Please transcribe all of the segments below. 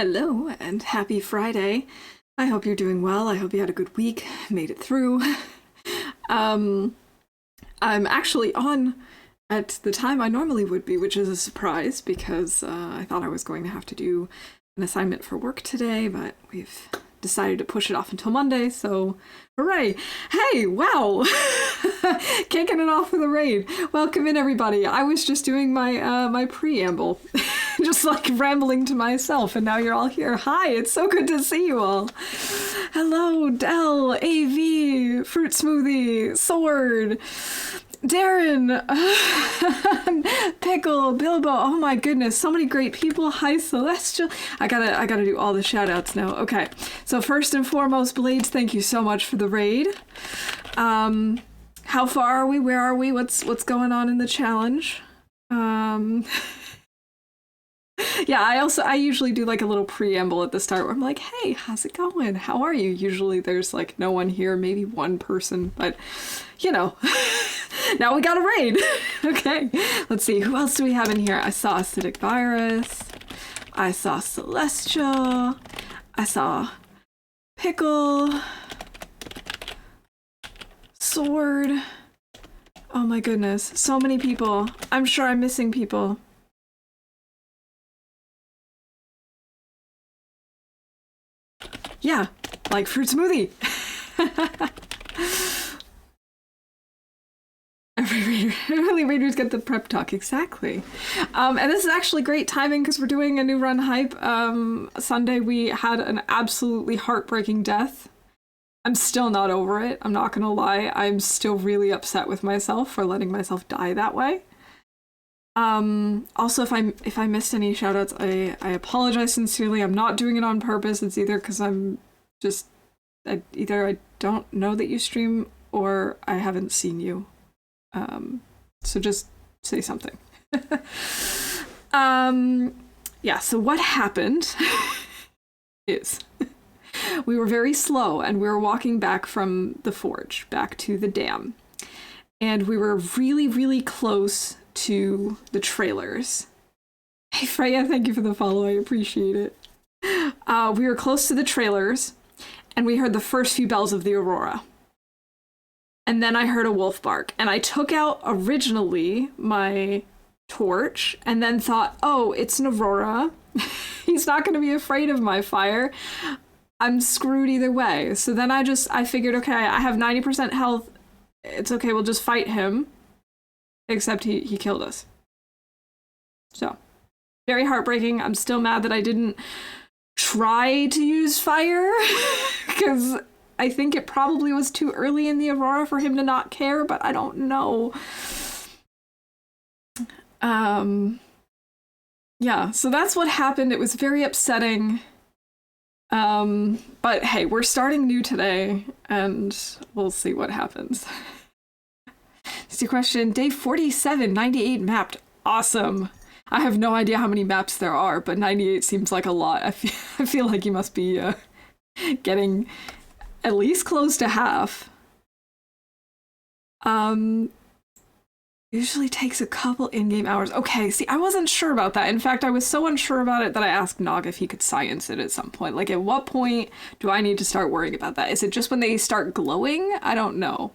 Hello and happy Friday. I hope you're doing well. I hope you had a good week, made it through. I'm actually on at the time I normally would be, which is a surprise because I thought I was going to have to do an assignment for work today, but we've decided to push it off until Monday, so hooray! Hey, wow! Kicking it off with a raid. Welcome in, everybody. I was just doing my preamble, just like rambling to myself, and now you're all here. Hi, it's so good to see you all. Hello, Dell, AV, Fruit Smoothie, Sword, Darren, Pickle, Bilbo. Oh my goodness, so many great people. Hi, Celestial. I gotta do all the shout outs now. Okay, so first and foremost, Blades, thank you so much for the raid. How far are we? Where are we? What's going on in the challenge? Yeah, I usually do like a little preamble at the start where I'm like, hey, how's it going? How are you? Usually there's like no one here, maybe one person, but you know, now we got a raid. Okay, let's see, who else do we have in here? I saw Acidic Virus, I saw Celestial, I saw Pickle, Sword. Oh my goodness, so many people. I'm sure I'm missing people. Yeah, like Fruit Smoothie. Early readers get the prep talk, exactly. And this is actually great timing because we're doing a new run hype. Sunday we had an absolutely heartbreaking death. I'm still not over it, I'm not gonna lie. I'm still really upset with myself for letting myself die that way. Also, if I missed any shoutouts, I apologize sincerely. I'm not doing it on purpose. It's either because I'm just either I don't know that you stream or I haven't seen you. So just say something. Yeah, so what happened is we were very slow and we were walking back from the forge, back to the dam. And we were really, really close to the trailers. Hey Freya, thank you for the follow, I appreciate it. We were close to the trailers and we heard the first few bells of the Aurora. And then I heard a wolf bark and I took out originally my torch and then thought, oh, it's an Aurora. He's not going to be afraid of my fire. I'm screwed either way. So then I figured, okay, I have 90% health. It's okay, we'll just fight him. Except he killed us. So, very heartbreaking. I'm still mad that I didn't try to use fire, because I think it probably was too early in the Aurora for him to not care, but I don't know. Yeah, so that's what happened. It was very upsetting. But hey, we're starting new today, and we'll see what happens. It's a question. Day 47, 98 mapped. Awesome. I have no idea how many maps there are, but 98 seems like a lot. I feel like you must be getting at least close to half. Usually takes a couple in-game hours. Okay, see, I wasn't sure about that. In fact, I was so unsure about it that I asked Nog if he could science it at some point. Like, at what point do I need to start worrying about that? Is it just when they start glowing? I don't know.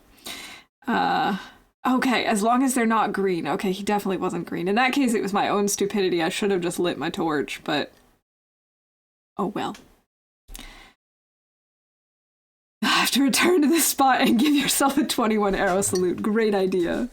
Okay, as long as they're not green. Okay, he definitely wasn't green. In that case, it was my own stupidity. I should have just lit my torch, but oh well. I have to return to this spot and give yourself a 21 arrow salute. Great idea.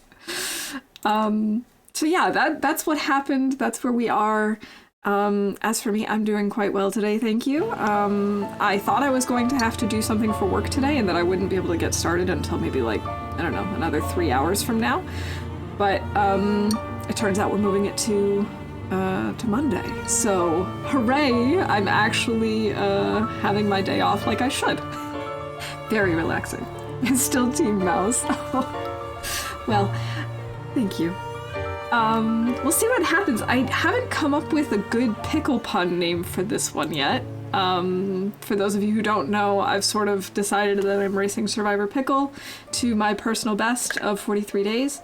So yeah, that's what happened. That's where we are. As for me, I'm doing quite well today, thank you. I thought I was going to have to do something for work today and that I wouldn't be able to get started until maybe like, I don't know, another 3 hours from now. But it turns out we're moving it to Monday. So hooray, I'm actually having my day off like I should. Very relaxing. It's still Team Mouse. Well, thank you. We'll see what happens. I haven't come up with a good pickle pun name for this one yet. For those of you who don't know, I've sort of decided that I'm racing Survivor Pickle to my personal best of 43 days.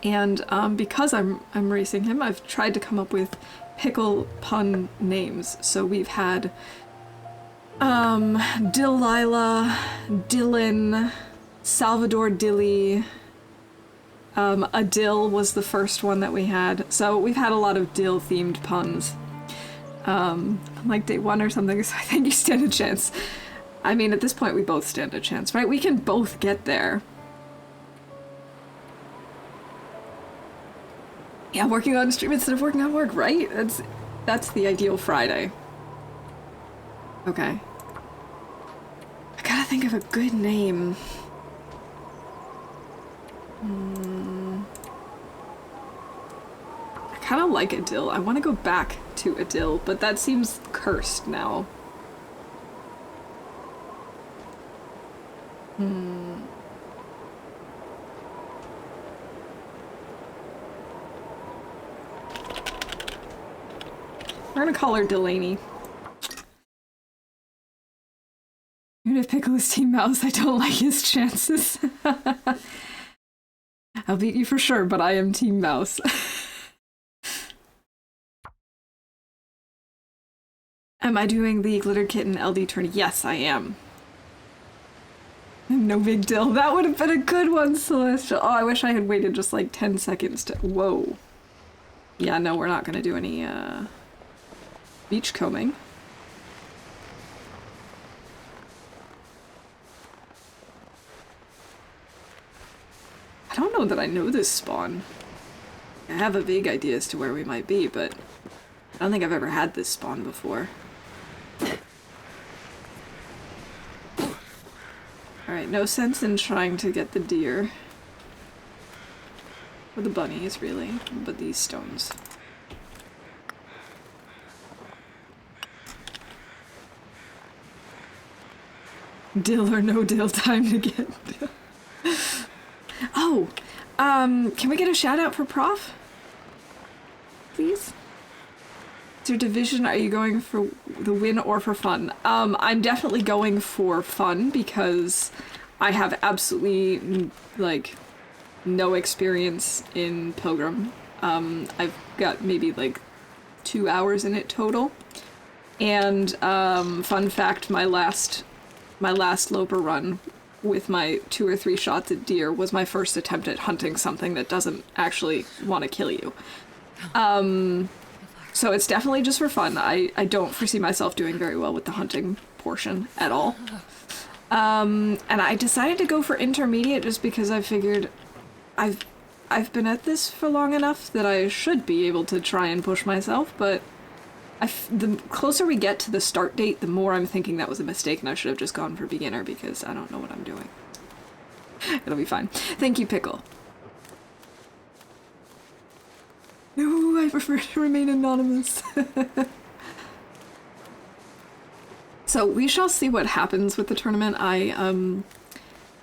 And because I'm racing him, I've tried to come up with pickle pun names. So we've had Delilah, Dylan, Salvador Dilly, Adil was the first one that we had. So we've had a lot of Dill-themed puns. Like day one or something, so I think you stand a chance. I mean, at this point, we both stand a chance, right? We can both get there. Yeah, working on stream instead of working on work, right? That's the ideal Friday. Okay. I gotta think of a good name. I kind of like Adil. I want to go back to Adil, but that seems cursed now. We're gonna call her Delaney. Even if Pickle is Team Mouse, I don't like his chances. I'll beat you for sure, but I am Team Mouse. Am I doing the Glitter Kitten LD tourney? Yes, I am. No big deal. That would have been a good one, Celestial. Oh, I wish I had waited just like 10 seconds to... Whoa. Yeah, no, we're not gonna do any, beach combing. I don't know that I know this spawn. I have a vague idea as to where we might be, but I don't think I've ever had this spawn before. Alright, no sense in trying to get the deer. Or the bunnies, really, but these stones. Dill or no dill, time to get dill. Oh, can we get a shout out for Prof? Please? Is your division, are you going for the win or for fun? I'm definitely going for fun because I have absolutely, like, no experience in Pilgrim. I've got maybe, like, 2 hours in it total. And, fun fact, my last Loper run with my 2 or 3 shots at deer was my first attempt at hunting something that doesn't actually want to kill you. So it's definitely just for fun. I don't foresee myself doing very well with the hunting portion at all. And I decided to go for intermediate just because I figured I've been at this for long enough that I should be able to try and push myself, but the closer we get to the start date, the more I'm thinking that was a mistake and I should have just gone for beginner because I don't know what I'm doing. It'll be fine. Thank you, Pickle. No, I prefer to remain anonymous. So we shall see what happens with the tournament. I,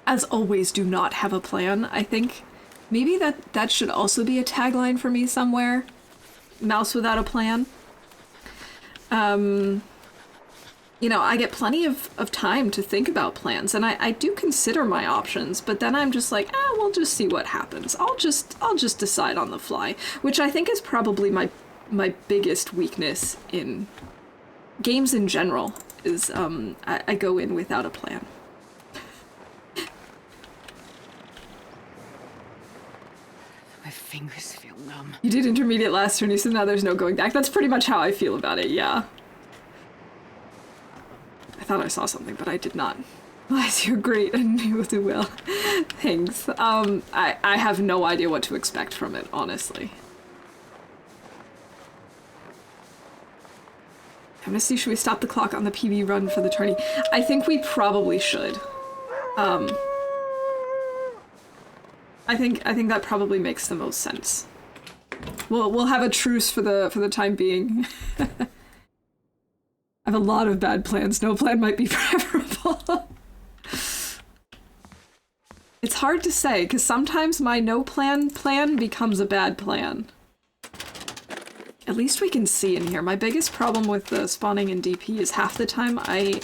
as always, do not have a plan. I think maybe that should also be a tagline for me somewhere. Mouse without a plan. You know, I get plenty of time to think about plans, and I do consider my options, but then I'm just like, we'll just see what happens. I'll just decide on the fly, which I think is probably my biggest weakness in games in general, is I go in without a plan. My fingers feel numb. You did intermediate last turn, so now there's no going back. That's pretty much how I feel about it, yeah. I thought I saw something, but I did not. Elias, you're great, and you will do well. Thanks. I have no idea what to expect from it, honestly. I'm gonna see, should we stop the clock on the PB run for the tourney? I think we probably should. I think that probably makes the most sense. We'll have a truce for the time being. I have a lot of bad plans. No plan might be preferable. It's hard to say, because sometimes my no plan becomes a bad plan. At least we can see in here. My biggest problem with the spawning in DP is half the time I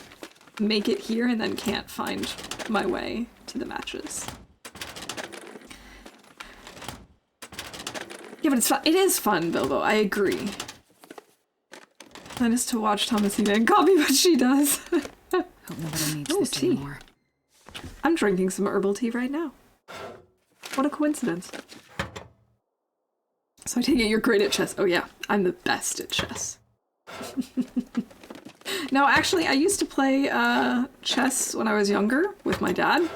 make it here and then can't find my way to the matches. Yeah, but it's fun. It is fun, Bilbo. I agree. Plan is to watch Thomasina and copy what she does. Hope nobody needs this tea. anymore. I'm drinking some herbal tea right now. What a coincidence. So I take it you're great at chess. Oh yeah, I'm the best at chess. No, actually, I used to play chess when I was younger with my dad.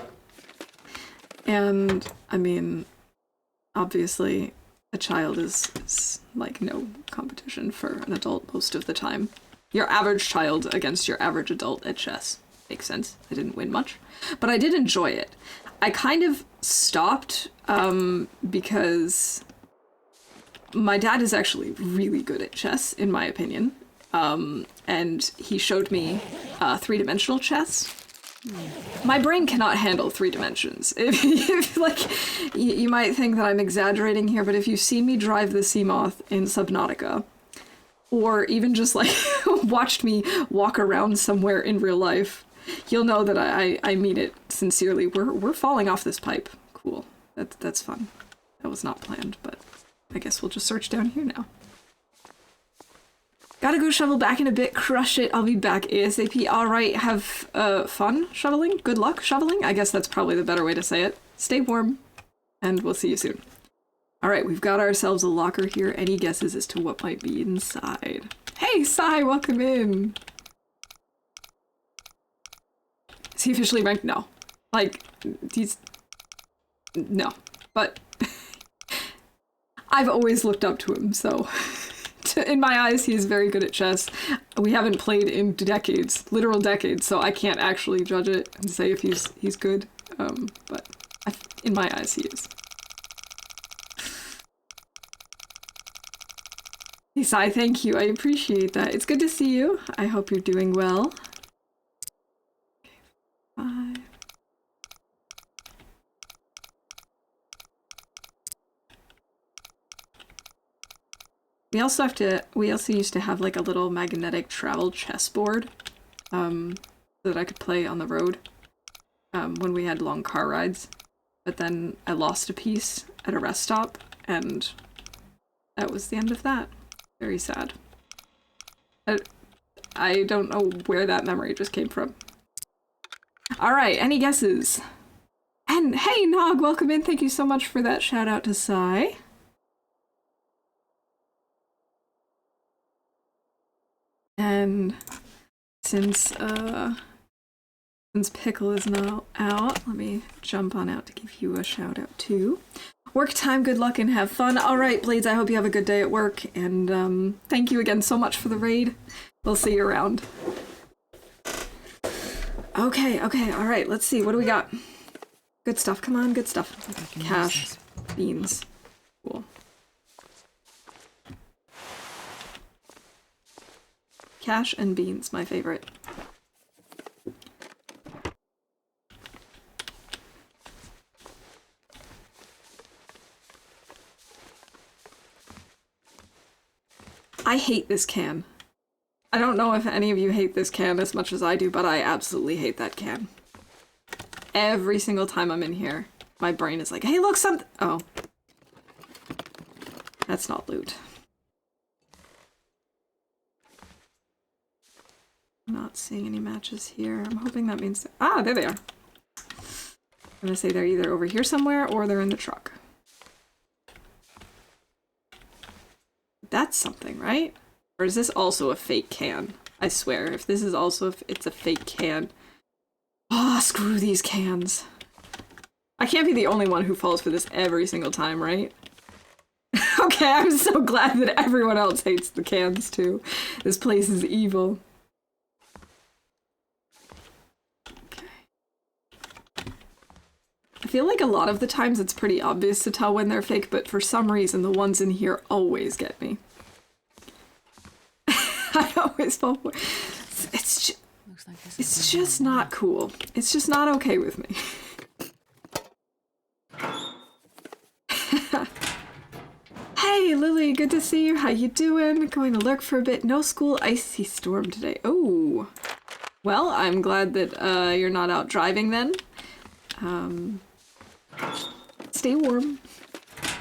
And, I mean, obviously, a child is like no competition for an adult most of the time. Your average child against your average adult at chess. Makes sense. I didn't win much. But I did enjoy it. I kind of stopped because my dad is actually really good at chess, in my opinion. And he showed me three-dimensional chess. My brain cannot handle 3 dimensions. If like, you might think that I'm exaggerating here, but if you've seen me drive the Seamoth in Subnautica, or even just like watched me walk around somewhere in real life, you'll know that I mean it sincerely. We're falling off this pipe. Cool. That's fun. That was not planned, but I guess we'll just search down here now. Gotta go shovel back in a bit. Crush it. I'll be back ASAP. Alright, have fun shoveling. Good luck shoveling. I guess that's probably the better way to say it. Stay warm, and we'll see you soon. Alright, we've got ourselves a locker here. Any guesses as to what might be inside? Hey, Sai, welcome in. Is he officially ranked? No. Like, he's... No. But I've always looked up to him, so... In my eyes, he is very good at chess. We haven't played in decades, literal decades, so I can't actually judge it and say if he's good. But in my eyes, he is. Isai, thank you. I appreciate that. It's good to see you. I hope you're doing well. Okay, 5. We also used to have like a little magnetic travel chessboard so that I could play on the road when we had long car rides. But then I lost a piece at a rest stop, and that was the end of that. Very sad. I don't know where that memory just came from. Alright, any guesses? And hey, Nog, welcome in. Thank you so much for that shout out to Sai. And since Pickle is now out, let me jump on out to give you a shout out too. Work time, good luck, and have fun. All right, Blades, I hope you have a good day at work, and thank you again so much for the raid. We'll see you around. Okay, all right, let's see. What do we got? Good stuff, come on, good stuff. Cash, beans, cool. Cash and beans, my favorite. I hate this can. I don't know if any of you hate this can as much as I do, but I absolutely hate that can. Every single time I'm in here, my brain is like, hey, look, something. Oh. That's not loot. I'm not seeing any matches here. I'm hoping that means... Ah, there they are. I'm gonna say they're either over here somewhere or they're in the truck. That's something, right? Or is this also a fake can? I swear, if this is also... it's a fake can. Ah, oh, screw these cans. I can't be the only one who falls for this every single time, right? Okay, I'm so glad that everyone else hates the cans too. This place is evil. I feel like a lot of the times it's pretty obvious to tell when they're fake, but for some reason the ones in here always get me. I always fall for it's just not cool. It's just not okay with me. Hey Lily, good to see you. How you doing? Going to lurk for a bit. No school, icy storm today. Oh. Well, I'm glad that you're not out driving then. Stay warm.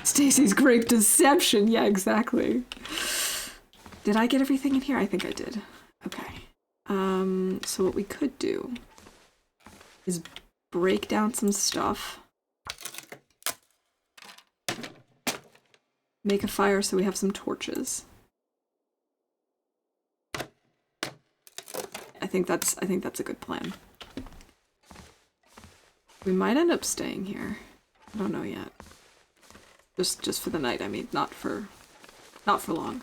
Stacy's great deception. Yeah, exactly. Did I get everything in here? I think I did. Okay. So what we could do is break down some stuff. Make a fire so we have some torches. I think that's a good plan. We might end up staying here. I don't know yet. Just for the night, I mean, not for long.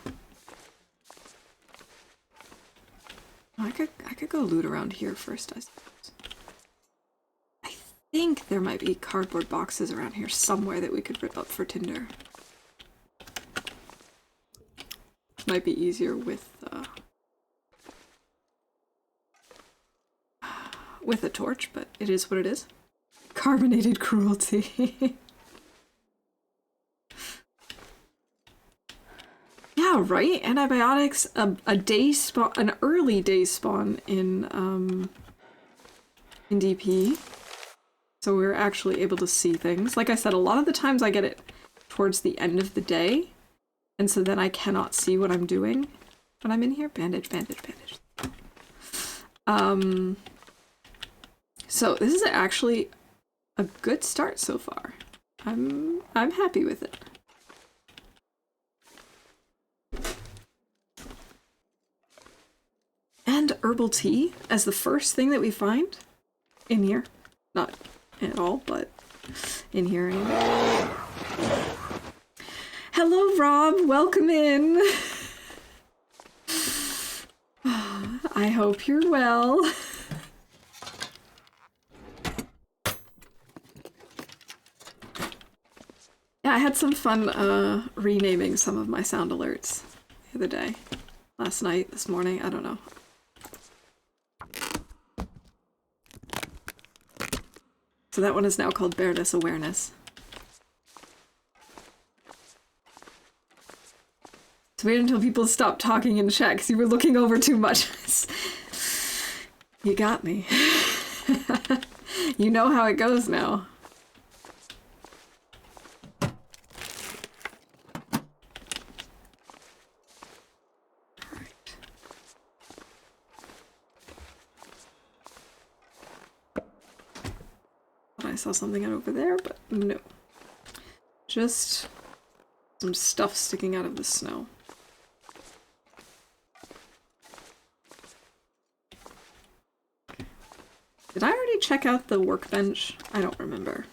I could go loot around here first, I suppose. I think there might be cardboard boxes around here somewhere that we could rip up for tinder. Might be easier with a torch, but it is what it is. Carbonated cruelty. Yeah, right? Antibiotics, a day spawn, an early day spawn in DP. So we're actually able to see things. Like I said, a lot of the times I get it towards the end of the day, and so then I cannot see what I'm doing when I'm in here. Bandage, bandage, bandage. So this is actually a good start so far. I'm happy with it. And herbal tea as the first thing that we find in here. Not at all, but in here anyway. Hello, Rob. Welcome in. I hope you're well. Yeah, I had some fun renaming some of my sound alerts the other day. Last night, this morning, I don't know. So that one is now called Bareness Awareness. It's weird until people stop talking in chat because you were looking over too much. You got me. You know how it goes now. I saw something over there, but no. Just some stuff sticking out of the snow. Did I already check out the workbench? I don't remember.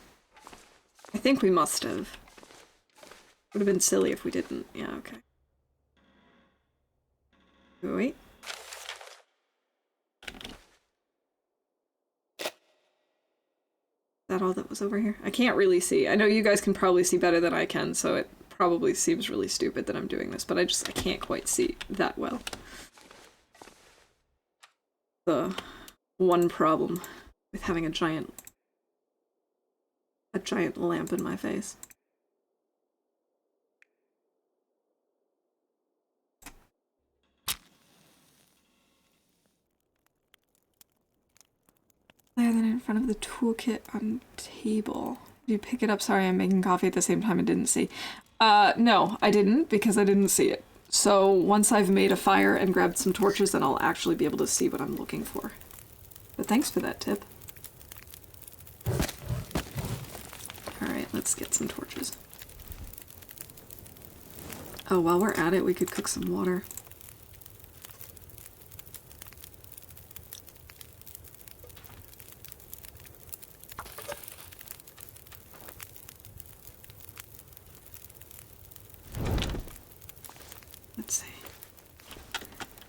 I think we must have. Would have been silly if we didn't. Yeah, okay. Wait. Is that all that was over here? I can't really see. I know you guys can probably see better than I can, so it probably seems really stupid that I'm doing this, but I can't quite see that well. The one problem with having a giant lamp in my face. There, then in front of the toolkit on table. Did you pick it up? Sorry, I'm making coffee at the same time and didn't see. No, I didn't because I didn't see it. So once I've made a fire and grabbed some torches, then I'll actually be able to see what I'm looking for. But thanks for that tip. Alright, let's get some torches. Oh, while we're at it, we could cook some water. Let's see.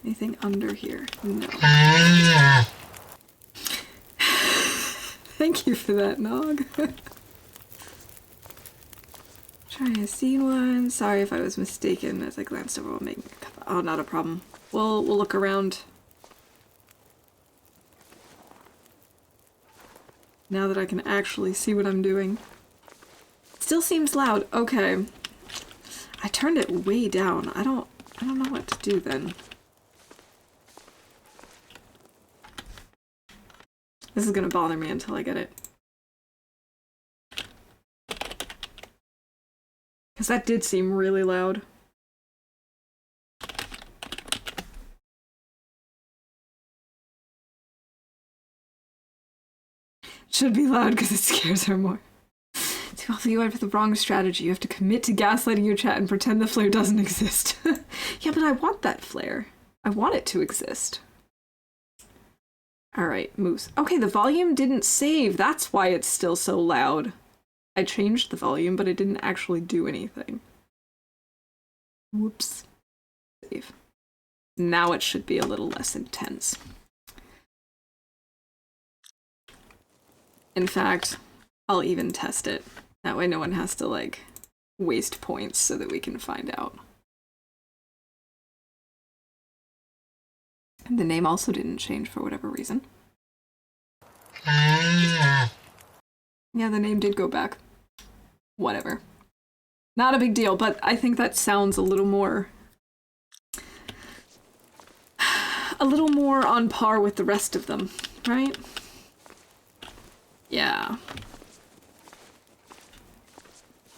Anything under here? No. Thank you for that, Nog. Trying to see one. Sorry if I was mistaken as I glanced over while making a cup. Oh, not a problem. We'll look around. Now that I can actually see what I'm doing. Still seems loud. Okay. I turned it way down. I don't know what to do then. This is gonna bother me until I get it. Because that did seem really loud. Should be loud because it scares her more. To also, you went for the wrong strategy. You have to commit to gaslighting your chat and pretend the flare doesn't exist. Yeah, but I want that flare. I want it to exist. Alright, Moose. Okay, the volume didn't save. That's why it's still so loud. I changed the volume, but it didn't actually do anything. Whoops. Save. Now it should be a little less intense. In fact, I'll even test it. That way no one has to, like, waste points so that we can find out. And the name also didn't change for whatever reason. Yeah, the name did go back. Whatever. Not a big deal, but I think that sounds a little more on par with the rest of them, right? Yeah.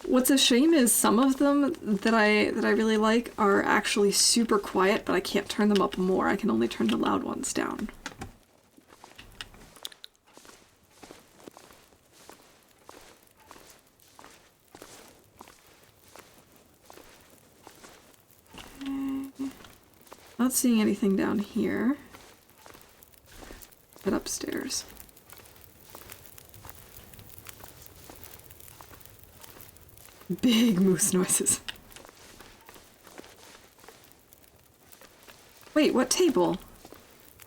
What's a shame is some of them that I really like are actually super quiet, but I can't turn them up more. I can only turn the loud ones down. Okay. Not seeing anything down here. Head upstairs. Big moose noises. Wait, what table?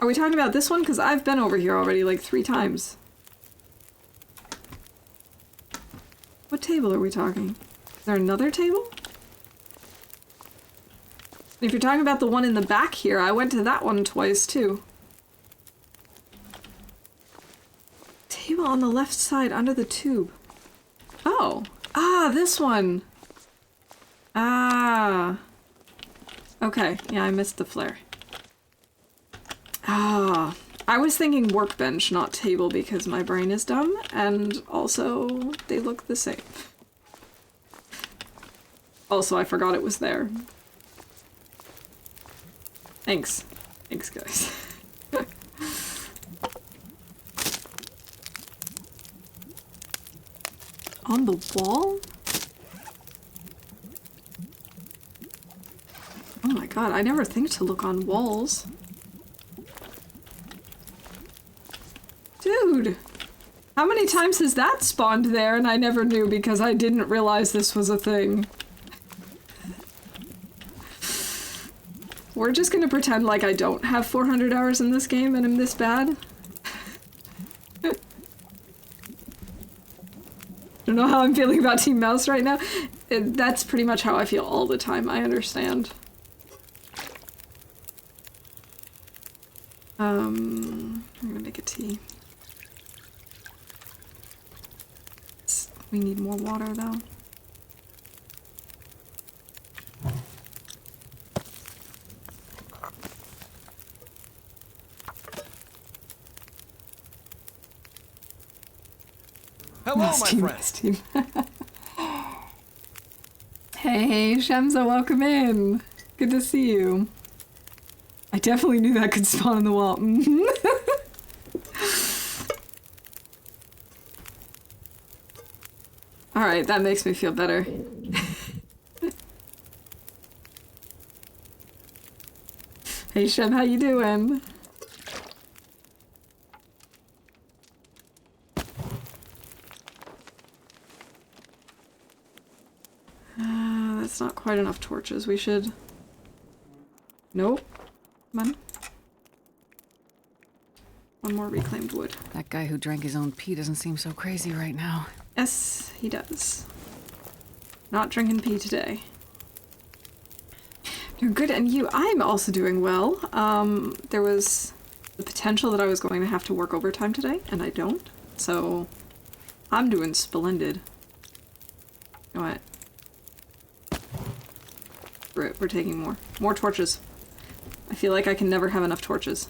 Are we talking about this one? Because I've been over here already like 3 times. What table are we talking? Is there another table? If you're talking about the one in the back here, I went to that one twice too. Table on the left side under the tube. Oh. Ah, this one! Ah. Okay, yeah, I missed the flare. Ah. I was thinking workbench, not table, because my brain is dumb, and also, they look the same. Also, I forgot it was there. Thanks. Thanks, guys. On the wall? Oh my god, I never think to look on walls. Dude! How many times has that spawned there and I never knew because I didn't realize this was a thing? We're just gonna pretend like I don't have 400 hours in this game and I'm this bad. Don't know how I'm feeling about Team Mouse right now. That's pretty much how I feel all the time, I understand. I'm gonna make a tea. We need more water though. Hello, Mouse my team, friend. Mouse team. Hey, Shamsa, welcome in. Good to see you. I definitely knew that could spawn on the wall. Alright, that makes me feel better. Hey, Shem, how you doing? That's not quite enough torches. We should... Nope. Come on. One more reclaimed wood. That guy who drank his own pee doesn't seem so crazy right now. Yes, he does. Not drinking pee today. Doing good, and you? I'm also doing well. There was the potential that I was going to have to work overtime today, and I don't. So, I'm doing splendid. You know what? We're taking more. More torches. I feel like I can never have enough torches.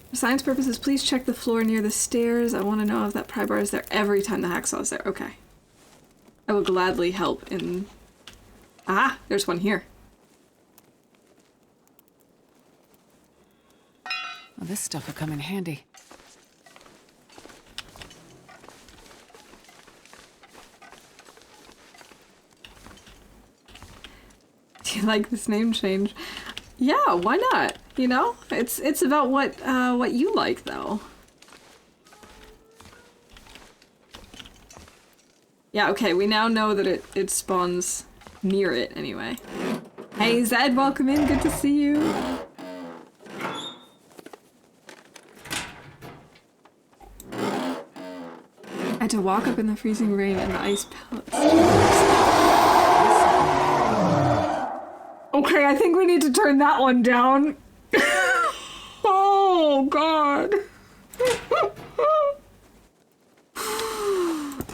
For science purposes, please check the floor near the stairs. I want to know if that pry bar is there every time the hacksaw is there. Okay. I will gladly help in... Ah, there's one here. Well, this stuff will come in handy. Do you like this name change? Yeah, why not? You know, it's about what you like, though. Yeah, okay, we now know that it spawns near it anyway. Hey Zed, welcome in, good to see you. I had to walk up in the freezing rain and the ice pellets. Okay, I think we need to turn that one down. Oh god.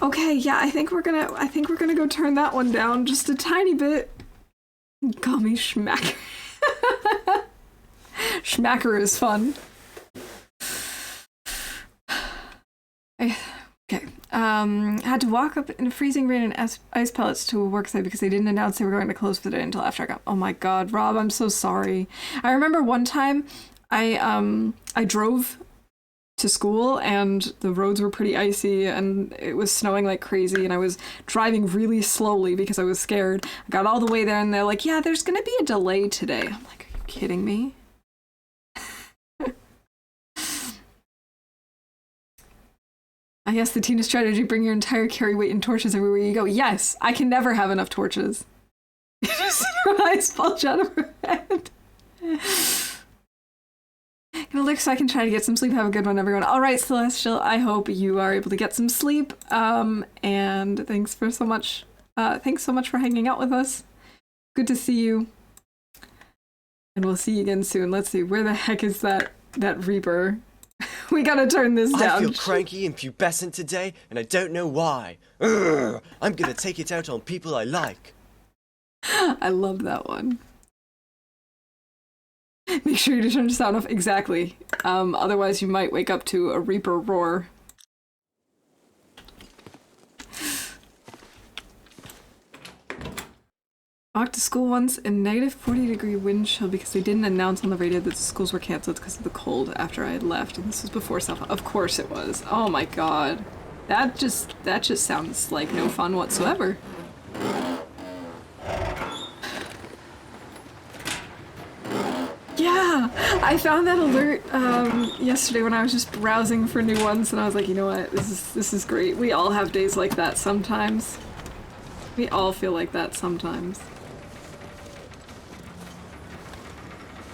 Okay, yeah, I think we're gonna go turn that one down just a tiny bit. Call me Schmacker. Schmacker is fun. Okay. Had to walk up in freezing rain and ice pellets to a work site because they didn't announce they were going to close for the day until after I got. Oh my god, Rob, I'm so sorry. I remember one time I drove to school and the roads were pretty icy and it was snowing like crazy and I was driving really slowly because I was scared. I got all the way there and they're like, yeah, there's gonna be a delay today. I'm like, are you kidding me? I guess the Tina strategy, bring your entire carry weight and torches everywhere you go. Yes, I can never have enough torches. Just her eyes bulge out of her head. Gonna look so I can try to get some sleep. Have a good one, everyone. All right, Celestial, I hope you are able to get some sleep. And thanks so much for hanging out with us. Good to see you. And we'll see you again soon. Let's see, where the heck is that Reaper? We gotta turn this down. I feel cranky and pubescent today, and I don't know why. Urgh, I'm gonna take it out on people I like. I love that one. Make sure you turn the sound off. Exactly. Otherwise you might wake up to a Reaper roar. Walked to school once in negative 40-degree wind chill because they didn't announce on the radio that the schools were canceled because of the cold after I had left. And this was before cell phone. Of course it was. Oh my god. That just sounds like no fun whatsoever. Yeah, I found that alert yesterday when I was just browsing for new ones, and I was like, you know what, this is great. We all have days like that sometimes. We all feel like that sometimes.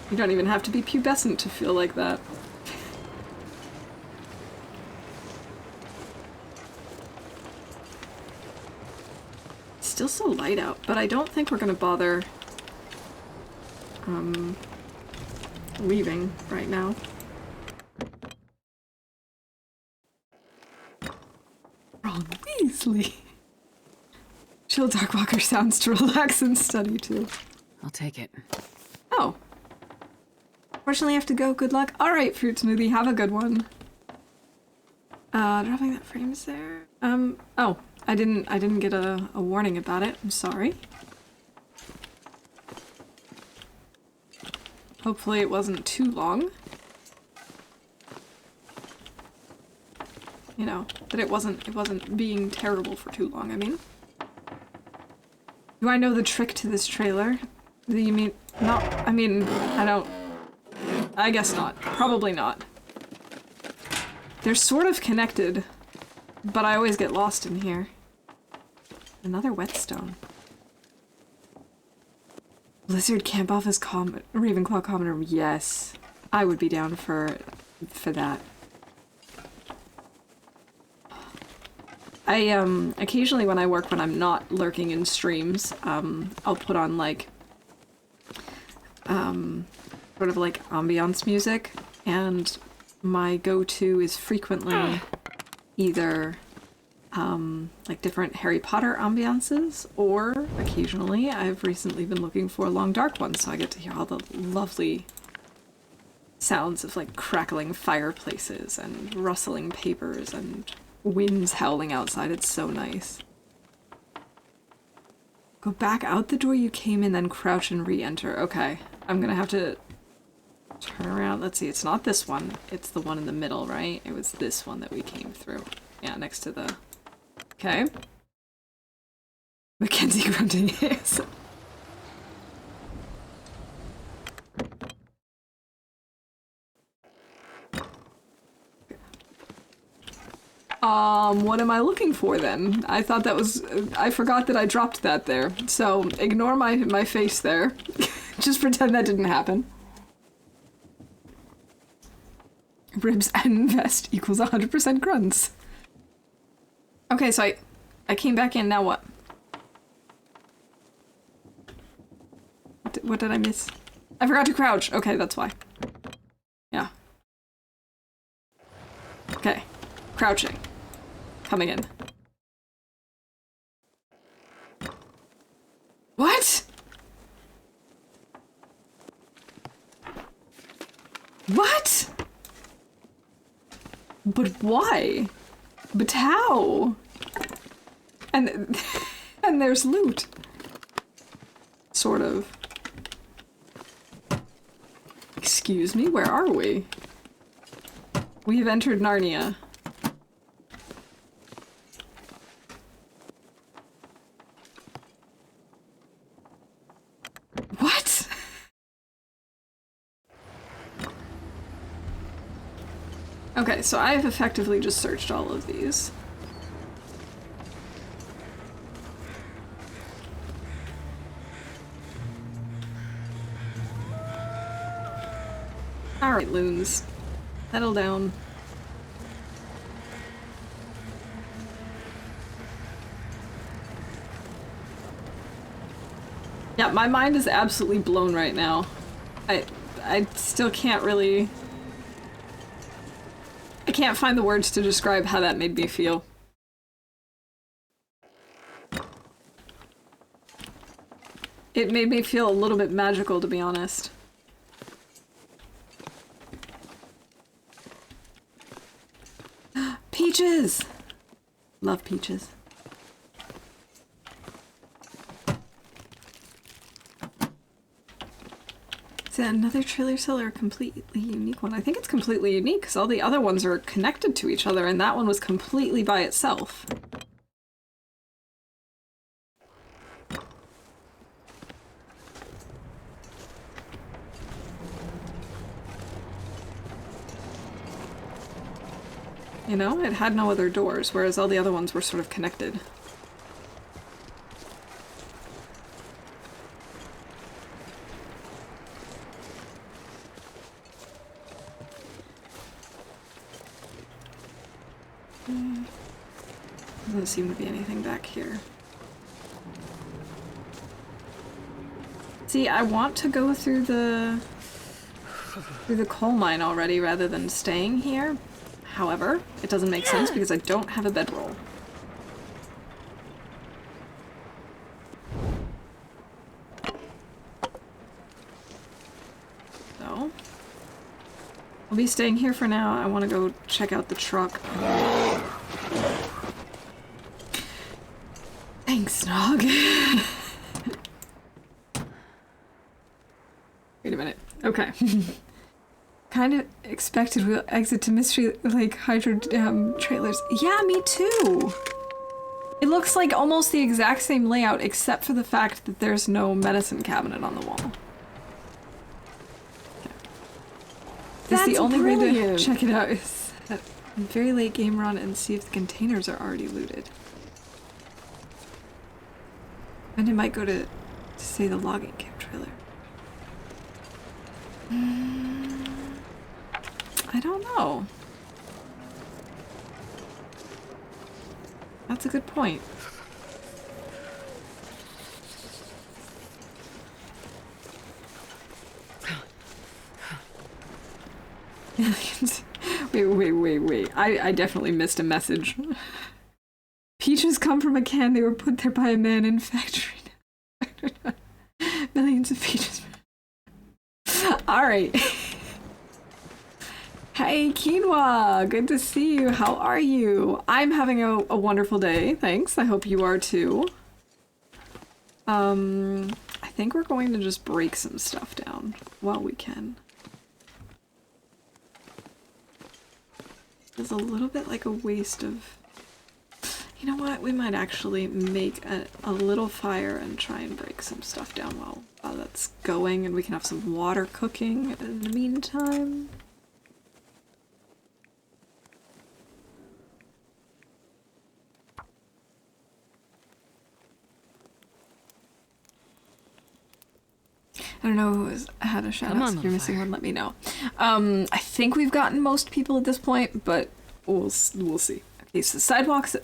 You don't even have to be pubescent to feel like that. It's still so light out, but I don't think we're gonna bother leaving right now. Ron Weasley. Chill Darkwalker sounds to relax and study too. I'll take it. Oh. Fortunately, I have to go. Good luck. All right, Fruit Smoothie. Have a good one. Dropping that frames there. Oh, I didn't get a warning about it. I'm sorry. Hopefully it wasn't too long. You know, that it wasn't being terrible for too long, I mean. Do I know the trick to this trailer? Do you mean... No, I mean, I don't... I guess not. Probably not. They're sort of connected, but I always get lost in here. Another whetstone. Blizzard camp office Ravenclaw common room. Yes, I would be down for that. I occasionally when I work when I'm not lurking in streams, I'll put on like sort of like ambiance music, and my go-to is frequently either like different Harry Potter ambiances, or occasionally I've recently been looking for Long Dark ones, so I get to hear all the lovely sounds of like crackling fireplaces and rustling papers and winds howling outside. It's so nice. Go back out the door you came in, then crouch and re-enter. Okay. I'm gonna have to turn around. Let's see, it's not this one. It's the one in the middle, right? It was this one that we came through. Yeah, next to the... Okay. Mackenzie grunting is. What am I looking for then? I thought that was... I forgot that I dropped that there. So, ignore my face there. Just pretend that didn't happen. Ribs and vest equals 100% grunts. Okay, so I came back in, now what? What did I miss? I forgot to crouch. Okay, that's why. Yeah. Okay. Crouching. Coming in. What? What? But why? But how? And and there's loot. Sort of. Excuse me, where are we? We've entered Narnia. What? Okay, so I've effectively just searched all of these. Alright, loons. Settle down. Yeah, my mind is absolutely blown right now. I still can't really... I can't find the words to describe how that made me feel. It made me feel a little bit magical, to be honest. Peaches! Love peaches. Is that another trailer cell or a completely unique one? I think it's completely unique because all the other ones are connected to each other and that one was completely by itself. You know, it had no other doors, whereas all the other ones were sort of connected. Doesn't seem to be anything back here. See, I want to go through the coal mine already rather than staying here. However, it doesn't make sense because I don't have a bedroll. So, I'll be staying here for now. I want to go check out the truck. Thanks, Nog. Wait a minute. Okay. Kind of expected we'll exit to Mystery Lake Hydro Dam trailers. Yeah, me too! It looks like almost the exact same layout except for the fact that there's no medicine cabinet on the wall. That's the only way to check it out is at a very late game run and see if the containers are already looted. And it might go to say the logging camp trailer. I don't know. That's a good point. Wait. I definitely missed a message. Peaches come from a can. They were put there by a man in factory. Millions of peaches. Alright. Hey, Quinoa! Good to see you. How are you? I'm having a wonderful day, thanks. I hope you are too. I think we're going to just break some stuff down while we can. It's a little bit like a waste of... You know what? We might actually make a little fire and try and break some stuff down while that's going, and we can have some water cooking in the meantime. I don't know who had a shout out. So if you're missing one, let me know. I think we've gotten most people at this point, but we'll see. Okay, so sidewalks,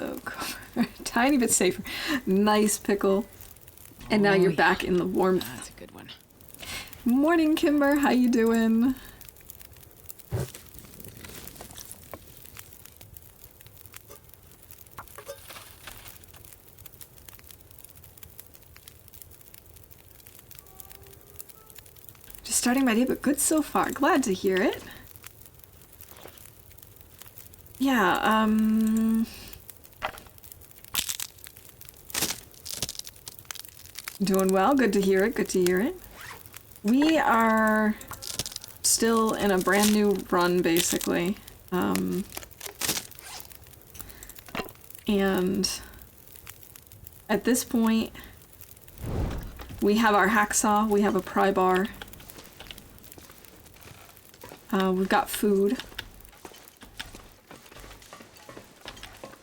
tiny bit safer. Nice pickle. And now you're back in the warmth. That's a good one. Morning, Kimber. How you doing? Just starting my day, but good so far. Glad to hear it. Yeah, doing well. Good to hear it. Good to hear it. We are still in a brand new run, basically. And at this point, we have our hacksaw, we have a pry bar. We've got food.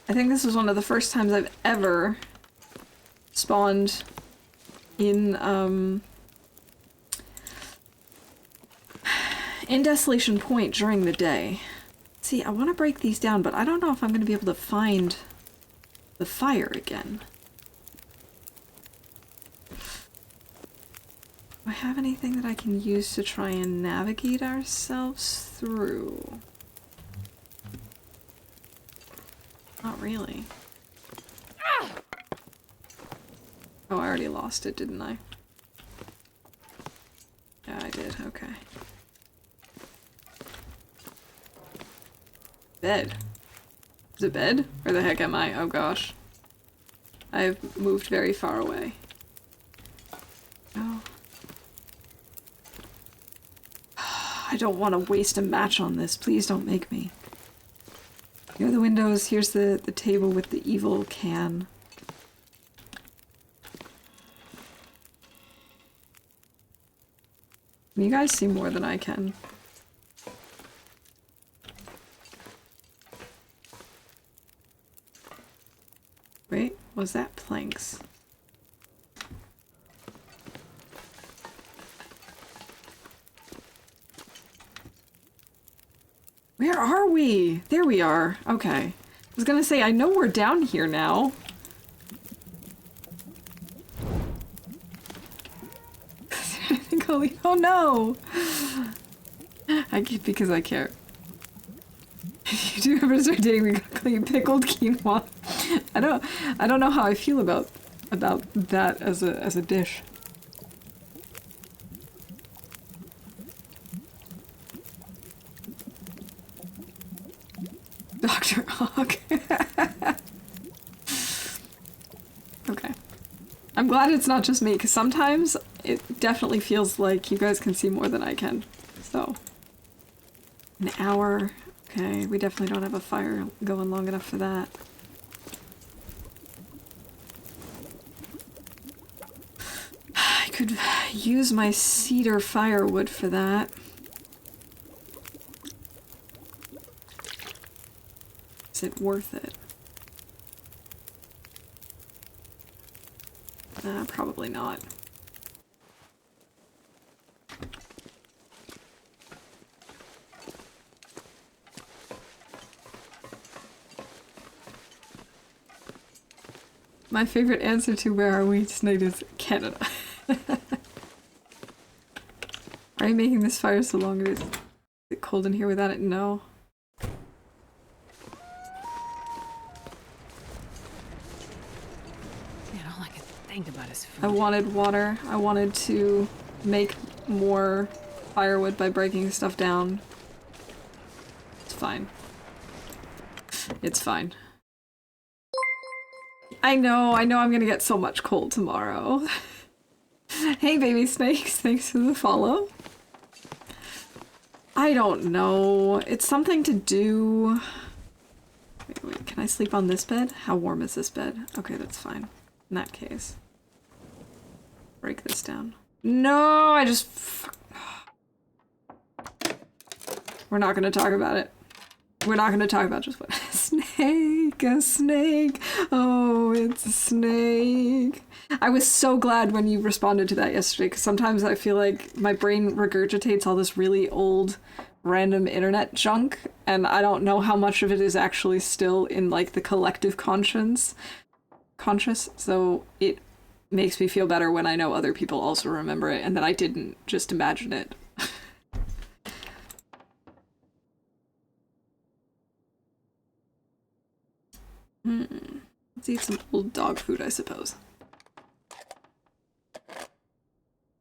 I think this was one of the first times I've ever spawned in Desolation Point during the day. See, I want to break these down, but I don't know if I'm going to be able to find the fire again. Do I have anything that I can use to try and navigate ourselves through? Not really. Oh, I already lost it, didn't I? Yeah, I did. Okay. Bed. Is it bed? Where the heck am I? Oh gosh. I've moved very far away. Oh. I don't want to waste a match on this. Please don't make me. Here are the windows. Here's the table with the evil can. Can you guys see more than I can? Wait, was that planks? Where are we? There we are. Okay. I was gonna say, I know we're down here now. I think oh no! Because I care. If you do ever start dating, we gotta clean pickled quinoa. I don't know how I feel about that as a dish. Dr. Hawk. Okay. I'm glad it's not just me, because sometimes it definitely feels like you guys can see more than I can. So, an hour. Okay, we definitely don't have a fire going long enough for that. I could use my cedar firewood for that. Is it worth it? Probably not. My favorite answer to where are we tonight is Canada. Are you making this fire so long? Is it cold in here without it? No. All I could think about is food. I wanted water. I wanted to make more firewood by breaking stuff down. It's fine. It's fine. I know I'm gonna get so much cold tomorrow. Hey, baby snakes. Thanks for the follow. I don't know. It's something to do. Wait, can I sleep on this bed? How warm is this bed? Okay, that's fine. In that case. Break this down. No, I just... We're not going to talk about it. We're not going to talk about just what... A snake. Oh, it's a snake. I was so glad when you responded to that yesterday, because sometimes I feel like my brain regurgitates all this really old, random internet junk, and I don't know how much of it is actually still in, like, the collective conscious, so it makes me feel better when I know other people also remember it, and that I didn't just imagine it. Let's eat some old dog food, I suppose.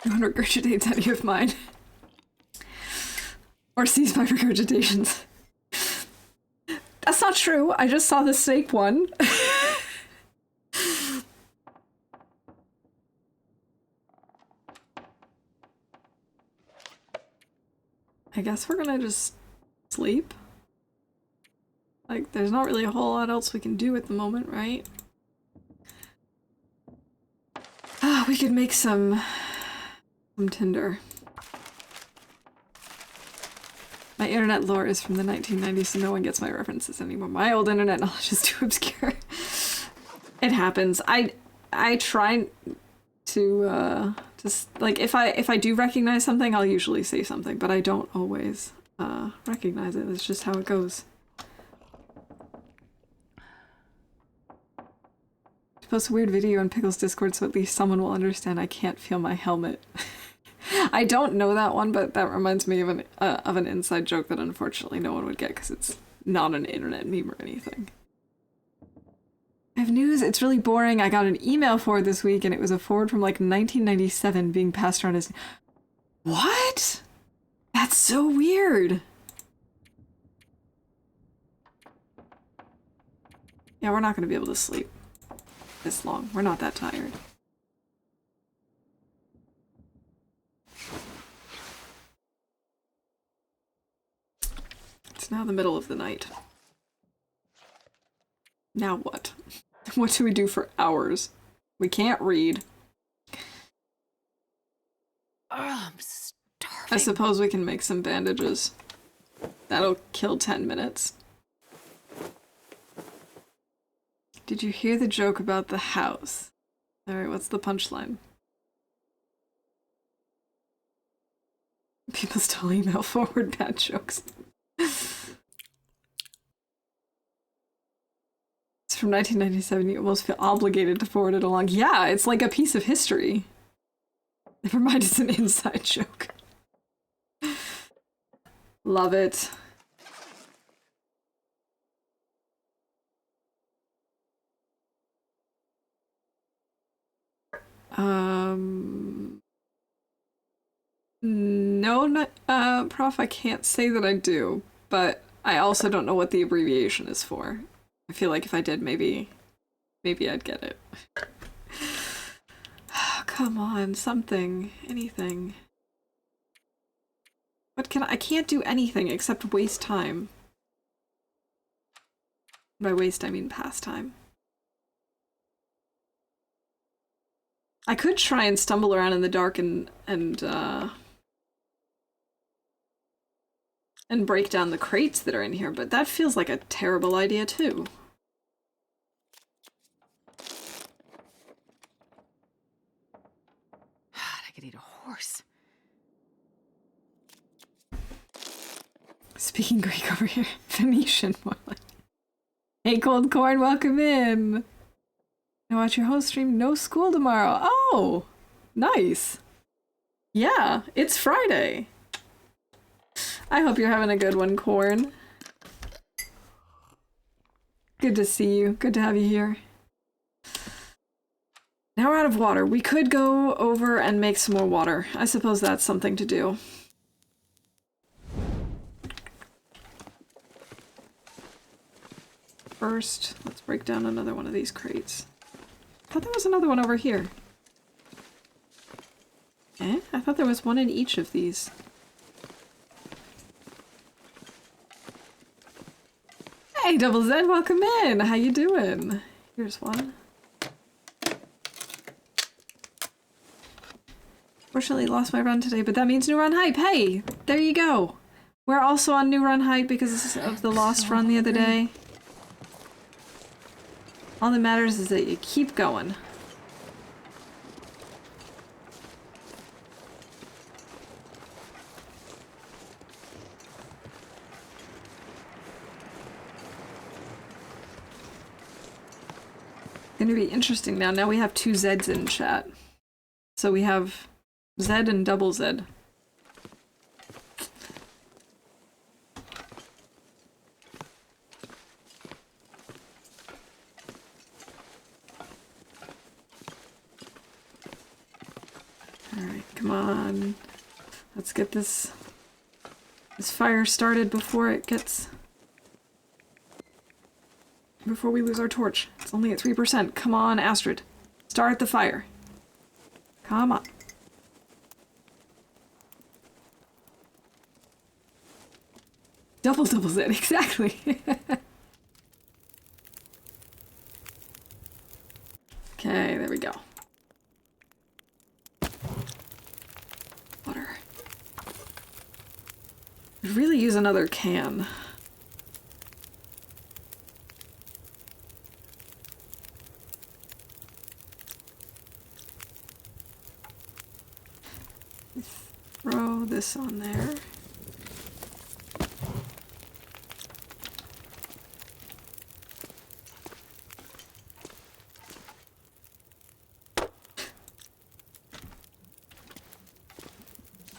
No one regurgitates any of mine. Or sees my regurgitations. That's not true. I just saw the snake one. I guess we're gonna just sleep. Like, there's not really a whole lot else we can do at the moment, right? Ah, we could make some Tinder. My internet lore is from the 1990s, so no one gets my references anymore. My old internet knowledge is too obscure. It happens. I try to just like if I do recognize something, I'll usually say something, but I don't always recognize it. It's just how it goes. Post a weird video on Pickle's Discord so at least someone will understand I can't feel my helmet. I don't know that one, but that reminds me of an inside joke that unfortunately no one would get because it's not an internet meme or anything. I have news. It's really boring. I got an email forward this week and it was a forward from like 1997 being passed around as... What? That's so weird. Yeah, we're not going to be able to sleep this long. We're not that tired. It's now the middle of the night. Now what? What do we do for hours? We can't read. I'm starving. I suppose we can make some bandages. That'll kill 10 minutes. Did you hear the joke about the house? Alright, what's the punchline? People still email forward bad jokes. It's from 1997. You almost feel obligated to forward it along. Yeah, it's like a piece of history. Never mind, it's an inside joke. Love it. No, Prof, I can't say that I do, but I also don't know what the abbreviation is for. I feel like if I did, maybe I'd get it. Come on, something, anything. What can I can't do anything except waste time. By waste, I mean pastime. I could try and stumble around in the dark and break down the crates that are in here, but that feels like a terrible idea too. I could eat a horse. Speaking Greek over here. Phoenician, more like. Hey, Cold Corn, welcome in. I watch your whole stream. No school tomorrow. Oh, nice. Yeah, it's Friday. I hope you're having a good one, Corn. Good to see you. Good to have you here. Now we're out of water. We could go over and make some more water. I suppose that's something to do. First, let's break down another one of these crates. I thought there was another one over here. Eh? I thought there was one in each of these. Hey, Double Z, welcome in! How you doing? Here's one. Fortunately lost my run today, but that means new run hype. Hey, there you go. We're also on new run hype because of the lost run the other day. All that matters is that you keep going. Gonna be interesting now. Now we have two Zs in chat. So we have Z and double Z. Alright, come on. Let's get this fire started before it gets... Before we lose our torch. It's only at 3%. Come on, Astrid. Start the fire. Come on. Double Z, exactly. Okay, there we go. Water. Could really use another can. Throw this on there.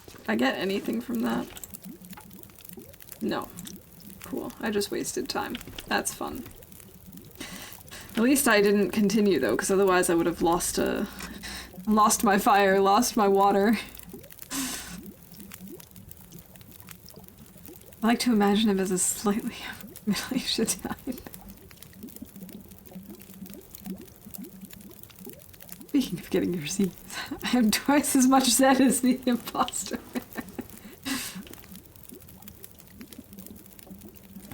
Did I get anything from that? No. Cool. I just wasted time. That's fun. At least I didn't continue though, because otherwise I would have lost my fire, lost my water. I like to imagine him as a slightly middle-aged Italian. Speaking of getting your receipts, I have twice as much Zed as the imposter.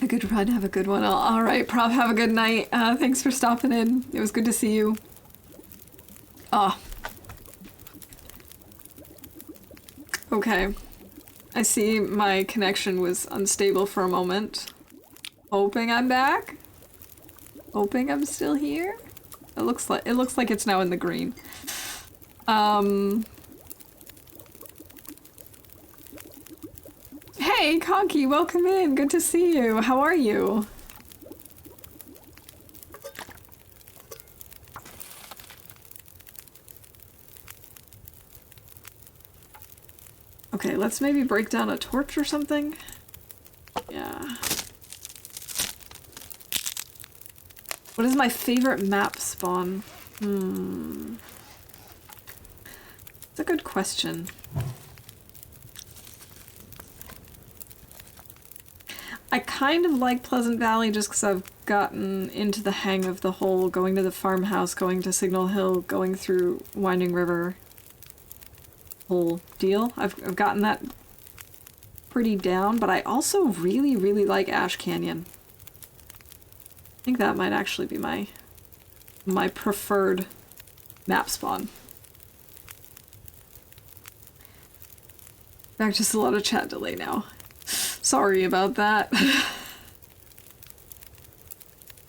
A good run, have a good one. Alright, Prop, have a good night. Thanks for stopping in. It was good to see you. Ah. Okay. I see my connection was unstable for a moment. Hoping I'm back. Hoping I'm still here. It looks like it's now in the green. Hey, Conky, welcome in. Good to see you. How are you? Okay, let's maybe break down a torch or something. Yeah. What is my favorite map spawn? It's a good question. I kind of like Pleasant Valley just because I've gotten into the hang of the whole going to the farmhouse, going to Signal Hill, going through Winding River whole deal. I've gotten that pretty down, but I also really, really like Ash Canyon. I think that might actually be my preferred map spawn. Back just a lot of chat delay now. Sorry about that.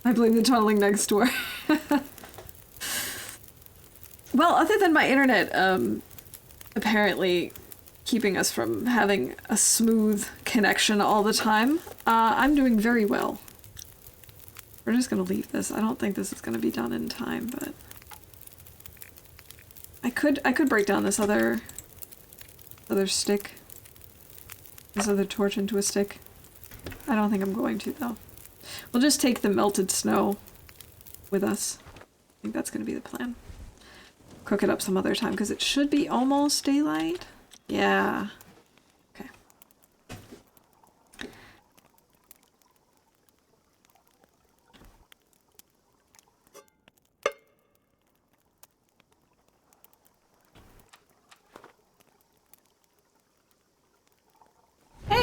I blame the tunneling next door. Well, other than my internet, apparently keeping us from having a smooth connection all the time, I'm doing very well. We're just gonna leave this. I don't think this is gonna be done in time, but I could break down this other stick. This other torch into a stick. I don't think I'm going to though. We'll just take the melted snow with us. I think that's gonna be the plan. Cook it up some other time because it should be almost daylight. Yeah. Okay.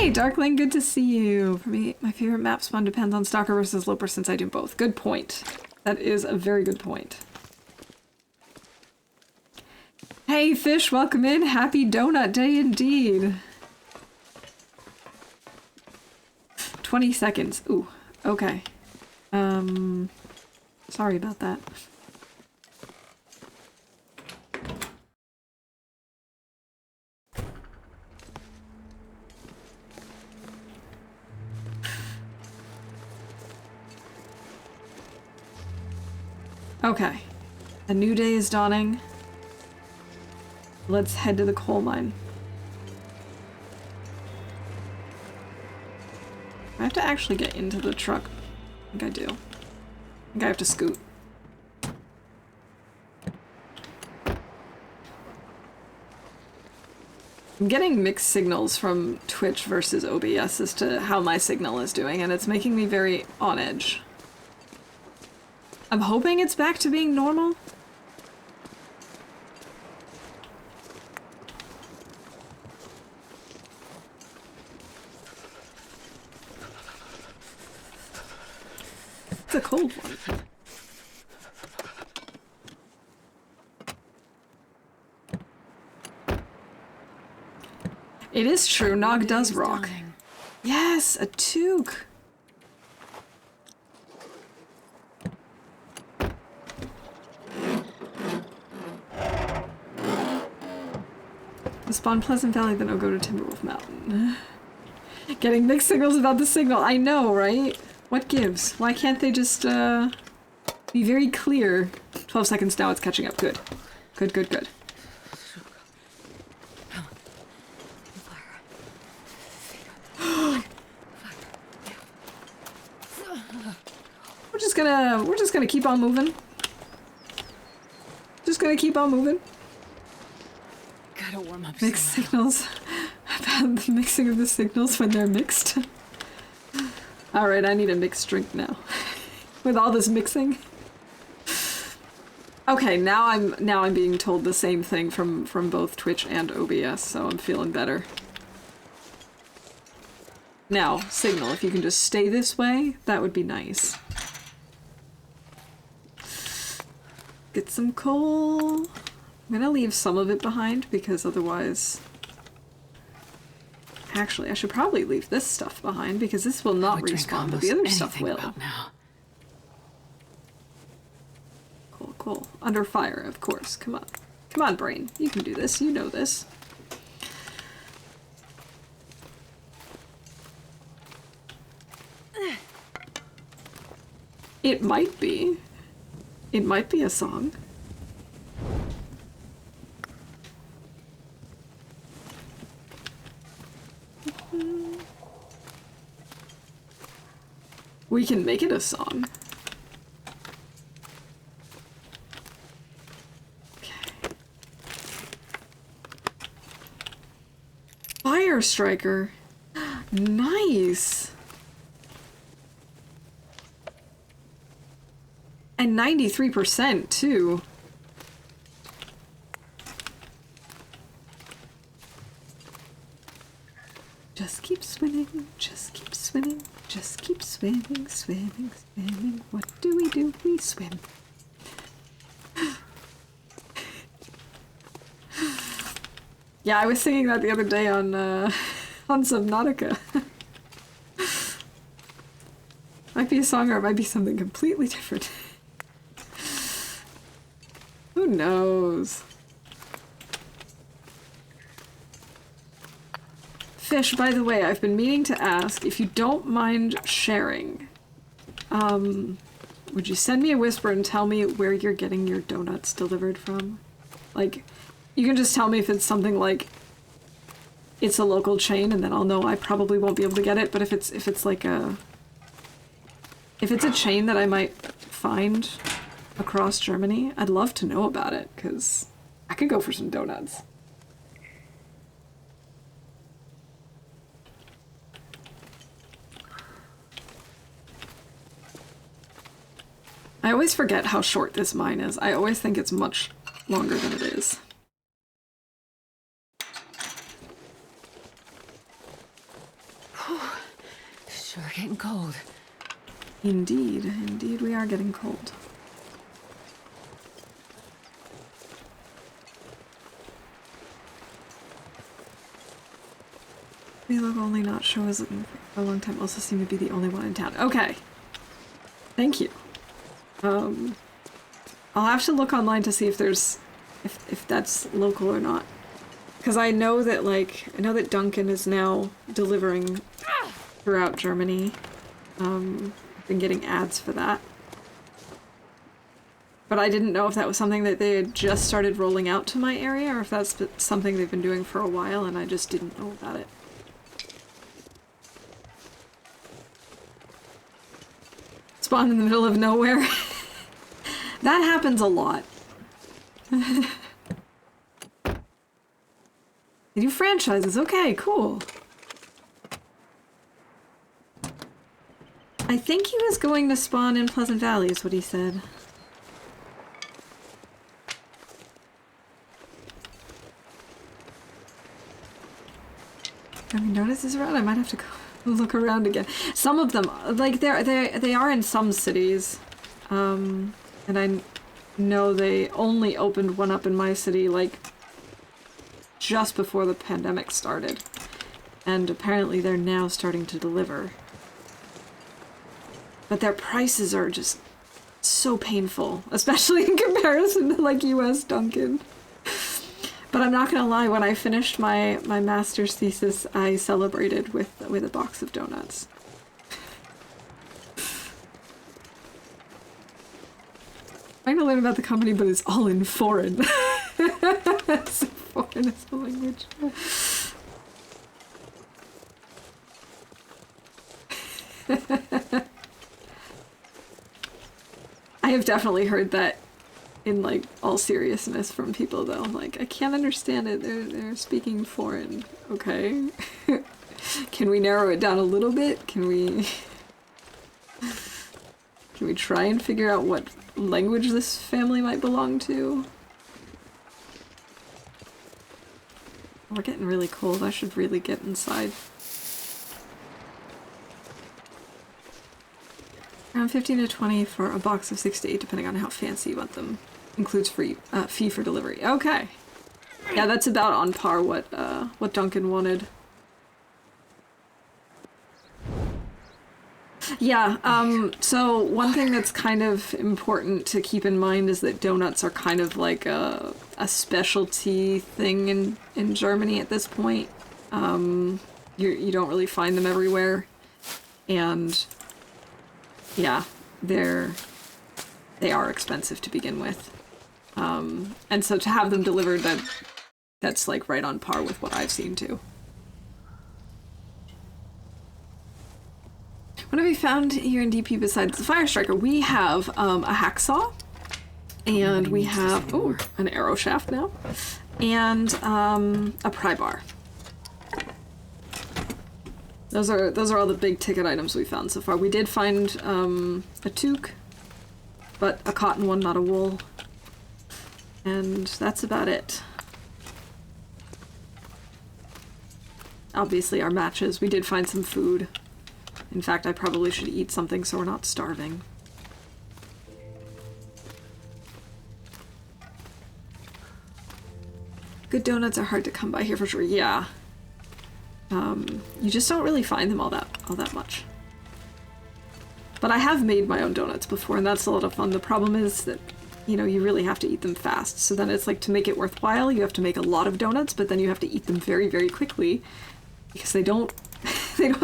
Hey, Darkling, good to see you. For me, my favorite map spawn depends on Stalker versus Loper since I do both. Good point. That is a very good point. Hey, Fish, welcome in. Happy Donut Day indeed. 20 seconds. Ooh, okay. Sorry about that. Okay. A new day is dawning. Let's head to the coal mine. I have to actually get into the truck. I think I do. I think I have to scoot. I'm getting mixed signals from Twitch versus OBS as to how my signal is doing, and it's making me very on edge. I'm hoping it's back to being normal. It's a cold one. It is true, Nog does rock. Yes, a toque. Spawn Pleasant Valley, then I'll go to Timberwolf Mountain. Getting mixed signals about the signal. I know, right? What gives? Why can't they just, be very clear? 12 seconds now, it's catching up. Good. Good, good, good. We're just gonna keep on moving. Just gonna keep on moving. Gotta warm up. Mixed signals. About the mixing of the signals when they're mixed. Alright, I need a mixed drink now. With all this mixing. Okay, now I'm being told the same thing from both Twitch and OBS, so I'm feeling better. Now, Signal, if you can just stay this way, that would be nice. Get some coal. I'm gonna leave some of it behind because otherwise... Actually, I should probably leave this stuff behind because this will not respawn, but the other stuff will. Cool, cool. Under fire, of course. Come on. Come on, brain. You can do this. You know this. It might be. It might be a song. We can make it a song. Okay. Fire Striker. Nice. And 93% too. Just keep swimming, just keep swimming, just keep swimming, swimming, swimming. What do? We swim. Yeah, I was singing that the other day on Subnautica. Might be a song or it might be something completely different. Who knows? Fish, by the way, I've been meaning to ask if you don't mind sharing. Would you send me a whisper and tell me where you're getting your donuts delivered from? Like, you can just tell me if it's something like it's a local chain, and then I'll know I probably won't be able to get it. But if it's like a chain that I might find across Germany, I'd love to know about it because I could go for some donuts. I always forget how short this mine is. I always think it's much longer than it is. Sure getting cold. Indeed, indeed we are getting cold. We look only not show is looking for a long time. Also seem to be the only one in town. Okay. Thank you. I'll have to look online to see if there's if that's local or not. Because I know that Duncan is now delivering throughout Germany. I've been getting ads for that. But I didn't know if that was something that they had just started rolling out to my area, or if that's something they've been doing for a while and I just didn't know about it. Spawn in the middle of nowhere. That happens a lot. They do franchises. Okay, cool. I think he was going to spawn in Pleasant Valley, is what he said. I mean, notices around. I might have to go look around again. Some of them, like they are in some cities, and I know they only opened one up in my city like just before the pandemic started, and apparently they're now starting to deliver. But their prices are just so painful, especially in comparison to like US Dunkin'. But I'm not gonna lie, when I finished my master's thesis, I celebrated with a box of donuts. I'm gonna learn about the company, but it's all in foreign. So foreign is the language. I have definitely heard that in like all seriousness from people though. Like, I can't understand it. They're speaking foreign. Okay. Can we narrow it down a little bit? Can we try and figure out what language this family might belong to? We're getting really cold. I should really get inside. Around 15 to 20 for a box of 6 to 8, depending on how fancy you want them. Includes free fee for delivery. Okay. Yeah, that's about on par what Duncan wanted. Yeah, so one thing that's kind of important to keep in mind is that donuts are kind of like a specialty thing in Germany at this point. You don't really find them everywhere. And yeah, they are expensive to begin with. And so to have them delivered, that's like right on par with what I've seen too. What have we found here in DP besides the Fire Striker? We have a hacksaw, and we have an arrow shaft now, and a pry bar. Those are all the big ticket items we found so far. We did find a toque, but a cotton one, not a wool. And that's about it. Obviously our matches. We did find some food. In fact, I probably should eat something so we're not starving. Good donuts are hard to come by here for sure. Yeah. You just don't really find them all that much. But I have made my own donuts before, and that's a lot of fun. The problem is that, you know, you really have to eat them fast. So then it's like, to make it worthwhile, you have to make a lot of donuts, but then you have to eat them very, very quickly because they don't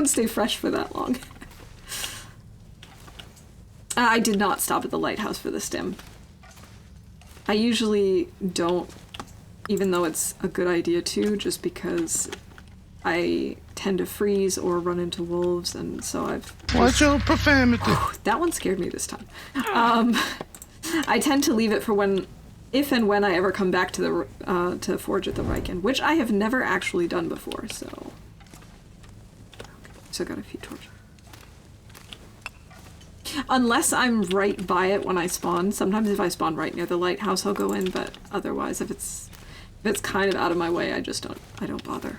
stay fresh for that long. I did not stop at the lighthouse for the stim. I usually don't, even though it's a good idea to, just because I tend to freeze or run into wolves, and so I've... What's your profanity? That one scared me this time. I tend to leave it for when, if and when I ever come back to the to forge at the Riken, which I have never actually done before, so... So I got a few torches. Unless I'm right by it when I spawn. Sometimes if I spawn right near the lighthouse, I'll go in, but otherwise, if it's kind of out of my way, I don't bother.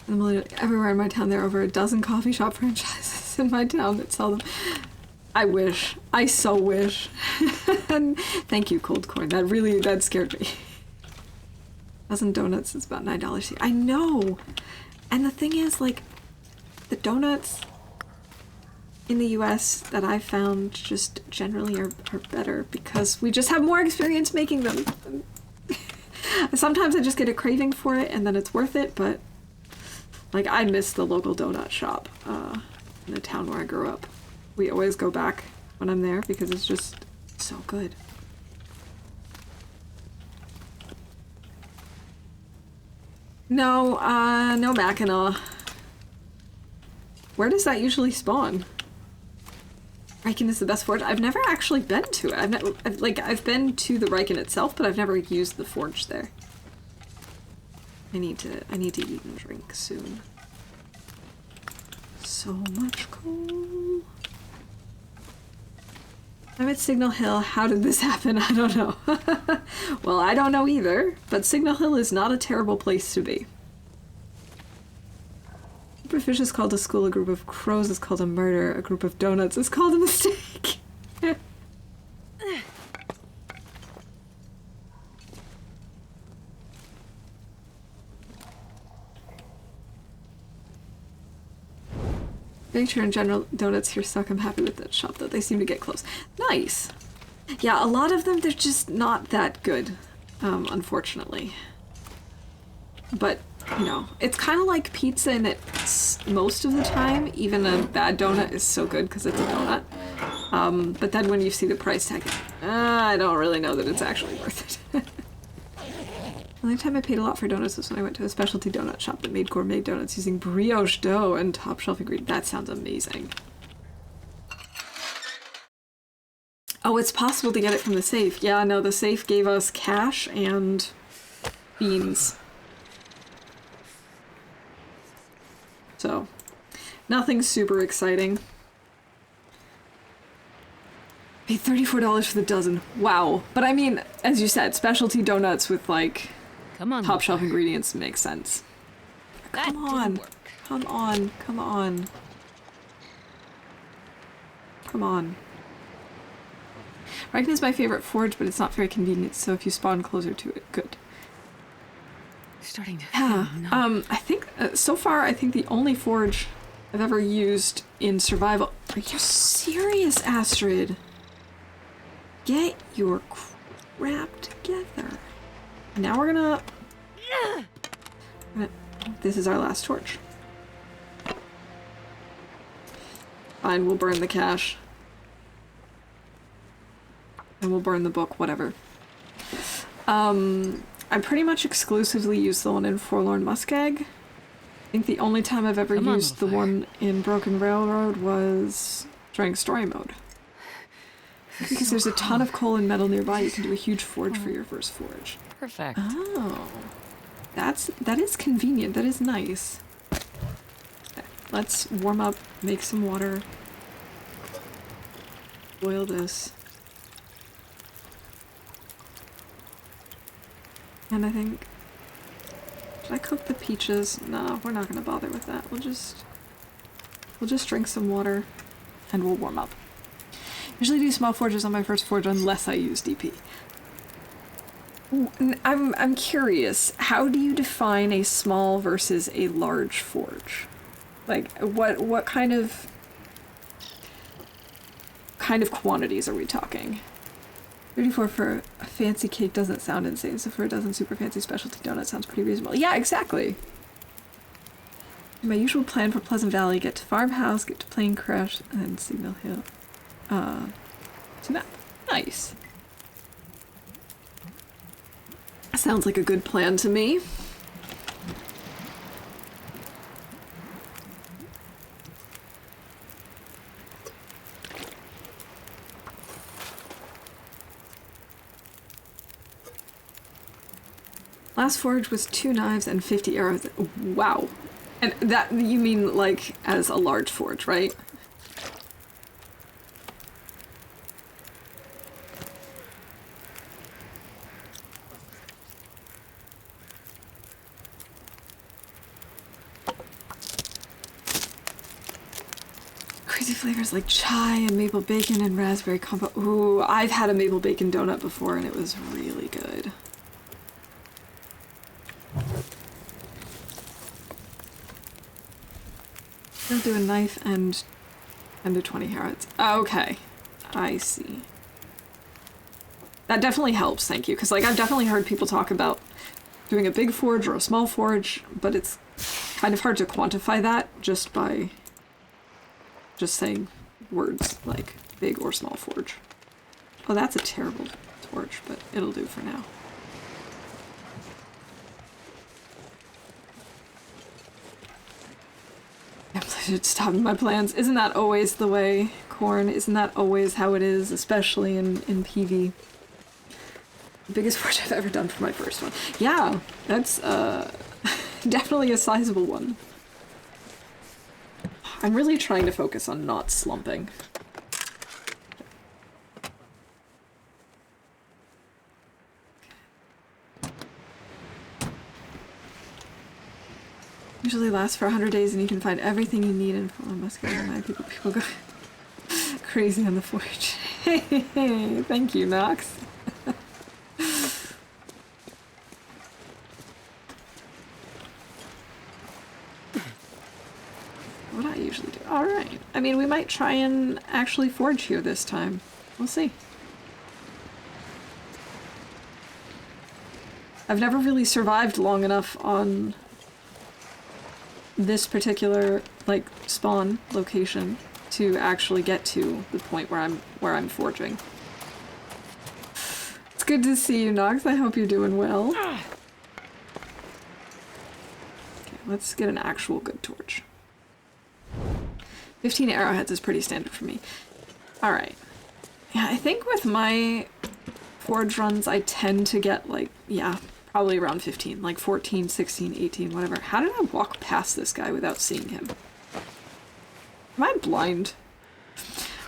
Everywhere in my town, there are over a dozen coffee shop franchises in my town that sell them. I wish. I so wish. And thank you, Cold Corn. That scared me. A dozen donuts is about $9. I know! And the thing is, like, the donuts in the US that I found just generally are better because we just have more experience making them. Sometimes I just get a craving for it and then it's worth it, but like I miss the local donut shop in the town where I grew up. We always go back when I'm there because it's just so good. No, no Mackinac. Where does that usually spawn? Riken is the best forge. I've never actually been to it. I've been to the Riken itself, but I've never used the forge there. I need to eat and drink soon. So much coal. I'm at Signal Hill. How did this happen? I don't know. Well, I don't know either, but Signal Hill is not a terrible place to be. A group of fish is called a school, a group of crows is called a murder, a group of donuts is called a mistake. Nature and General Donuts here suck. I'm happy with that shop though. They seem to get close. Nice. Yeah, a lot of them, they're just not that good, unfortunately. But, you know, it's kind of like pizza in that most of the time, even a bad donut is so good because it's a donut. But then when you see the price tag, I don't really know that it's actually worth it. The only time I paid a lot for donuts was when I went to a specialty donut shop that made gourmet donuts using brioche dough and top shelf ingredients. That sounds amazing. Oh, it's possible to get it from the safe. Yeah, no, the safe gave us cash and beans. So, nothing super exciting. Paid $34 for the dozen. Wow. But I mean, as you said, specialty donuts with like Come on, top shelf Loper. ingredients make sense. That Come on. didn't work. Come on. Come on. Come on. Riken is my favorite forge, but it's not very convenient, so if you spawn closer to it, good. Starting to Yeah. feel numb. I think, so far, I think the only forge I've ever used in survival... Are you serious, Astrid? Get your crap together. Now we're gonna... This is our last torch. Fine, we'll burn the cash. And we'll burn the book, whatever. I pretty much exclusively use the one in Forlorn Muskeg. I think the only time I've ever used the one in Broken Railroad was during story mode. Because there's a ton of coal and metal nearby, you can do a huge forge for your first forge. Perfect. Oh. That is convenient. That is nice. Okay, let's warm up, make some water. Boil this. And I think... Should I cook the peaches? No, we're not gonna bother with that. We'll just drink some water and we'll warm up. Usually do small forges on my first forge unless I use DP. I'm curious, how do you define a small versus a large forge? Like, what kind of quantities are we talking? 34 for a fancy cake doesn't sound insane, so for a dozen super fancy specialty donuts sounds pretty reasonable. Yeah, exactly. My usual plan for Pleasant Valley, get to Farmhouse, get to Plane Crash, and then Signal Hill. To map. Nice. Sounds like a good plan to me. Last forge was 2 knives and 50 arrows. Wow. And that, you mean like as a large forge, right? crazy flavors like chai and maple bacon and raspberry combo. Ooh, I've had a maple bacon donut before and it was really good. I'll do a knife and a 20 carrots. Okay, I see. That definitely helps, thank you. Because, like, I've definitely heard people talk about doing a big forge or a small forge, but it's kind of hard to quantify that just by just saying words like big or small forge. Oh, that's a terrible torch, but it'll do for now. I should stop my plans. Isn't that always the way, Corn? Isn't that always how it is, especially in PV? The biggest forge I've ever done for my first one. Yeah, that's definitely a sizable one. I'm really trying to focus on not slumping. Usually lasts for 100 days and you can find everything you need in full muscular. People go crazy on the forge. Hey, thank you, Nox. What I usually do. Alright. I mean, we might try and actually forge here this time. We'll see. I've never really survived long enough on this particular, like, spawn location to actually get to the point where I'm forging. It's good to see you, Nox. I hope you're doing well. Okay, let's get an actual good torch. 15 arrowheads is pretty standard for me. Alright. Yeah, I think with my forge runs, I tend to get, like, yeah, probably around 15. Like 14, 16, 18, whatever. How did I walk past this guy without seeing him? Am I blind?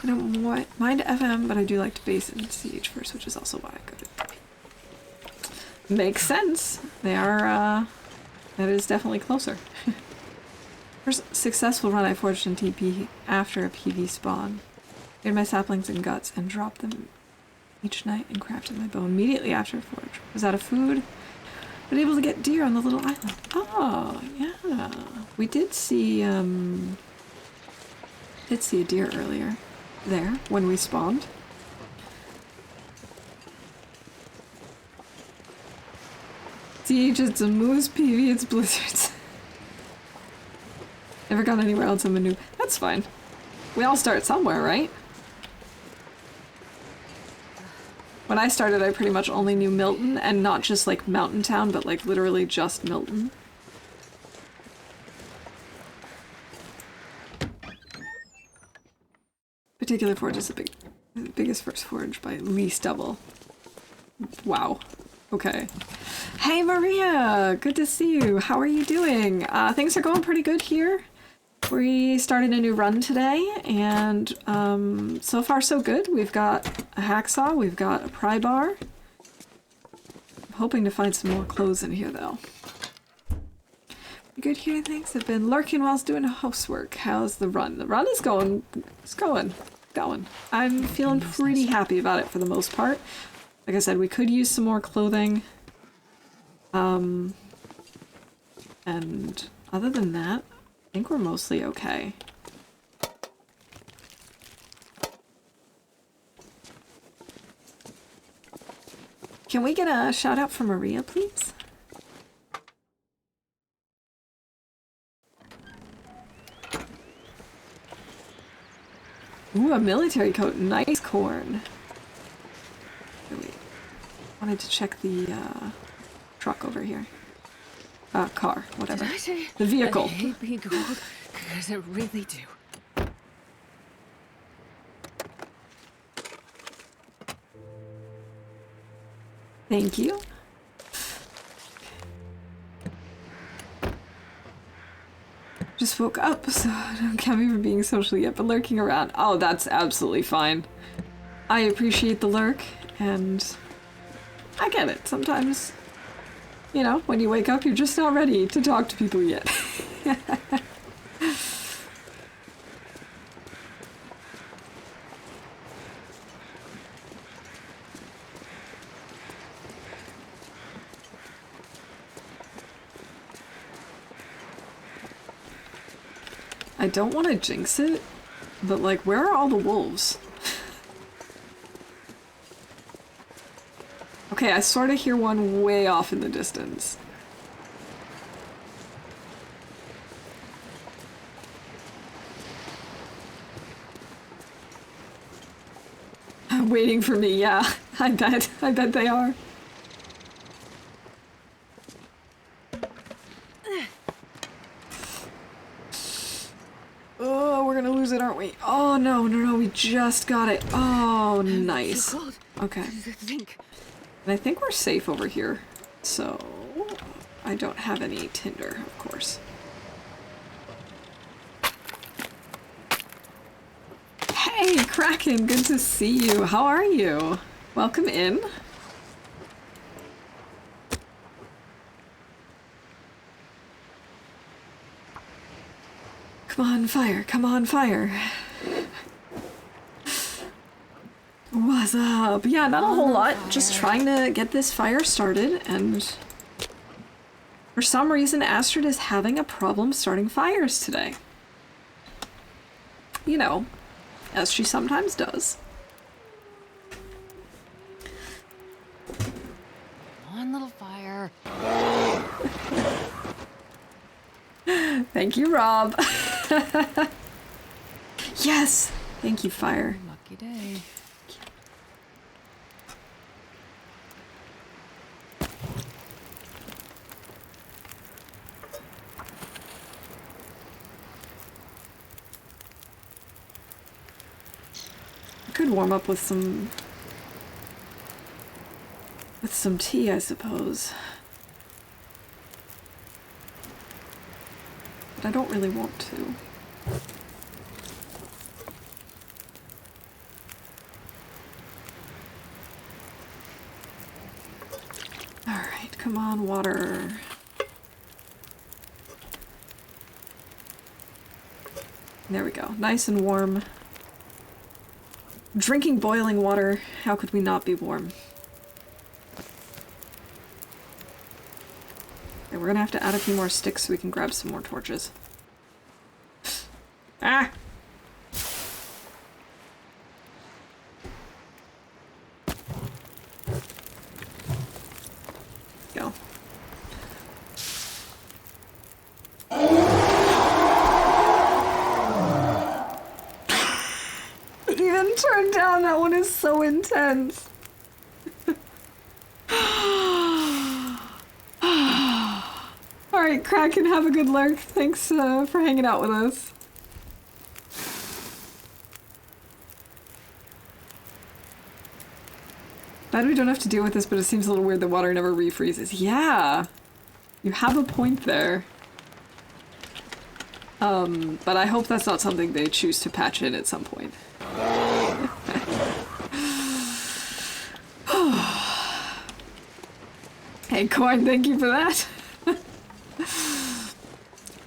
I don't mind FM, but I do like to base in CH first, which is also why I go to TP. Makes sense. They are, that is definitely closer. First successful run I forged in TP after a PV spawn. Made my saplings and guts and dropped them each night and crafted my bow immediately after forge. Was out of food, but able to get deer on the little island. Oh, yeah. We did see a deer earlier there when we spawned. See, just a moose PV, it's blizzards. Never gone anywhere else, I'm a noob. That's fine. We all start somewhere, right? When I started, I pretty much only knew Milton, and not just like Mountain Town, but like literally just Milton. Particular forge is the biggest first forge by at least double. Wow. Okay. Hey Maria! Good to see you. How are you doing? Things are going pretty good here. We started a new run today, and so far so good. We've got a hacksaw, we've got a pry bar. I'm hoping to find some more clothes in here, though. Good here, thanks. I've been lurking whilst doing housework. How's the run? The run is going. It's going. I'm feeling pretty happy about it for the most part. Like I said, we could use some more clothing. And other than that, I think we're mostly okay. Can we get a shout out from Maria, please? Ooh, a military coat. Nice, Corn. Wait. Wanted to check the truck over here. Car, whatever. Did I say The vehicle. I hate being cold? Because I really do. Thank you. Just woke up, so don't count me for being social yet, but lurking around. Oh, that's absolutely fine. I appreciate the lurk, and I get it. Sometimes, you know, when you wake up, you're just not ready to talk to people yet. I don't want to jinx it, but like, where are all the wolves? Okay, I sort of hear one way off in the distance. Waiting for me, yeah. I bet they are. Oh, we're gonna lose it, aren't we? Oh, no, we just got it. Oh, nice. Okay. And I think we're safe over here. So, I don't have any tinder, of course. Hey, Kraken, good to see you. How are you? Welcome in. Come on, fire. Come on, fire. What's up? Yeah, not a whole lot. Just trying to get this fire started, and for some reason, Astrid is having a problem starting fires today. You know, as she sometimes does. One little fire. Thank you, Rob. Yes! Thank you, fire. Lucky day. I could warm up with some tea, I suppose. But I don't really want to. Alright, come on, water. There we go. Nice and warm. Drinking boiling water. How could we not be warm? Okay, we're gonna have to add a few more sticks so we can grab some more torches. Ah! Go. Even turned down, that one is so intense. Alright, Kraken, have a good lurk. Thanks for hanging out with us. Glad we don't have to deal with this, but it seems a little weird the water never refreezes. Yeah! You have a point there. But I hope that's not something they choose to patch in at some point. Hey, Coin, thank you for that.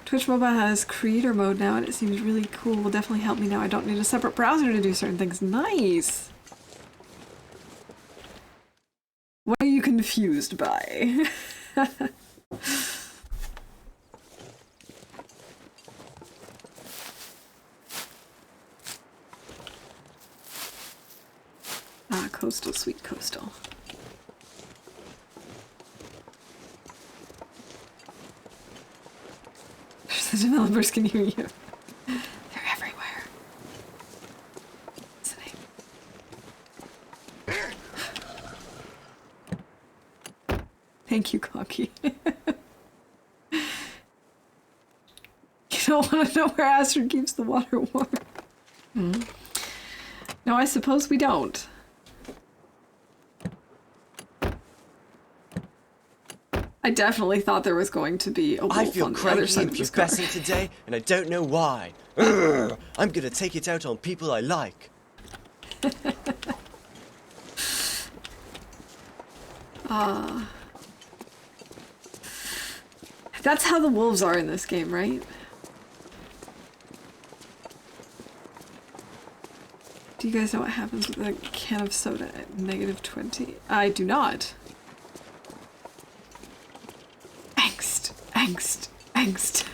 Twitch Mobile has creator mode now, and it seems really cool. Will definitely help me now. I don't need a separate browser to do certain things. Nice! What are you confused by? Ah, coastal, sweet coastal. The developers can hear you. They're everywhere. Listening. Thank you, Cocky. You don't want to know where Astrid keeps the water warm. Hmm. No, I suppose we don't. I definitely thought there was going to be a wolf I feel on the other cranky side and of this car. pubescent today, and I don't know why. Urgh, I'm gonna take it out on people I like. That's how the wolves are in this game, right? Do you guys know what happens with a can of soda at -20? I do not. Angst, angst, angst.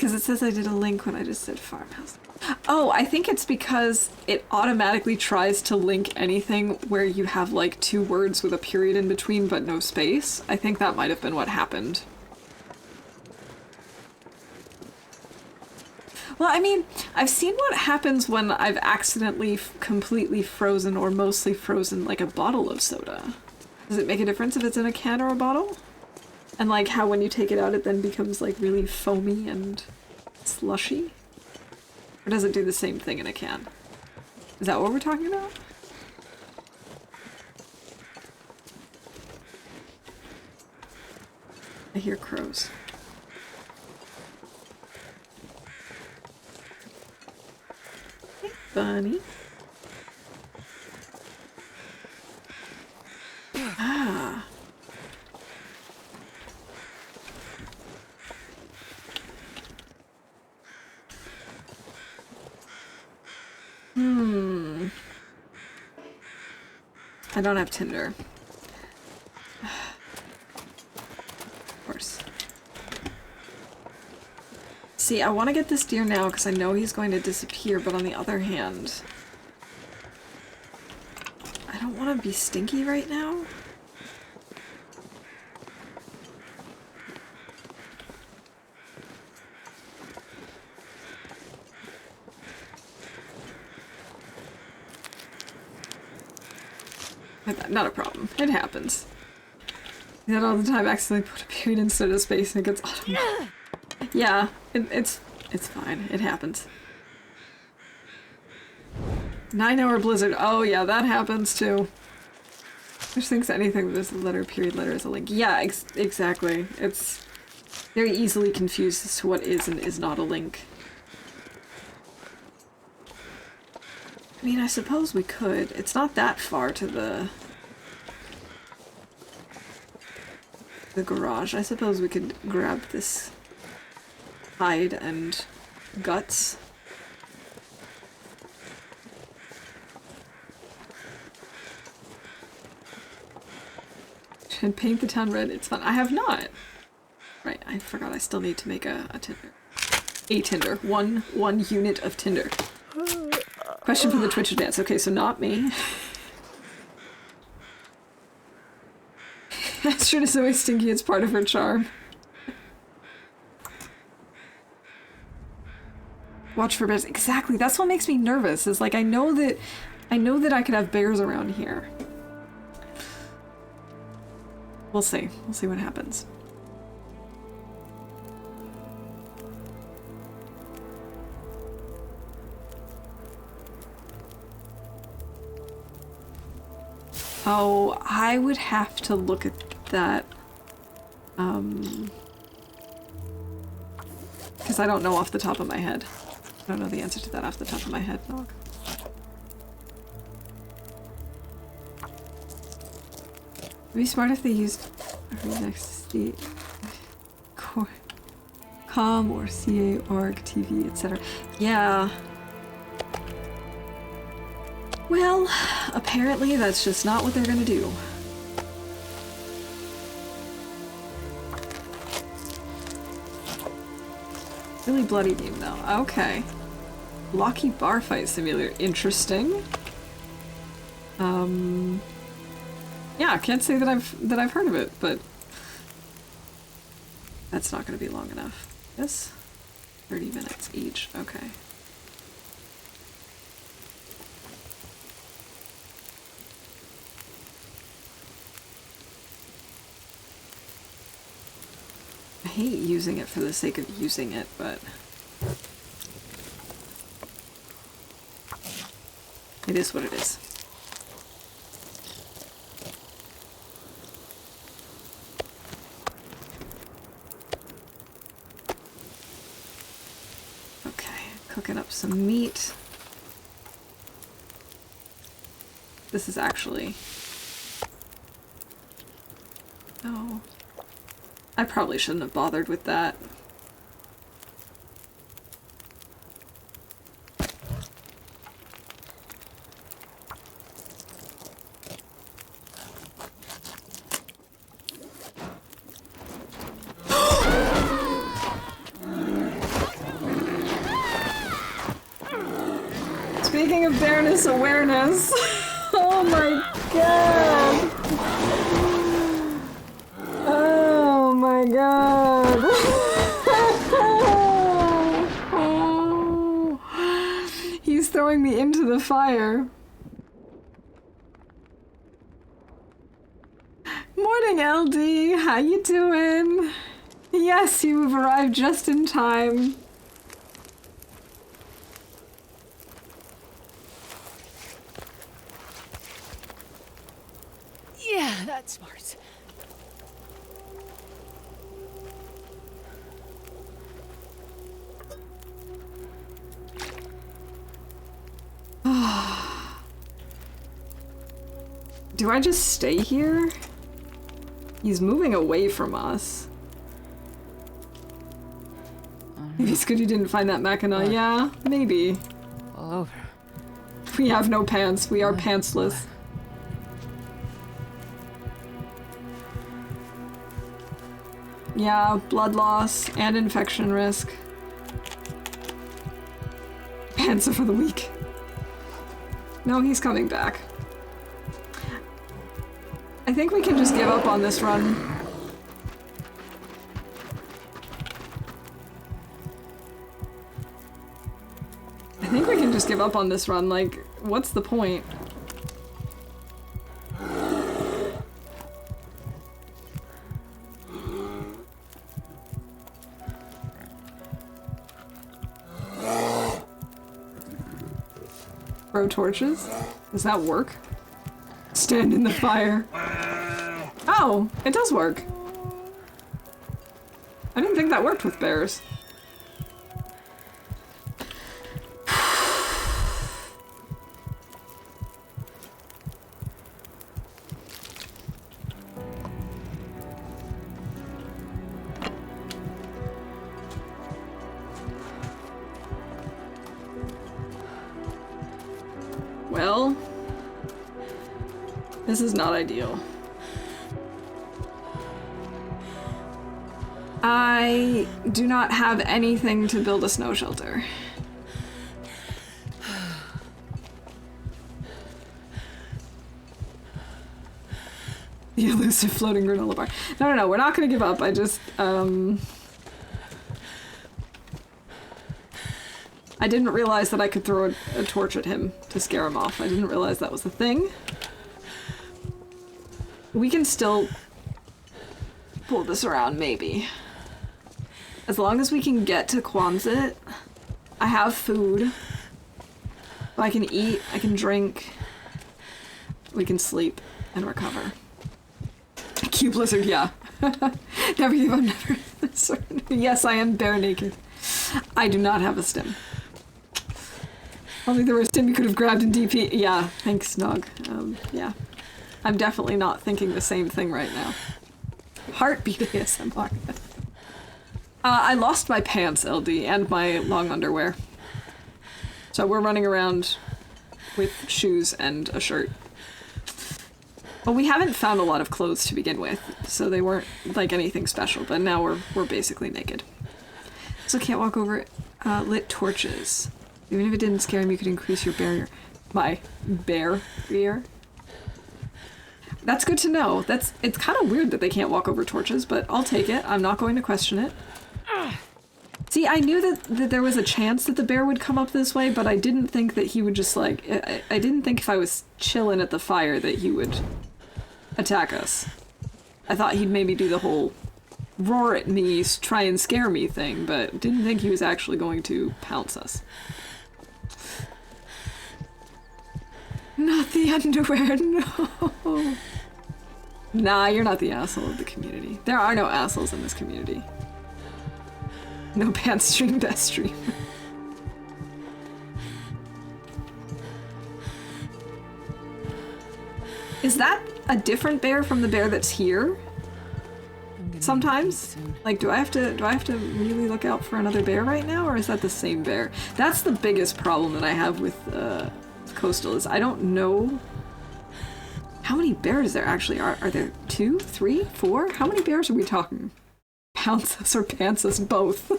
because it says I did a link when I just said farmhouse. Oh, I think it's because it automatically tries to link anything where you have like 2 words with a period in between but no space. I think that might have been what happened. Well, I mean, I've seen what happens when I've accidentally completely frozen or mostly frozen like a bottle of soda. Does it make a difference if it's in a can or a bottle? And like how when you take it out it then becomes like really foamy and slushy? Or does it do the same thing in a can? Is that what we're talking about? I hear crows. Hey, bunny. Ah. I don't have Tinder. Of course. See, I want to get this deer now because I know he's going to disappear, but on the other hand, I don't want to be stinky right now. Not a problem. It happens. I do that all the time. Accidentally put a period instead of space and it gets auto. Yeah, it's fine. It happens. 9-hour blizzard. Oh yeah, that happens too. Which thinks anything with this letter, period, letter is a link. Yeah, exactly. It's very easily confused as to what is and is not a link. I mean, I suppose we could. It's not that far to the garage. I suppose we could grab this hide and guts. And paint the town red. It's fun. I have not. Right, I forgot I still need to make a Tinder. A Tinder. One unit of Tinder. Question for the Twitch dance. Okay, so not me. Astrid is always stinky. It's part of her charm. Watch for bears. Exactly. That's what makes me nervous. Is like I know that I could have bears around here. We'll see. We'll see what happens. Oh, I would have to look at that. Because I don't know off the top of my head. I don't know the answer to that off the top of my head, Nog. It'd be smart if they used next com or CA, org, TV, etc. Yeah. Well, apparently that's just not what they're gonna do. Really bloody name though. Okay. Blocky bar fight simulator. Interesting. Yeah, I can't say that I've heard of it, but that's not gonna be long enough. Yes? 30 minutes each. Okay. I hate using it for the sake of using it, but it is what it is. Okay, cooking up some meat. This is actually... Oh. I probably shouldn't have bothered with that. Bareness awareness. Oh my god. Oh my god. Oh. He's throwing me into the fire. Morning, LD. How you doing? Yes, you've arrived just in time. Yeah, that's smart. Do I just stay here? He's moving away from us. Maybe it's good you didn't find that Mackinac. Yeah, maybe. All over. We have no pants. We are pantsless. Yeah, blood loss and infection risk. Pants are for the weak. No, he's coming back. I think we can just give up on this run. I think we can just give up on this run, like, what's the point? Throw torches? Does that work? Stand in the fire. Oh, it does work. I didn't think that worked with bears. Well, this is not ideal. I do not have anything to build a snow shelter. The elusive floating granola bar. No, we're not gonna give up. I just, I didn't realize that I could throw a torch at him to scare him off. I didn't realize that was the thing. We can still pull this around, maybe. As long as we can get to Quonset, I have food. I can eat, I can drink. We can sleep and recover. Cube lizard, yeah. Never give up, never surrender. Yes, I am bare naked. I do not have a stim. Only there was a stim you could have grabbed in DP. Yeah, thanks, Nog. Yeah. I'm definitely not thinking the same thing right now. Heartbeat ASMR. I lost my pants, LD, and my long underwear. So we're running around with shoes and a shirt. Well, we haven't found a lot of clothes to begin with, so they weren't like anything special, but now we're basically naked. So can't walk over lit torches. Even if it didn't scare me, you could increase your barrier. My barrier? That's good to know. It's kind of weird that they can't walk over torches, but I'll take it. I'm not going to question it. See, I knew that there was a chance that the bear would come up this way, but I didn't think that he would just like... I didn't think if I was chilling at the fire that he would attack us. I thought he'd maybe do the whole roar at me, try and scare me thing, but didn't think he was actually going to pounce us. Not the underwear, no. Nah, you're not the asshole of the community. There are no assholes in this community. No pants stream, best stream. Is that a different bear from the bear that's here? Sometimes? Like, do I have to really look out for another bear right now, or is that the same bear? That's the biggest problem that I have with Coastal, is I don't know how many bears there actually are. Are there 2, 3, 4? How many bears are we talking? Pounce us or pants us both.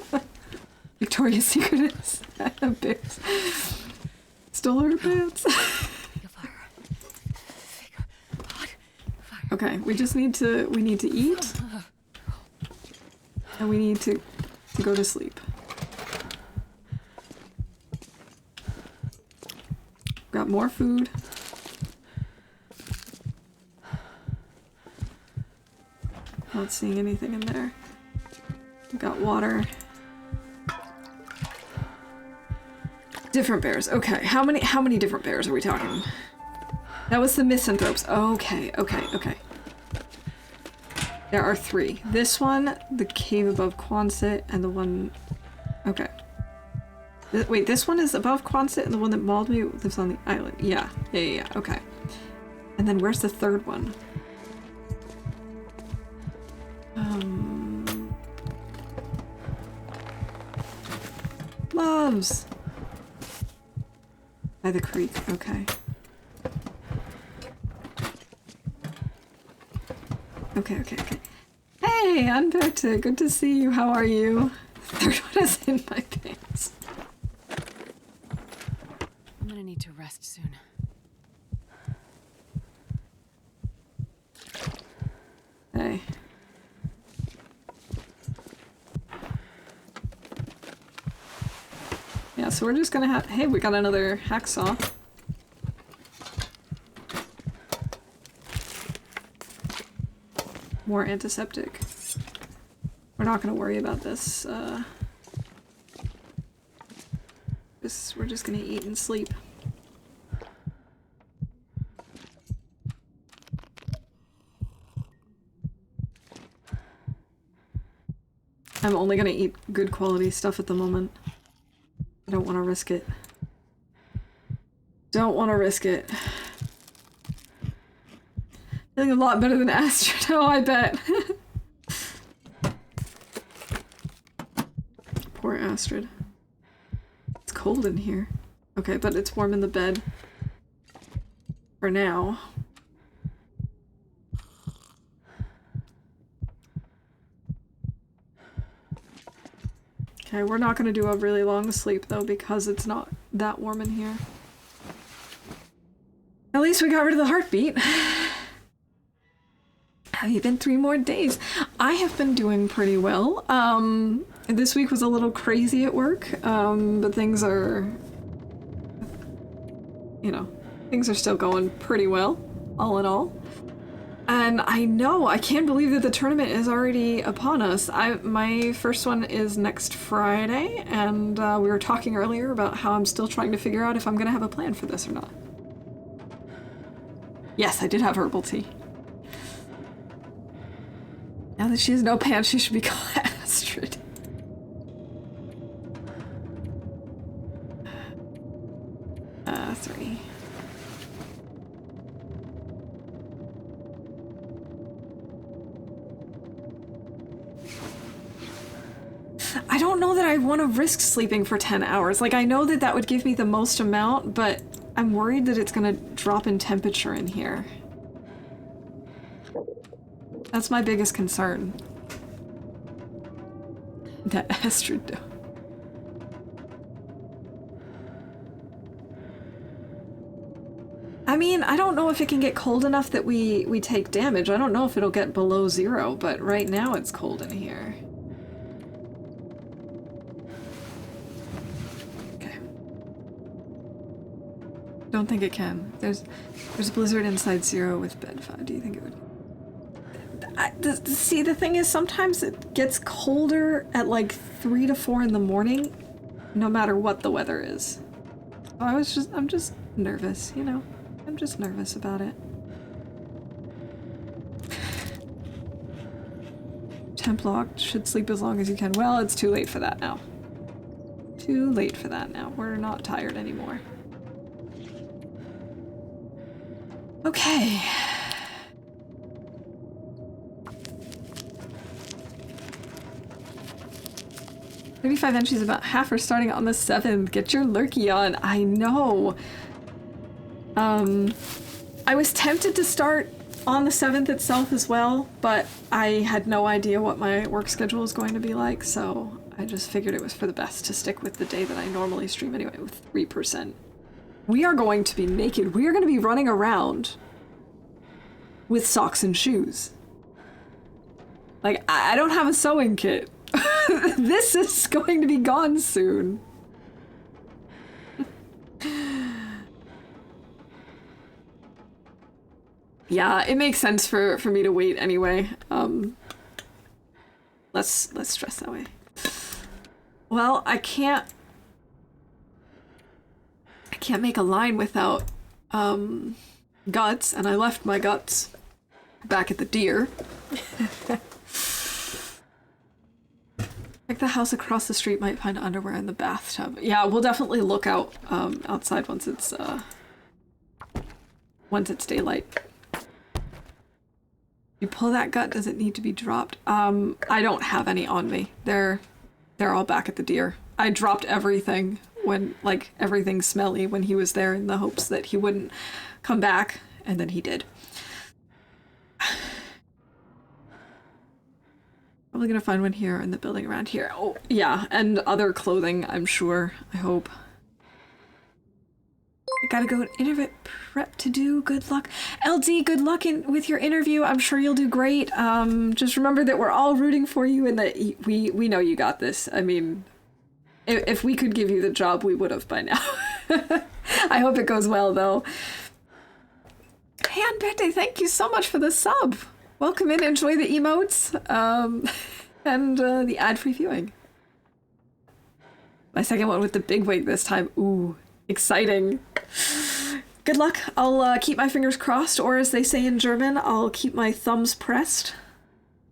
Victoria's Secret is bears. stole her pants. Fire. Hot. Fire. Okay, we need to eat. And we need to go to sleep. Got more food. Not seeing anything in there. Got water. Different bears. Okay, how many different bears are we talking? That was the misanthropes. Okay. There are 3. This one, the cave above Quonset, and the one... Okay. Wait, this one is above Quonset, and the one that mauled me lives on the island. Yeah. Okay. And then where's the third one? Loves! By the creek, okay. Okay. Hey, Unperta, good to see you. How are you? Third one is in my pants. I'm gonna need to rest soon. Hey. Yeah, so we're just gonna have... Hey, we got another hacksaw. More antiseptic. We're not gonna worry about this, we're just gonna eat and sleep. I'm only gonna eat good quality stuff at the moment. I don't want to risk it. Don't want to risk it. Feeling a lot better than Astrid. Oh, I bet. Poor Astrid. It's cold in here. Okay, but it's warm in the bed. For now. Okay, we're not gonna do a really long sleep though because it's not that warm in here. At least we got rid of the heartbeat. Have you been 3 more days? I have been doing pretty well. This week was a little crazy at work, but things are, you know, things are still going pretty well, all in all. And I can't believe that the tournament is already upon us. My first one is next Friday, and we were talking earlier about how I'm still trying to figure out if I'm gonna have a plan for this or not. Yes, I did have herbal tea. Now that she has no pants, she should be called Astrid. Three. I don't know that I want to risk sleeping for 10 hours. Like, I know that that would give me the most amount, but I'm worried that it's gonna drop in temperature in here. That's my biggest concern. That Astrid. I mean, I don't know if it can get cold enough that we take damage. I don't know if it'll get below 0, but right now it's cold in here. Okay. Don't think it can. There's a blizzard inside 0 with bed 5. Do you think it would? See, the thing is, sometimes it gets colder at like 3 to 4 in the morning, no matter what the weather is. So I'm just nervous, you know? I'm just nervous about it. Temp locked, should sleep as long as you can. Well, it's too late for that now. Too late for that now. We're not tired anymore. Okay. "35 entries, about half are starting on the 7th. Get your lurky on." I know. I was tempted to start on the 7th itself as well, but I had no idea what my work schedule was going to be like, so I just figured it was for the best to stick with the day that I normally stream anyway, with 3%. We are going to be naked. We are going to be running around with socks and shoes. Like, I don't have a sewing kit. This is going to be gone soon. Yeah, it makes sense for me to wait anyway. Let's stress that way. Well, I can't make a line without guts, and I left my guts back at the deer. Like the house across the street might find underwear in the bathtub. Yeah, we'll definitely look out outside once it's daylight. You pull that gut, does it need to be dropped? I don't have any on me. They're all back at the deer. I dropped everything when, like, everything smelly when he was there in the hopes that he wouldn't come back, and then he did. Probably gonna find one here in the building around here. Oh, yeah, and other clothing, I'm sure. I hope. I gotta go interview prep to do. Good luck. LD, good luck with your interview. I'm sure you'll do great. Just remember that we're all rooting for you and that we know you got this. I mean, if we could give you the job, we would have by now. I hope it goes well, though. Hey, Anbete, thank you so much for the sub. Welcome in, enjoy the emotes, and the ad-free viewing. My second one with the big wig this time. Ooh, exciting. Good luck. I'll keep my fingers crossed, or as they say in German, I'll keep my thumbs pressed.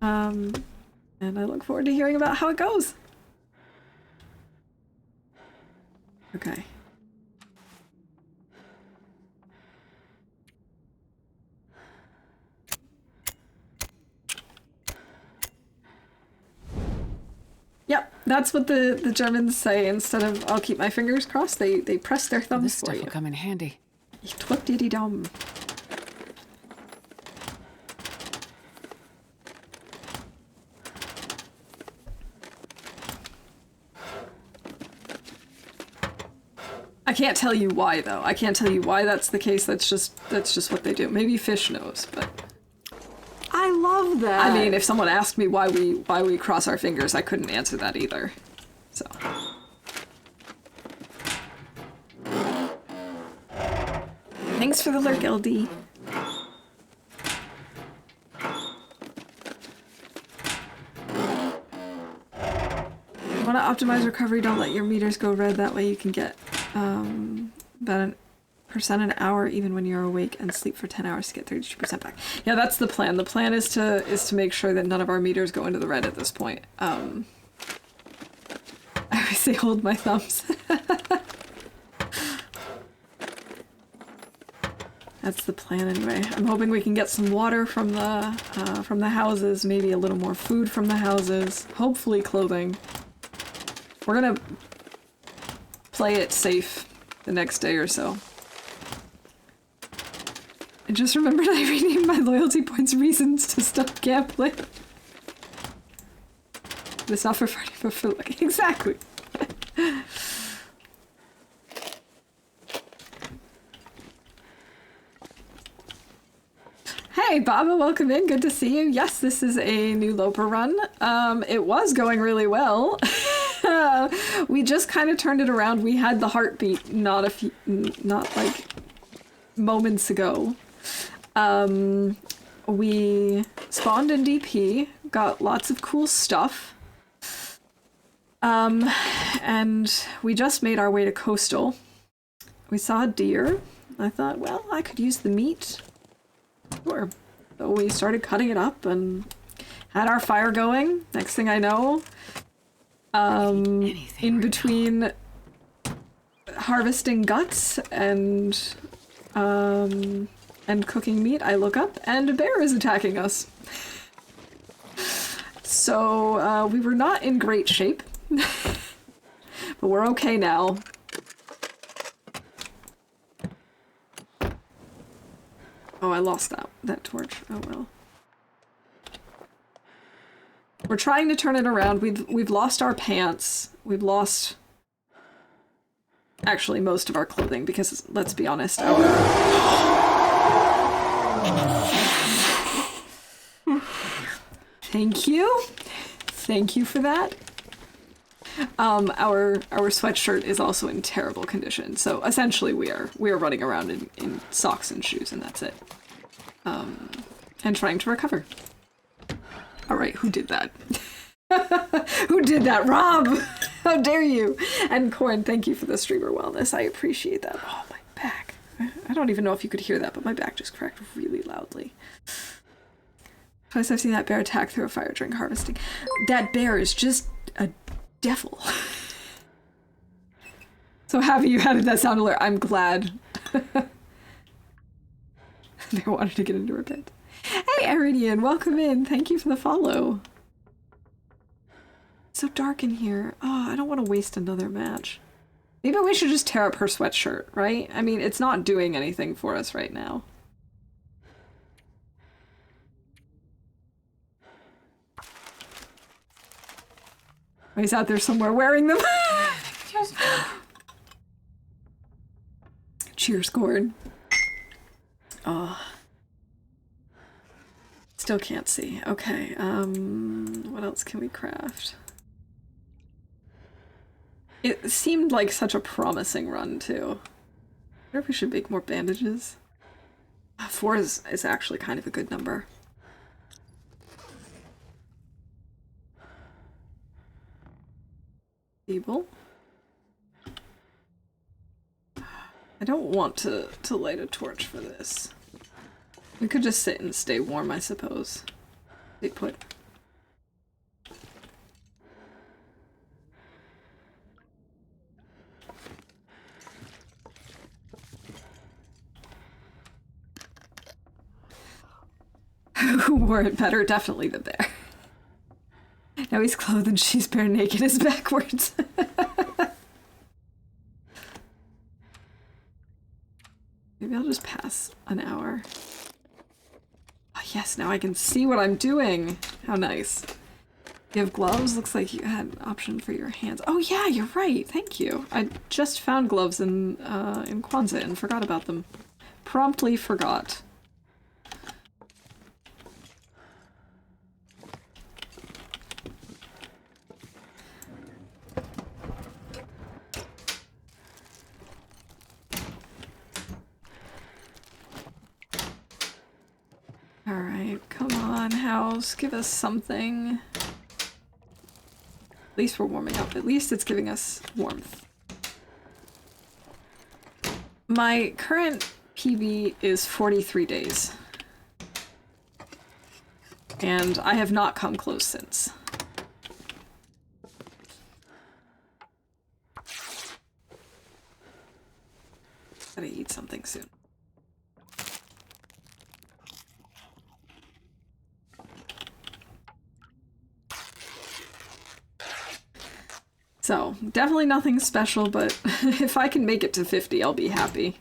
And I look forward to hearing about how it goes. Okay. Yep, that's what the Germans say. Instead of "I'll keep my fingers crossed," they press their thumbs This for stuff you. will come in handy. Ich drück dir die Daumen. I can't tell you why, though. I can't tell you why that's the case. That's just what they do. Maybe Fish knows, but I love that. I mean, if someone asked me why we cross our fingers, I couldn't answer that either. So. Thanks for the lurk, LD. Want to optimize recovery? Don't let your meters go red. That way you can get about a percent an hour even when you're awake, and sleep for 10 hours to get 32% back. Yeah, that's the plan. The plan is to make sure that none of our meters go into the red at this point. I always say hold my thumbs. That's the plan anyway. I'm hoping we can get some water from the houses, maybe a little more food from the houses, hopefully clothing. We're gonna play it safe the next day or so. I just remembered I renamed my loyalty points reasons to stop gambling. It's not for Friday, but for luck. Exactly. Hey, Baba, welcome in. Good to see you. Yes, this is a new Loper run. It was going really well. We just kind of turned it around. We had the heartbeat not like moments ago. We spawned in DP, got lots of cool stuff. And we just made our way to Coastal. We saw a deer. I thought, well, I could use the meat. Sure. So we started cutting it up and had our fire going. Next thing I know, in between harvesting guts and cooking meat, I look up and a bear is attacking us. So we were not in great shape, but we're okay now. Oh, I lost that torch. Oh well. We're trying to turn it around. We've lost our pants. We've lost actually most of our clothing, because let's be honest, our thank you for that. Our sweatshirt is also in terrible condition, so essentially we are running around in socks and shoes, and that's it. And trying to recover. All right, who did that? Who did that? Rob! How dare you? And Corn, thank you for the streamer wellness. I appreciate that. Oh, my back. I don't even know if you could hear that, but my back just cracked really loudly. Twice I've seen that bear attack through a fire during harvesting. That bear is just a devil. So happy you added that sound alert. I'm glad. They wanted to get into her pit. Hey, Aridian, welcome in. Thank you for the follow. It's so dark in here. Oh, I don't want to waste another match. Maybe we should just tear up her sweatshirt, right? I mean, it's not doing anything for us right now. He's out there somewhere wearing them. Cheers, Gord. Oh. Still can't see. Okay, what else can we craft? It seemed like such a promising run, too. I wonder if we should make more bandages. 4 is actually kind of a good number. Feeble. I don't want to light a torch for this. We could just sit and stay warm, I suppose. Stay put. Who wore it better? Definitely the bear. Now he's clothed and she's bare naked is backwards. Maybe I'll just pass an hour. Oh, yes, now I can see what I'm doing. How nice. You have gloves? Looks like you had an option for your hands. Oh yeah, you're right. Thank you. I just found gloves in Kwanzaa and forgot about them. Promptly forgot. Alright, come on, house. Give us something. At least we're warming up. At least it's giving us warmth. My current PB is 43 days. And I have not come close since. Gotta eat something soon. So, definitely nothing special, but if I can make it to 50, I'll be happy.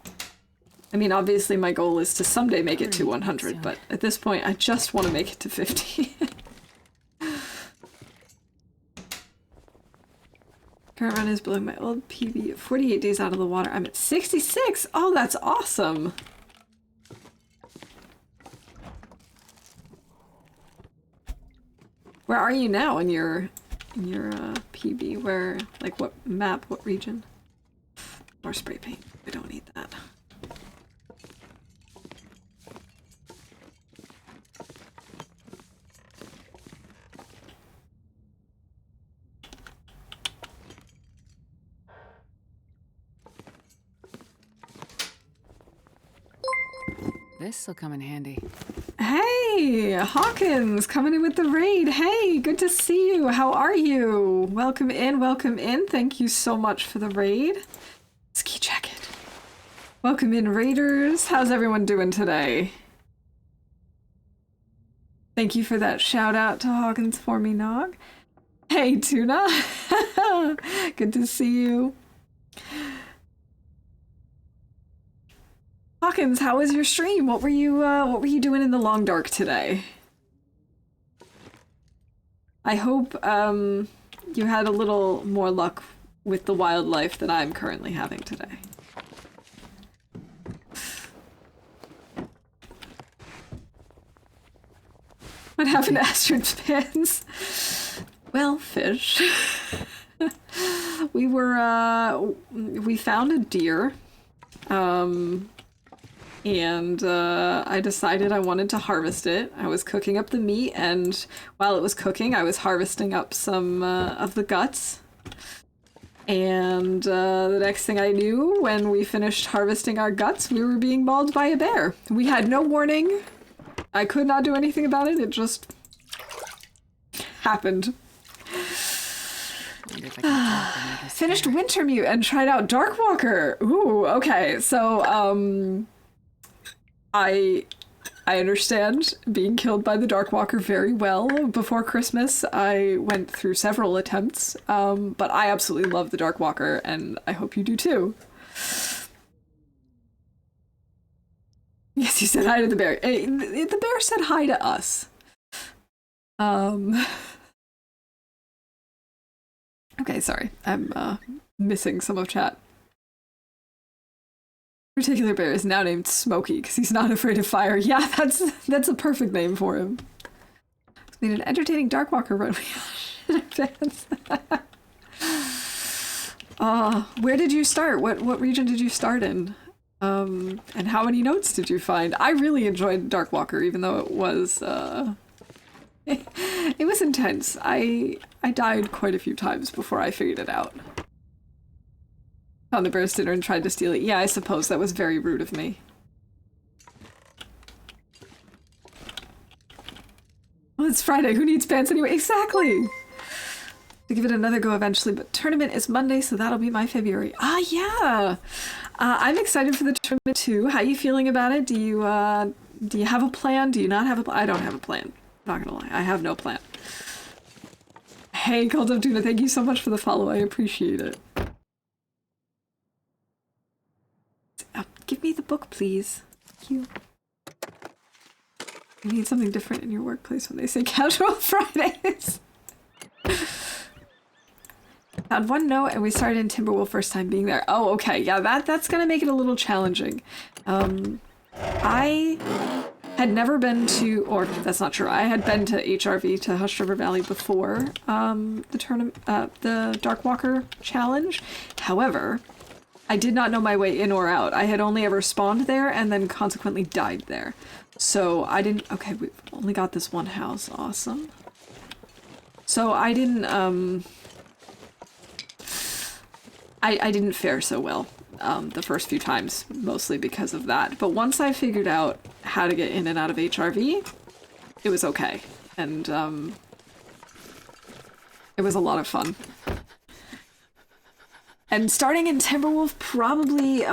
I mean, obviously my goal is to someday make it to 100, but at this point, I just want to make it to 50. Current run is below my old PB. 48 days out of the water. I'm at 66! Oh, that's awesome! Where are you now in your PB? Where, like, what map, what region? More spray paint. We don't need that. This'll come in handy. Hey, Hawkins, coming in with the raid. Hey, good to see you. How are you? Welcome in, welcome in. Thank you so much for the raid. Ski jacket. Welcome in, raiders. How's everyone doing today? Thank you for that shout out to Hawkins for me, Nog. Hey, Tuna. Good to see you. Hawkins, how was your stream? What were you doing in the long dark today? I hope you had a little more luck with the wildlife that I'm currently having today. What happened to Astrid's pants? Well, fish. We found a deer. And I decided I wanted to harvest it. I was cooking up the meat, and while it was cooking, I was harvesting up some of the guts. And the next thing I knew, when we finished harvesting our guts, we were being mauled by a bear. We had no warning. I could not do anything about it. It just happened. Finished Wintermute and tried out Darkwalker. Ooh, okay. So, I understand being killed by the Darkwalker very well. Before Christmas, I went through several attempts, but I absolutely love the Darkwalker, and I hope you do too. Yes, you said hi to the bear. Hey, the bear said hi to us. Okay, sorry. I'm missing some of chat. Particular bear is now named Smokey because he's not afraid of fire. Yeah, that's a perfect name for him. We need an entertaining Darkwalker run in advance. Where did you start? What region did you start in? And how many notes did you find? I really enjoyed Darkwalker, even though it was it was intense. I died quite a few times before I figured it out. Found the bear's dinner and tried to steal it. Yeah, I suppose that was very rude of me. Well, it's Friday. Who needs pants anyway? Exactly! To give it another go eventually, but tournament is Monday, so that'll be my February. Ah, yeah! I'm excited for the tournament too. How are you feeling about it? Do you have a plan? Do you not have a plan? I don't have a plan. I'm not gonna lie. I have no plan. Hey, Cult of Tuna, thank you so much for the follow. I appreciate it. Give me the book, please. Thank you. You need something different in your workplace when they say casual Fridays. Found one note and we started in Timberwolf first time being there. Oh, okay. Yeah, that's gonna make it a little challenging. I had never been to, or that's not true. I had been to HRV, to Hush River Valley before the tournament, the Darkwalker challenge. However, I did not know my way in or out. I had only ever spawned there and then consequently died there. So I didn't... Okay, we've only got this one house. Awesome. So I didn't, I didn't fare so well the first few times, mostly because of that. But once I figured out how to get in and out of HRV, it was okay. And it was a lot of fun. And starting in Timberwolf probably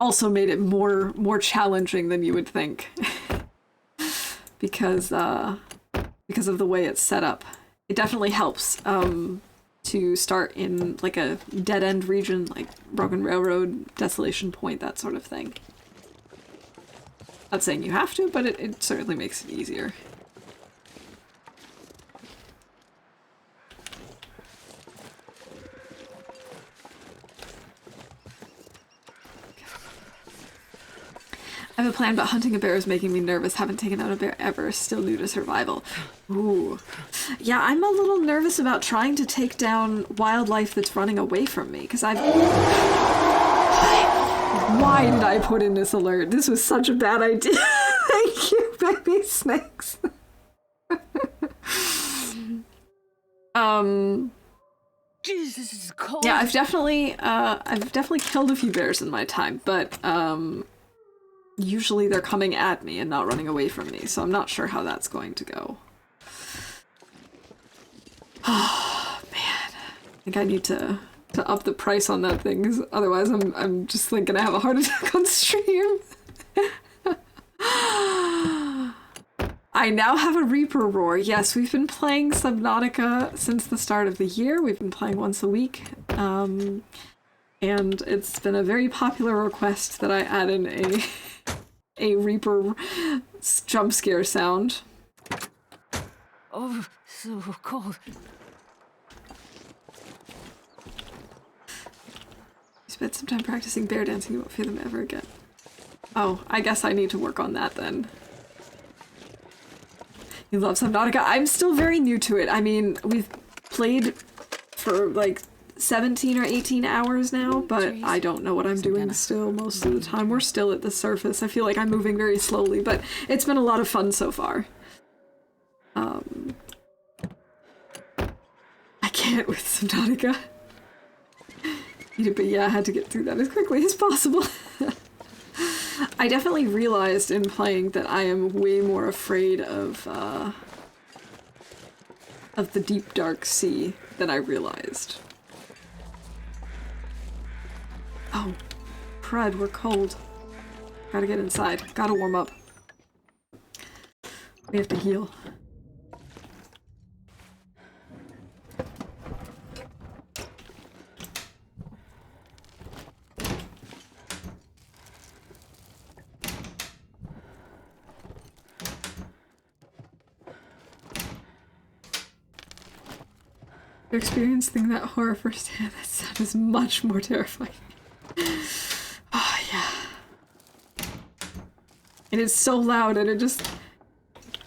also made it more challenging than you would think. because of the way it's set up. It definitely helps to start in like a dead-end region, like Broken Railroad, Desolation Point, that sort of thing. Not saying you have to, but it certainly makes it easier. I have a plan, but hunting a bear is making me nervous. Haven't taken out a bear ever. Still new to survival. Ooh. Yeah, I'm a little nervous about trying to take down wildlife that's running away from me, because I've... Why did I put in this alert? This was such a bad idea. Thank you, baby snakes. Jesus, this is cold. Yeah, I've definitely killed a few bears in my time, but usually they're coming at me and not running away from me, so I'm not sure how that's going to go. Oh, man. I think I need to up the price on that thing, because otherwise I'm just like gonna have a heart attack on stream. I now have a Reaper Roar. Yes, we've been playing Subnautica since the start of the year. We've been playing once a week. And it's been a very popular request that I add in a Reaper jump scare sound. Oh, so cold. spent some time practicing bear dancing. You won't feel them ever again. Oh, I guess I need to work on that then. You love Subnautica? I'm still very new to it. I mean, we've played for like 17 or 18 hours now, but I don't know what I'm doing still most of the time. We're still at the surface. I feel like I'm moving very slowly, but it's been a lot of fun so far. I can't with Subnautica. But yeah, I had to get through that as quickly as possible. I definitely realized in playing that I am way more afraid of the deep dark sea than I realized. Oh, crud, we're cold. Gotta get inside. Gotta warm up. We have to heal. You're experiencing that horror firsthand. That sound is much more terrifying. Oh, yeah. And it's so loud, and it just...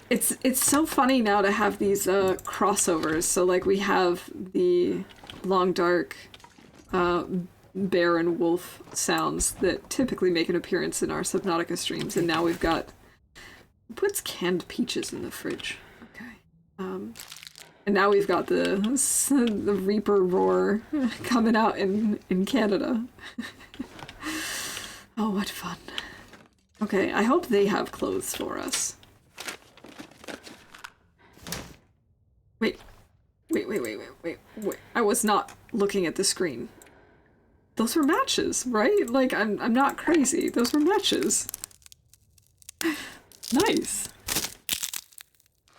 It's so funny now to have these crossovers. So, like, we have the long, dark bear and wolf sounds that typically make an appearance in our Subnautica streams, and now we've got... Who puts canned peaches in the fridge? Okay. And now we've got the Reaper roar coming out in Canada. Oh, what fun. Okay, I hope they have clothes for us. Wait. I was not looking at the screen. Those were matches, right? Like, I'm not crazy. Those were matches. Nice.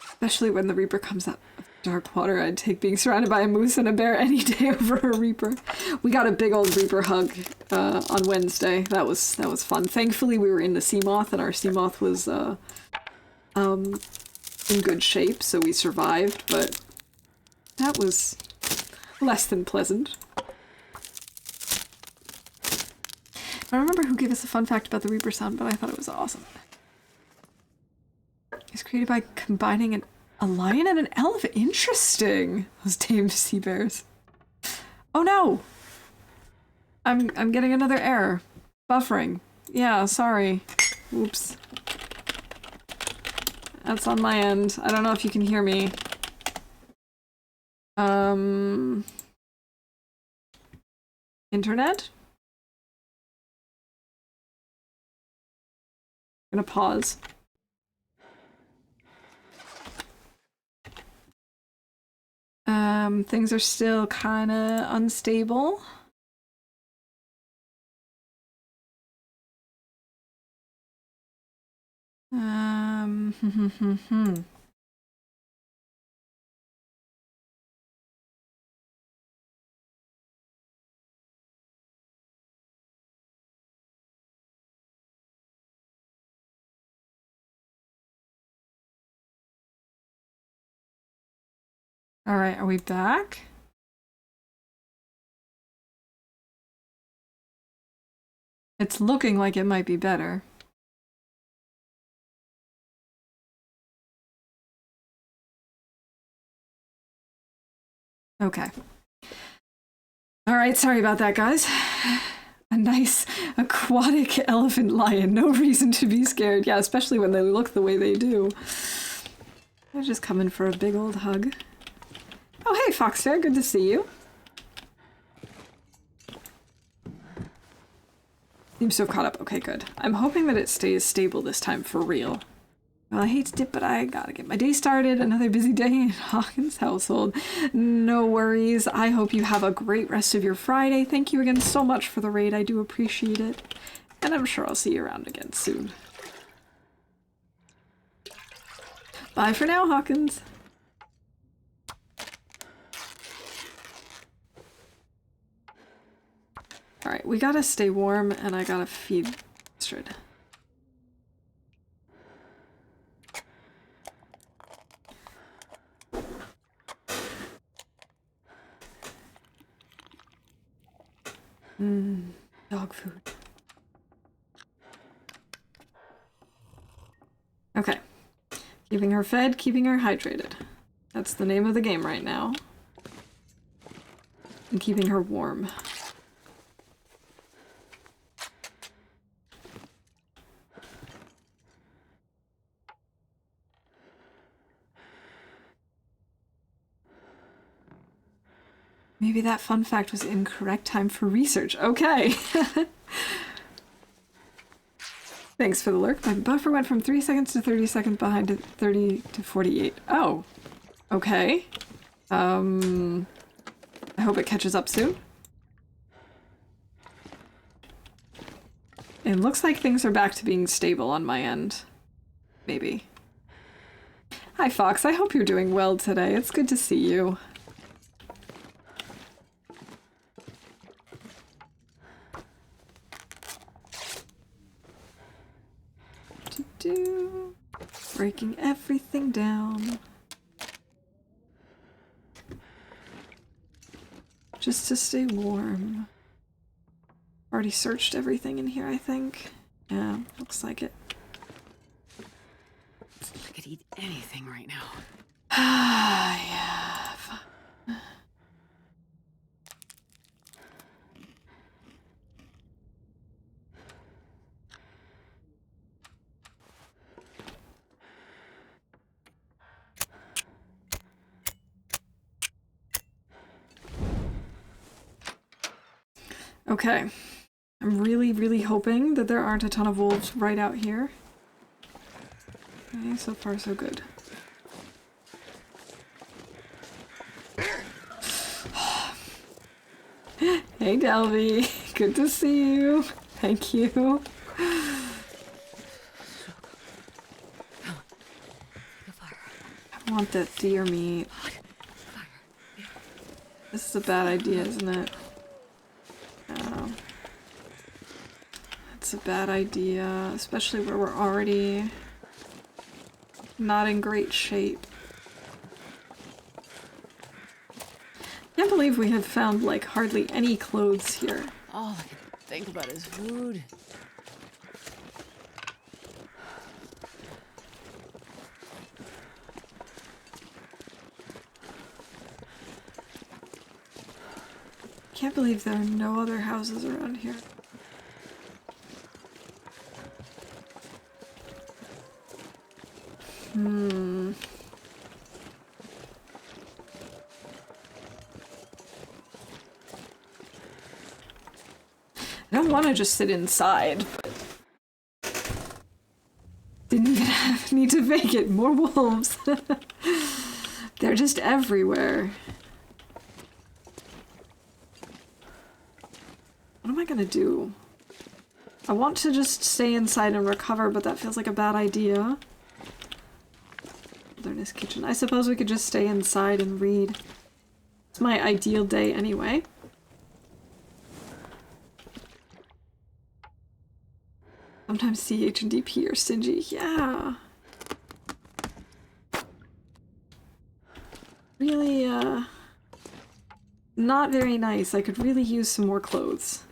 Especially when the Reaper comes up. Dark water, I'd take being surrounded by a moose and a bear any day over a Reaper. We got a big old Reaper hug on Wednesday. That was fun. Thankfully, we were in the sea moth, and our sea moth was in good shape, so we survived. But that was less than pleasant. I don't remember who gave us a fun fact about the Reaper sound, but I thought it was awesome. It's created by combining a lion and an elephant. Interesting. Those tamed sea bears. Oh no! I'm getting another error. Buffering. Yeah, sorry. Oops. That's on my end. I don't know if you can hear me. Internet? I'm gonna pause. Things are still kinda unstable. Alright, are we back? It's looking like it might be better. Okay. Alright, sorry about that, guys. A nice aquatic elephant lion. No reason to be scared. Yeah, especially when they look the way they do. They're just coming for a big old hug. Oh, hey, Foxfair, good to see you. Seems so caught up. Okay, good. I'm hoping that it stays stable this time for real. Well, I hate to dip, but I gotta get my day started. Another busy day in Hawkins' household. No worries. I hope you have a great rest of your Friday. Thank you again so much for the raid. I do appreciate it. And I'm sure I'll see you around again soon. Bye for now, Hawkins. Alright, we gotta stay warm, and I gotta feed Astrid. Dog food. Okay. Keeping her fed, keeping her hydrated. That's the name of the game right now. And keeping her warm. Maybe that fun fact was incorrect time for research. Okay. Thanks for the lurk. My buffer went from 3 seconds to 30 seconds behind to 30 to 48. Oh. Okay. I hope it catches up soon. It looks like things are back to being stable on my end. Maybe. Hi, Fox. I hope you're doing well today. It's good to see you. Breaking everything down. Just to stay warm. Already searched everything in here, I think. Yeah, looks like it. I could eat anything right now. Yeah. Okay. I'm really, really hoping that there aren't a ton of wolves right out here. Okay, so far so good. Hey, Delby. Good to see you. Thank you. I want that deer meat. This is a bad idea, isn't it? Oh. It's a bad idea, especially where we're already not in great shape. Can't believe we have found, like, hardly any clothes here. All I can think about is food. Can't believe there are no other houses around here. I don't want to just sit inside, but didn't even need to fake it. More wolves. They're just everywhere. What am I gonna do? I want to just stay inside and recover, but that feels like a bad idea. Wilderness kitchen. I suppose we could just stay inside and read. It's my ideal day anyway. Sometimes CH and DP are stingy. Yeah. Really, not very nice. I could really use some more clothes.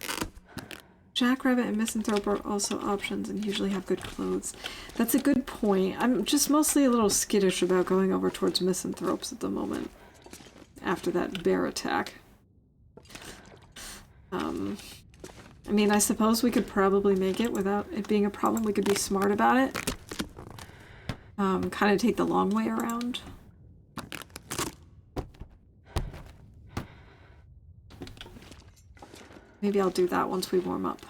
Jackrabbit and Misanthrope are also options and usually have good clothes. That's a good point. I'm just mostly a little skittish about going over towards Misanthropes at the moment. After that bear attack. I mean, I suppose we could probably make it without it being a problem. We could be smart about it. Kind of take the long way around. Maybe I'll do that once we warm up.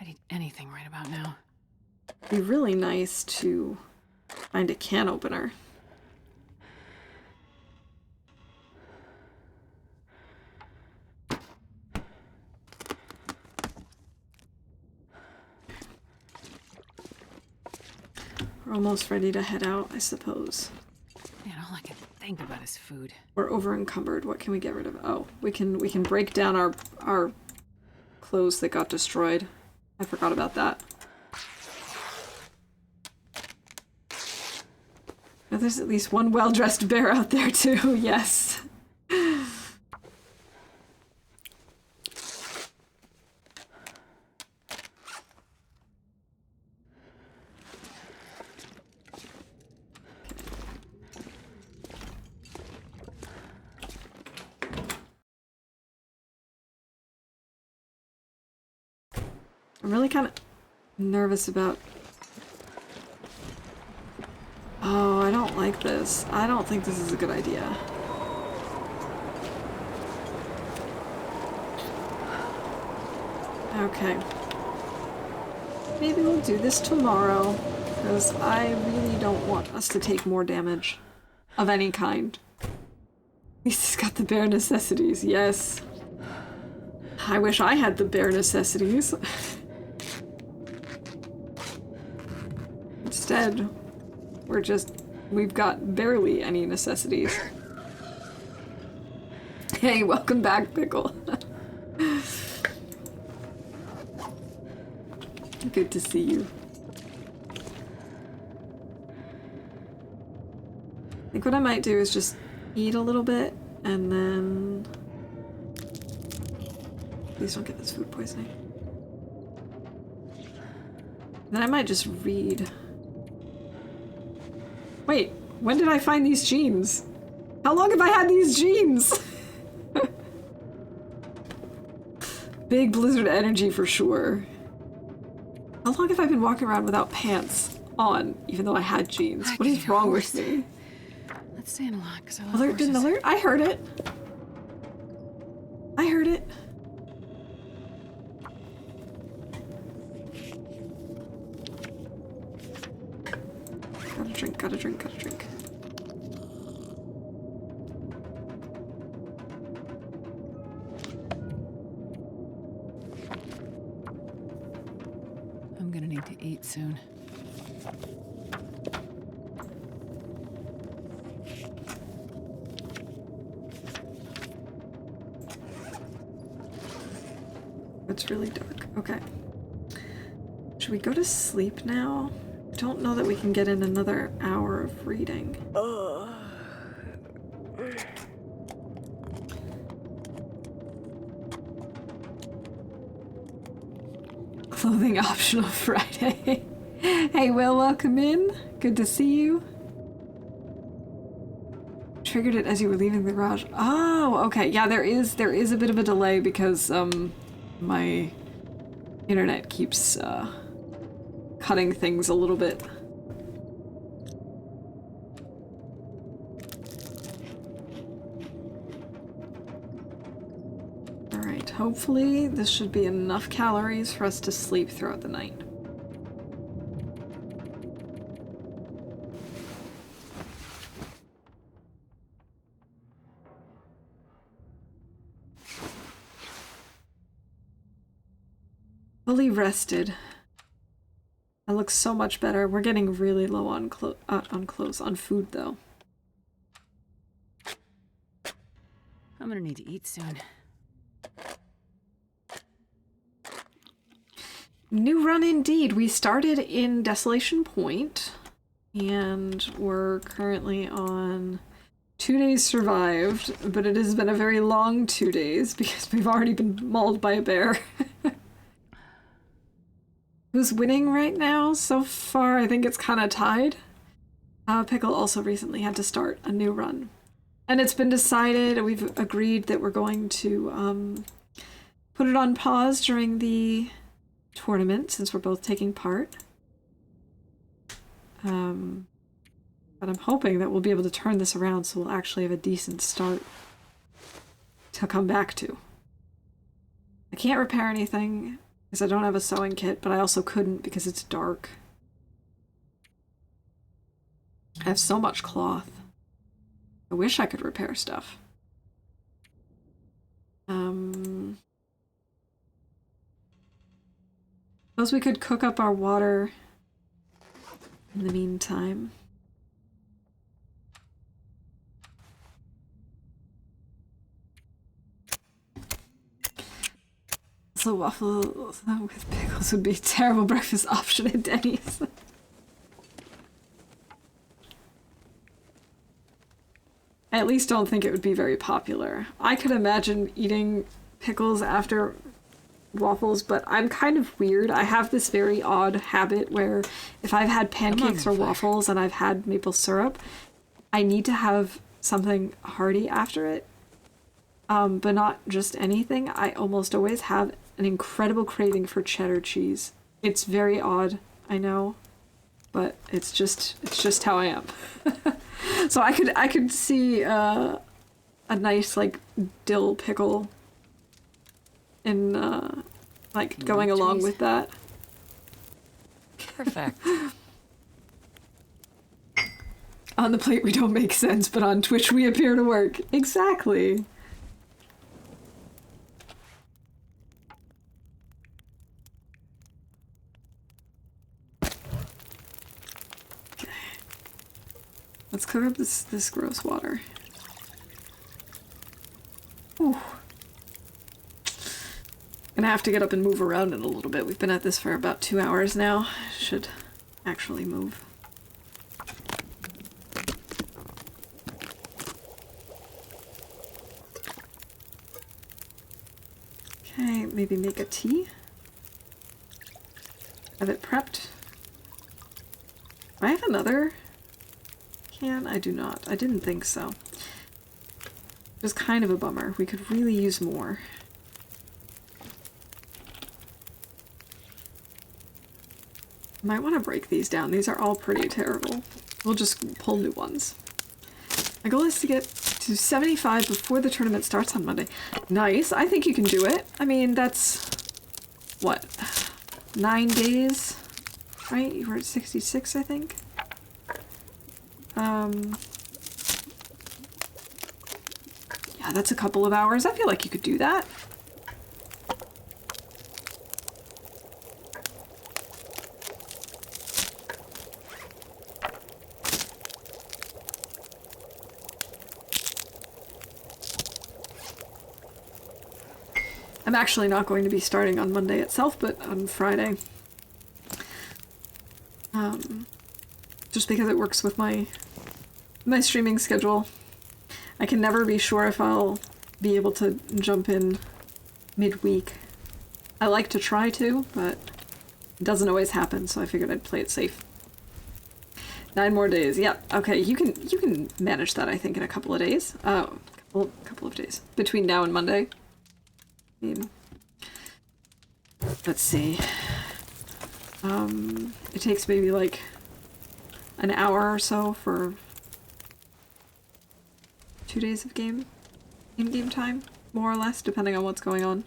I'd eat anything right about now. It'd be really nice to find a can opener. We're almost ready to head out, I suppose. Man, all I can think about is food. We're over encumbered. What can we get rid of? Oh, we can break down our clothes that got destroyed. I forgot about that. Now, there's at least one well-dressed bear out there too, yes. I'm really kind of nervous about... Oh, I don't like this. I don't think this is a good idea. Okay. Maybe we'll do this tomorrow, because I really don't want us to take more damage of any kind. At least he's got the bare necessities, yes. I wish I had the bare necessities. Instead, we've got barely any necessities. Hey, welcome back, Pickle. Good to see you. I think what I might do is just eat a little bit, and then... Please don't get this food poisoning. Then I might just read. Wait, when did I find these jeans? How long have I had these jeans? Big blizzard energy for sure. How long have I been walking around without pants on, even though I had jeans? What is wrong with me? Let's stay in a lot, because I love Alert horses. didn't alert? I heard it. I heard it. Gotta drink, gotta drink, gotta drink. I'm gonna need to eat soon. It's really dark. Okay. Should we go to sleep now? I don't know that we can get in another hour of reading. Clothing optional Friday. Hey, Will, welcome in. Good to see you. Triggered it as you were leaving the garage. Oh, okay. Yeah, there is a bit of a delay because my internet keeps cutting things a little bit. Alright, hopefully this should be enough calories for us to sleep throughout the night. Fully rested. That looks so much better. We're getting really low on clothes. On food, though. I'm gonna need to eat soon. New run indeed. We started in Desolation Point, and we're currently on 2 days survived, but it has been a very long 2 days because we've already been mauled by a bear. Who's winning right now? So far, I think it's kind of tied. Pickle also recently had to start a new run. And it's been decided, we've agreed that we're going to put it on pause during the tournament, since we're both taking part. But I'm hoping that we'll be able to turn this around so we'll actually have a decent start to come back to. I can't repair anything, because I don't have a sewing kit, but I also couldn't because it's dark. I have so much cloth. I wish I could repair stuff. Suppose we could cook up our water in the meantime. So waffles with pickles would be a terrible breakfast option at Denny's. I at least don't think it would be very popular. I could imagine eating pickles after waffles, but I'm kind of weird. I have this very odd habit where if I've had pancakes or waffles and I've had maple syrup, I need to have something hearty after it. But not just anything. I almost always have an incredible craving for cheddar cheese. It's very odd, I know, but it's just how I am. So I could see a nice like dill pickle in like going along with that. Perfect. On the plate we don't make sense, but on Twitch we appear to work. Exactly. Okay. Let's cover up this gross water. Ooh. Gonna have to get up and move around in a little bit. We've been at this for about 2 hours now. Should actually move. Okay, maybe make a tea. Have it prepped. Do I have another can? I do not. I didn't think so. It was kind of a bummer. We could really use more. Might want to break these down. These are all pretty terrible. We'll just pull new ones. My goal is to get to 75 before the tournament starts on Monday. Nice. I think you can do it. I mean, that's... what? 9 days? Right? You were at 66, I think? Yeah, that's a couple of hours. I feel like you could do that. I'm actually not going to be starting on Monday itself, but on Friday. Just because it works with my streaming schedule. I can never be sure if I'll be able to jump in midweek. I like to try to, but it doesn't always happen, so I figured I'd play it safe. 9 more days. Yep. Okay, you can manage that, I think, in a couple of days. Couple of days. Between now and Monday. I mean, let's see. It takes maybe like an hour or so for 2 days of in-game time, more or less, depending on what's going on.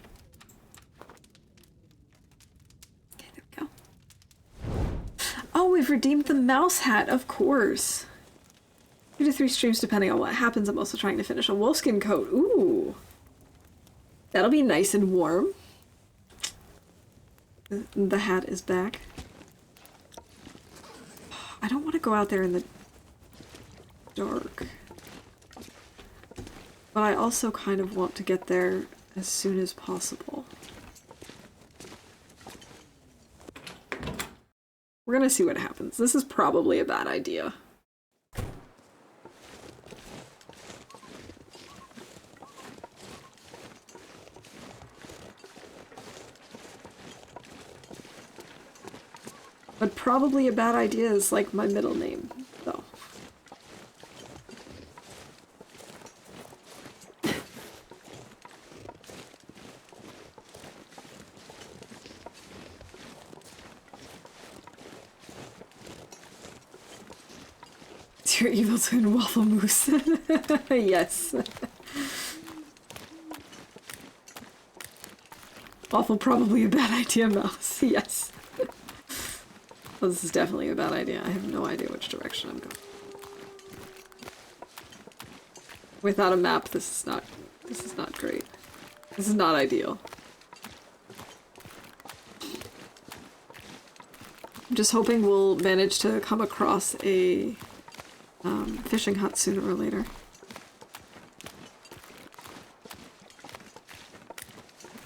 Okay, there we go. Oh, we've redeemed the mouse hat, of course. 2 to 3 streams depending on what happens. I'm also trying to finish a wolfskin coat. Ooh. That'll be nice and warm. The hat is back. I don't want to go out there in the dark. But I also kind of want to get there as soon as possible. We're gonna see what happens. This is probably a bad idea. But probably a bad idea is like my middle name, though. It's your evil twin waffle mousse. Yes. Waffle probably a bad idea, Mouse. Yes. Well, this is definitely a bad idea. I have no idea which direction I'm going. Without a map, this is not great. This is not ideal. I'm just hoping we'll manage to come across a fishing hut sooner or later.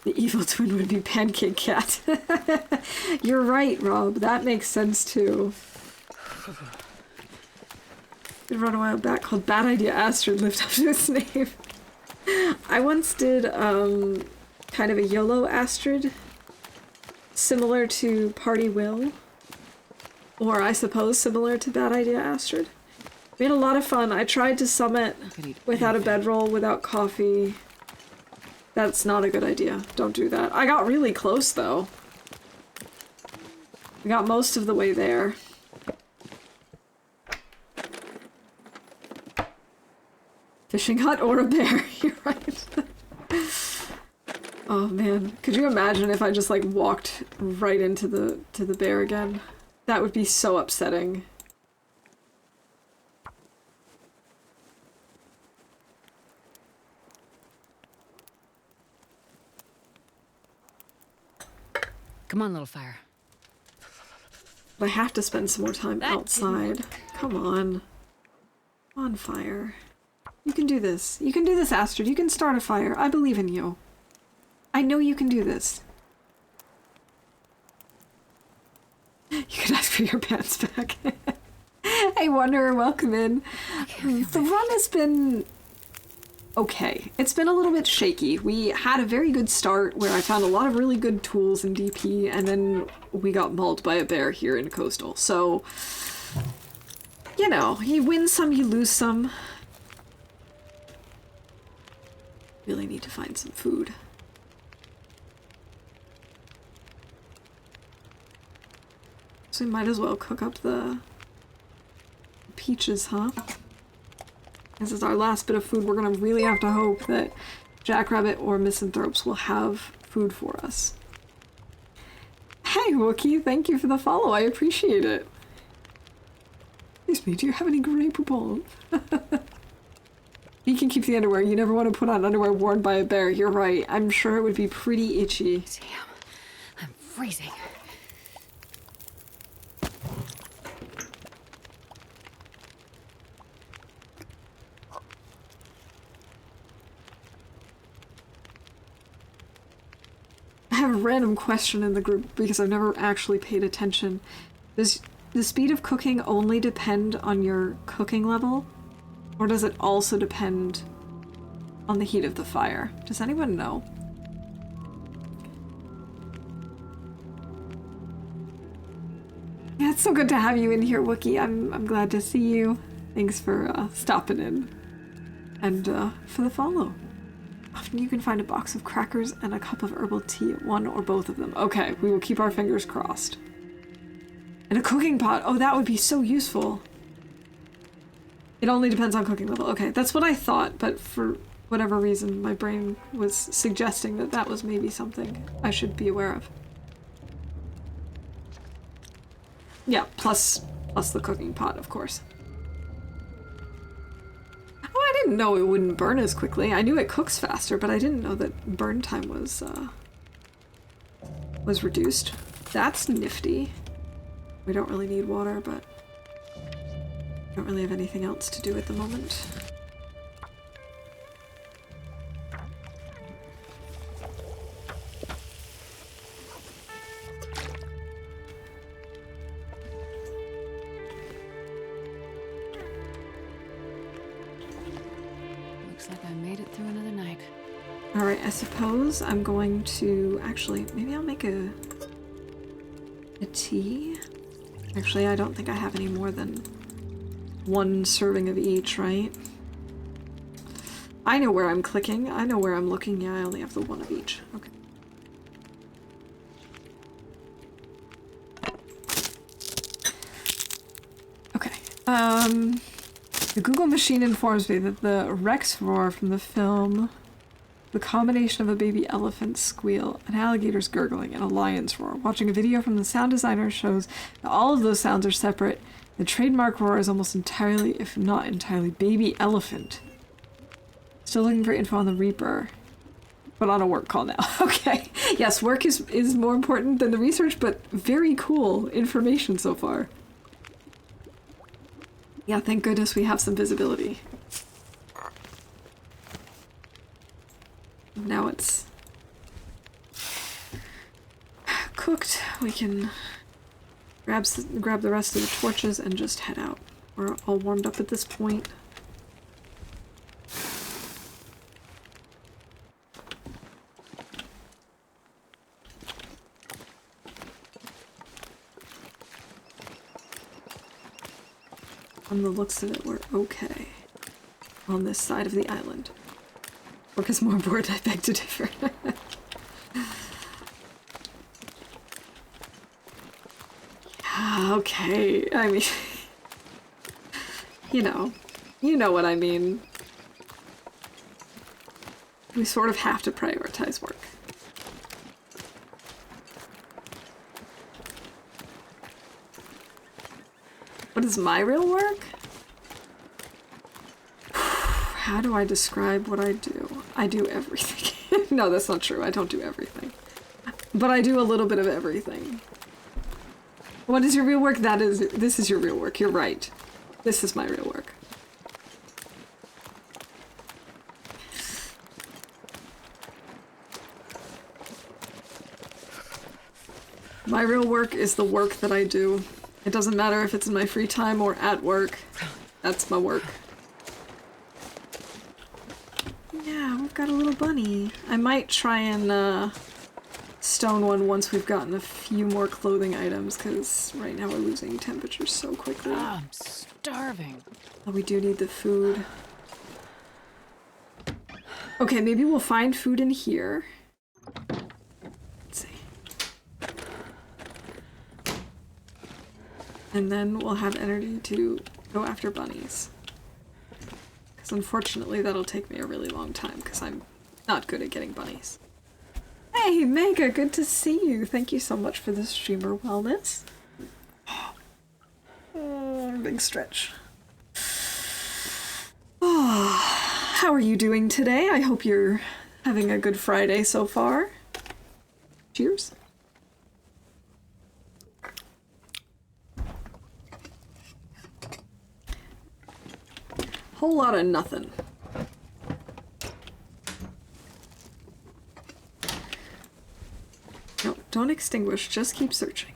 The evil twin would be Pancake Cat. You're right, Rob. That makes sense too. did run a while back called Bad Idea Astrid lived up to its name. I once did kind of a YOLO Astrid, similar to Party Will, or I suppose similar to Bad Idea Astrid. We had a lot of fun. I tried to summit without a bedroll, without coffee. That's not a good idea. Don't do that. I got really close though. We got most of the way there. Fishing hut or a bear, you're right. Oh man, could you imagine if I just like walked right into the bear again? That would be so upsetting. Come on, little fire. I have to spend some more time outside. Come on. On fire. You can do this. You can do this, Astrid. You can start a fire. I believe in you. I know you can do this. You can ask for your pants back. Hey, Wanderer, welcome in. The run has been okay. It's been a little bit shaky. We had a very good start where I found a lot of really good tools in DP, and then we got mauled by a bear here in Coastal. So, you know, you win some, you lose some. Really need to find some food. So we might as well cook up the peaches, huh? This is our last bit of food. We're gonna really have to hope that Jackrabbit or Misanthropes will have food for us. Hey, Wookie, thank you for the follow. I appreciate it. Excuse me, do you have any Grey Poupon? You can keep the underwear. You never want to put on underwear worn by a bear. You're right. I'm sure it would be pretty itchy. Damn, I'm freezing. I have a random question in the group because I've never actually paid attention. Does the speed of cooking only depend on your cooking level? Or does it also depend on the heat of the fire? Does anyone know? Yeah, it's so good to have you in here, Wookie. I'm glad to see you. Thanks for stopping in. And for the follow. Often you can find a box of crackers and a cup of herbal tea at one or both of them. Okay, we will keep our fingers crossed. And a cooking pot. Oh, that would be so useful. It only depends on cooking level. Okay, that's what I thought, but for whatever reason, my brain was suggesting that that was maybe something I should be aware of. Yeah, plus the cooking pot, of course. Oh, I didn't know it wouldn't burn as quickly. I knew it cooks faster, but I didn't know that burn time was reduced. That's nifty. We don't really need water, but don't really have anything else to do at the moment. Looks like I made it through another night. Alright, I suppose I'm going to... Actually, maybe I'll make a tea? Actually, I don't think I have any more than one serving of each, right? I know where I'm clicking. I know where I'm looking. Yeah, I only have the one of each. Okay. Okay. The Google machine informs me that the Rex roar from the film, the combination of a baby elephant's squeal, an alligator's gurgling, and a lion's roar. Watching a video from the sound designer shows that all of those sounds are separate. The trademark roar is almost entirely, if not entirely, baby elephant. Still looking for info on the Reaper, but on a work call now. Okay. Yes, work is more important than the research, but very cool information so far. Yeah, thank goodness we have some visibility. Now it's cooked. We can grab the rest of the torches and just head out. We're all warmed up at this point. From the looks of it, we're okay on this side of the island. Work is more bored, I beg to differ. Yeah, okay, I mean, you know what I mean. We sort of have to prioritize work. What is my real work? How do I describe what I do? I do everything. No, that's not true. I don't do everything. But I do a little bit of everything. What is your real work? This is your real work. You're right. This is my real work. My real work is the work that I do. It doesn't matter if it's in my free time or at work. That's my work. Yeah, we've got a little bunny. I might try and stone one once we've gotten a few more clothing items, because right now we're losing temperature so quickly. Ah, I'm starving. Oh, we do need the food. Okay, maybe we'll find food in here. Let's see. And then we'll have energy to go after bunnies. Because unfortunately that'll take me a really long time, because I'm not good at getting bunnies. Hey, Mega, good to see you. Thank you so much for the streamer wellness. Oh, big stretch. Oh, how are you doing today? I hope you're having a good Friday so far. Cheers. Whole lot of nothing. No, don't extinguish, just keep searching.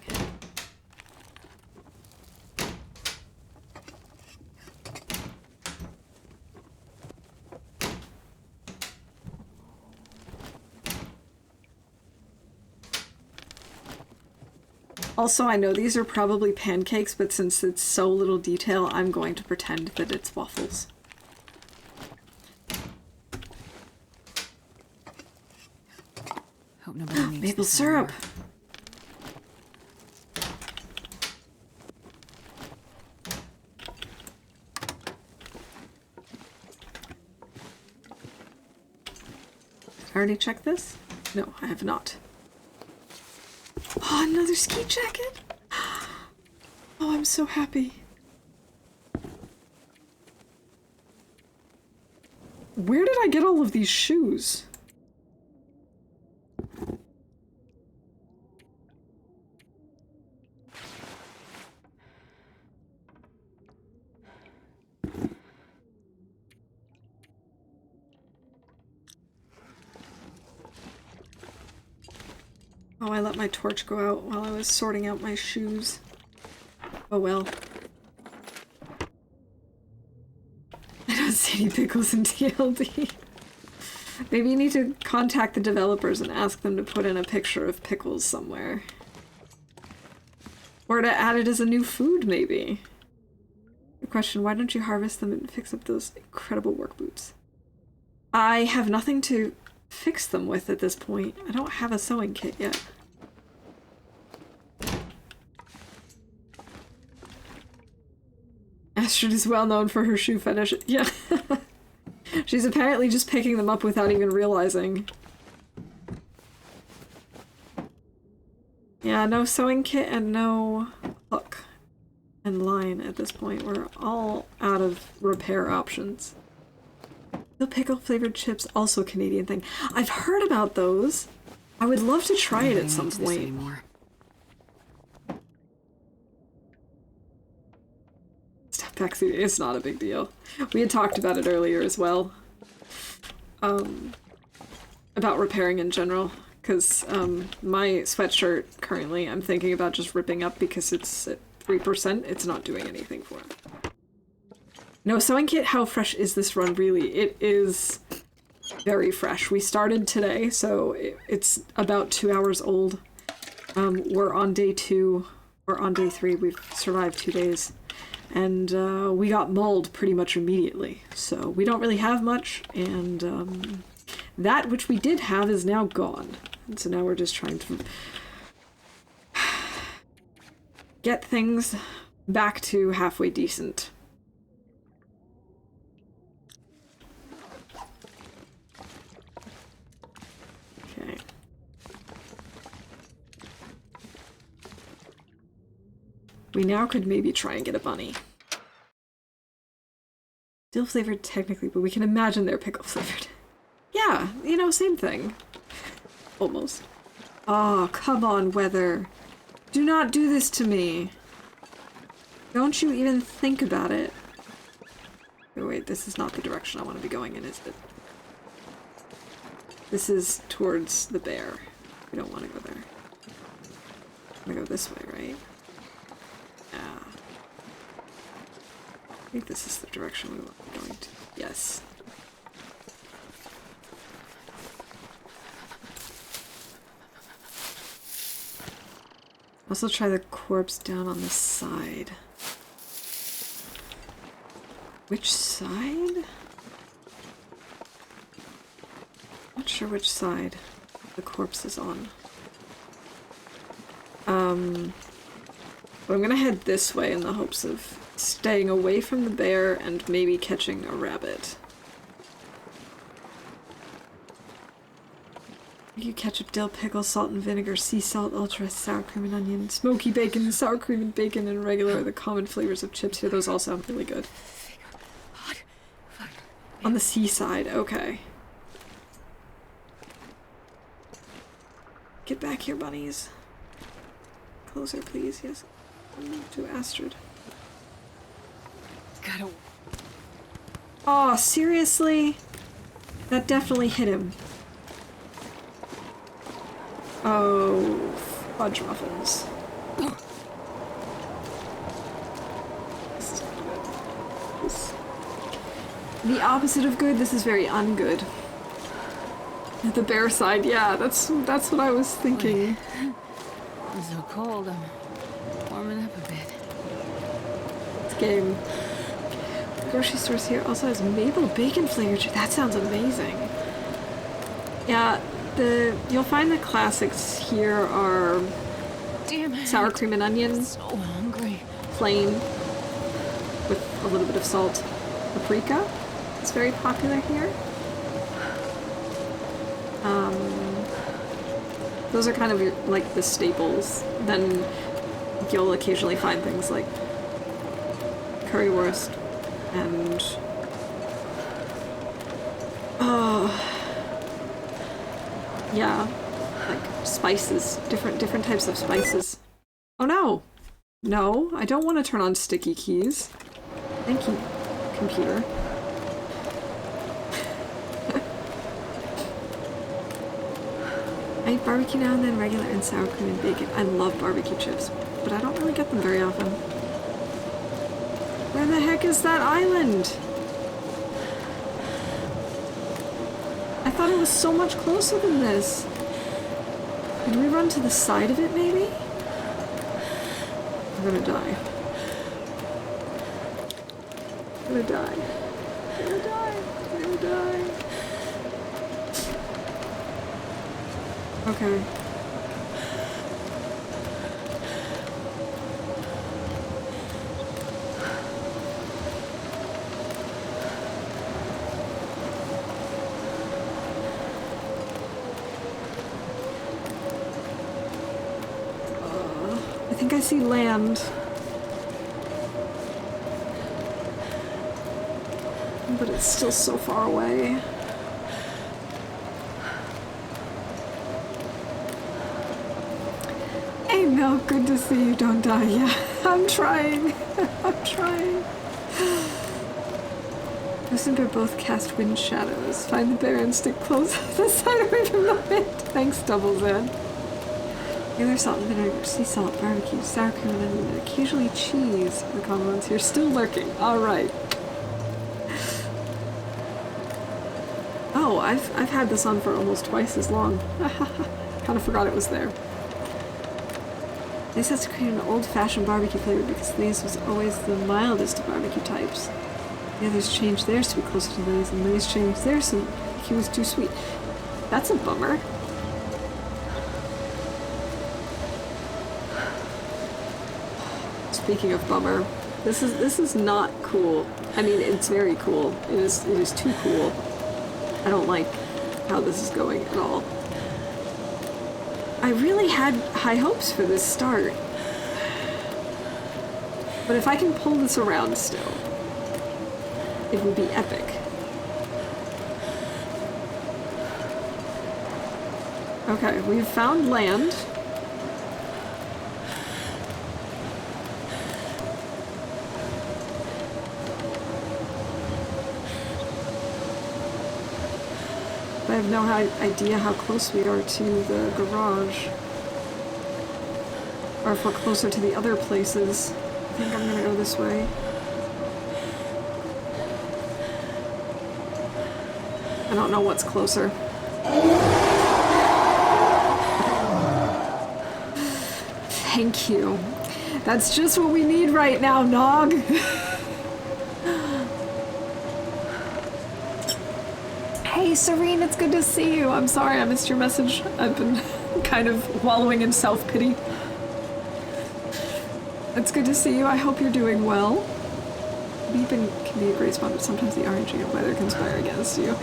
Also, I know these are probably pancakes, but since it's so little detail, I'm going to pretend that it's waffles. Hope nobody needs Maple this syrup! anymore. I already checked this? No, I have not. Oh, another ski jacket! Oh, I'm so happy. Where did I get all of these shoes? Oh, I let my torch go out while I was sorting out my shoes. Oh well. I don't see any pickles in TLD. Maybe you need to contact the developers and ask them to put in a picture of pickles somewhere. Or to add it as a new food, maybe. The question, why don't you harvest them and fix up those incredible work boots? I have nothing to fix them with at this point. I don't have a sewing kit yet. Astrid is well known for her shoe fetish. Yeah. She's apparently just picking them up without even realizing. Yeah, no sewing kit and no hook and line at this point. We're all out of repair options. The pickle flavored chips, also a Canadian thing. I've heard about those. I would love to try it at some point. Step back, it's not a big deal. We had talked about it earlier as well. About repairing in general. Because my sweatshirt currently I'm thinking about just ripping up because it's at 3%. It's not doing anything for it. No, so I get how fresh is this run, really. It is very fresh. We started today, so it's about 2 hours old. We're on day 2, or on day 3. We've survived 2 days. And we got mauled pretty much immediately. So we don't really have much, and that which we did have is now gone. And so now we're just trying to get things back to halfway decent. Okay. We now could maybe try and get a bunny. Dill flavored technically, but we can imagine they're pickle flavored. Yeah, you know, same thing. Almost. Oh, come on, weather. Do not do this to me. Don't you even think about it. Oh, wait, this is not the direction I want to be going in, is it? This is towards the bear. We don't want to go there. I'm gonna go this way, right? Yeah. I think this is the direction we want to be going to. Yes. Also try the corpse down on the side. Which side? Not sure which side the corpse is on. But I'm gonna head this way in the hopes of staying away from the bear and maybe catching a rabbit. You ketchup, dill, pickle, salt and vinegar, sea salt, ultra, sour cream and onion, smoky bacon, sour cream and bacon, and regular are the common flavors of chips here. Those all sound really good. On the seaside, okay. Get back here, bunnies. Closer, please, yes. To Astrid. Gotta... Oh, seriously? That definitely hit him. Oh, fudge muffins. This is not good. This... The opposite of good, this is very ungood. The bear side, yeah, that's what I was thinking. I'm so cold, I'm warming up a bit. This game. The grocery stores here also has maple bacon flavored. That sounds amazing. Yeah, you'll find the classics here are Damn it. sour cream and onion, I'm so hungry. plain, with a little bit of salt. Paprika is very popular here. Those are kind of like the staples. Then you'll occasionally find things like currywurst and yeah, like spices, different types of spices. Oh no! No, I don't want to turn on sticky keys. Thank you, computer. I eat barbecue now and then, regular and sour cream and bacon. I love barbecue chips, but I don't really get them very often. Where the heck is that island? I thought it was so much closer than this. Did we run to the side of it, maybe? I'm gonna die. I'm gonna die. I'm gonna die. I'm gonna die. Okay. I think I see land. But it's still so far away. Hey Mel, good to see you. Don't die. Yeah, I'm trying. I'm trying. Listen to both cast wind shadows. Find the bear and stick close to the side away from the wind. Thanks, Double Z. Regular salt and vinegar, sea salt, barbecue, sour cream and onion, and occasionally cheese. The common ones here still lurking. Alright. Oh, I've had this on for almost twice as long. Kind of forgot it was there. Lay's has to create an old-fashioned barbecue flavor because Lay's was always the mildest of barbecue types. The others changed theirs to be closer to Lay's, and Lay's changed theirs so he was too sweet. That's a bummer. Speaking of bummer, this is not cool. I mean, it's very cool. It is too cool. I don't like how this is going at all. I really had high hopes for this start. But if I can pull this around still, it would be epic. Okay, we've found land. I have no idea how close we are to the garage. Or if we're closer to the other places. I think I'm gonna go this way. I don't know what's closer. Thank you. That's just what we need right now, Nog. Hey, Serene, it's good to see you. I'm sorry I missed your message. I've been kind of wallowing in self-pity. It's good to see you. I hope you're doing well. Beeping can be a great spot, but sometimes the RNG of weather conspire against you.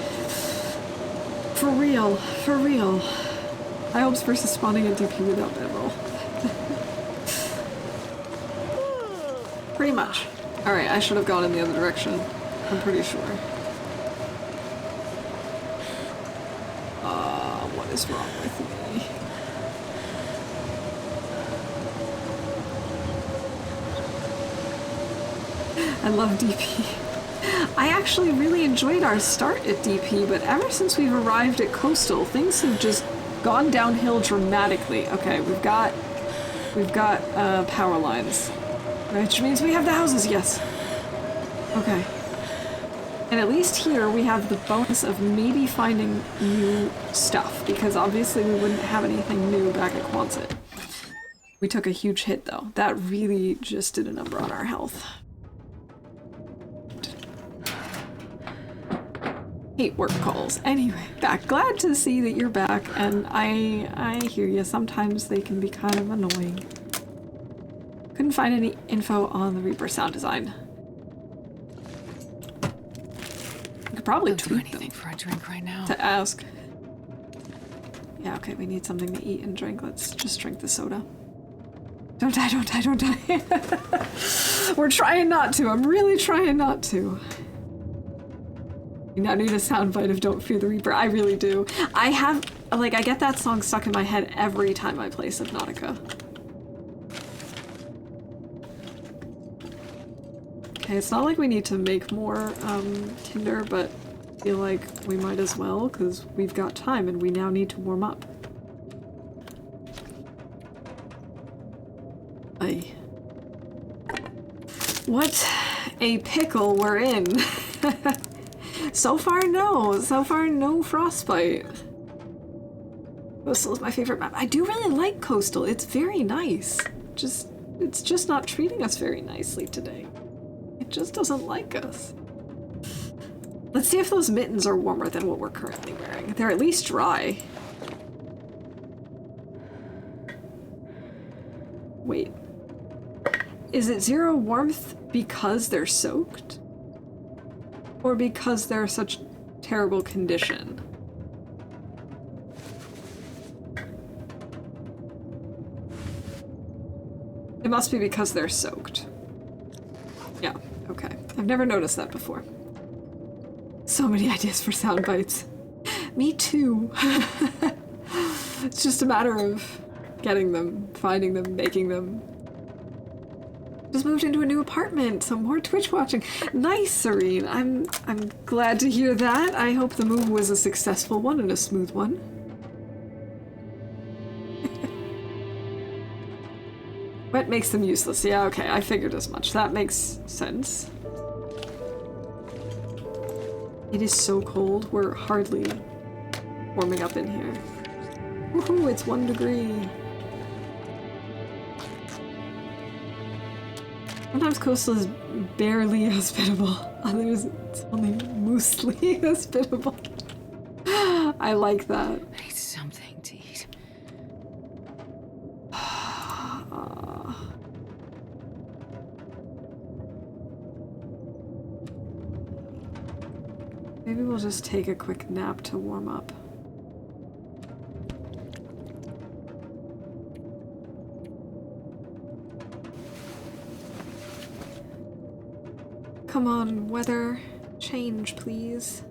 For real, for real. High hopes versus spawning a DP without bedroll. Pretty much. Alright, I should have gone in the other direction. I'm pretty sure. What is wrong with me? I love DP. I actually really enjoyed our start at DP, but ever since we've arrived at Coastal, things have just gone downhill dramatically. Okay, we've got power lines, which means we have the houses. Yes. Okay. And at least here we have the bonus of maybe finding new stuff, because obviously we wouldn't have anything new back at Quonset. We took a huge hit though. That really just did a number on our health. Hate work calls. Anyway, back. Glad to see that you're back, and I hear you. Sometimes they can be kind of annoying. Couldn't find any info on the Reaper sound design. I could probably do anything for a drink right now. To ask. Yeah, okay, we need something to eat and drink. Let's just drink the soda. Don't die, don't die, don't die. We're trying not to. I'm really trying not to. You now need a soundbite of Don't Fear the Reaper. I really do. I have, like, I get that song stuck in my head every time I play Subnautica. Okay, it's not like we need to make more tinder, but I feel like we might as well, because we've got time and we now need to warm up. Aye. What a pickle we're in. So far, no. So far, no frostbite. Coastal is my favorite map. I do really like Coastal. It's very nice. It's just not treating us very nicely today. It just doesn't like us. Let's see if those mittens are warmer than what we're currently wearing. They're at least dry. Wait. Is it 0 warmth because they're soaked? Or because they're such terrible condition? It must be because they're soaked. Yeah, okay. I've never noticed that before. So many ideas for sound bites. Me too. It's just a matter of getting them, finding them, making them. Just moved into a new apartment, some more Twitch watching. Nice, Serene. I'm glad to hear that. I hope the move was a successful one and a smooth one. What makes them useless? Yeah, okay, I figured as much. That makes sense. It is so cold. We're hardly warming up in here. Woohoo, it's 1 degree. Sometimes coastal is barely hospitable. Others, it's only mostly hospitable. I like that. I need something to eat. Maybe we'll just take a quick nap to warm up. Come on, weather. Change, please.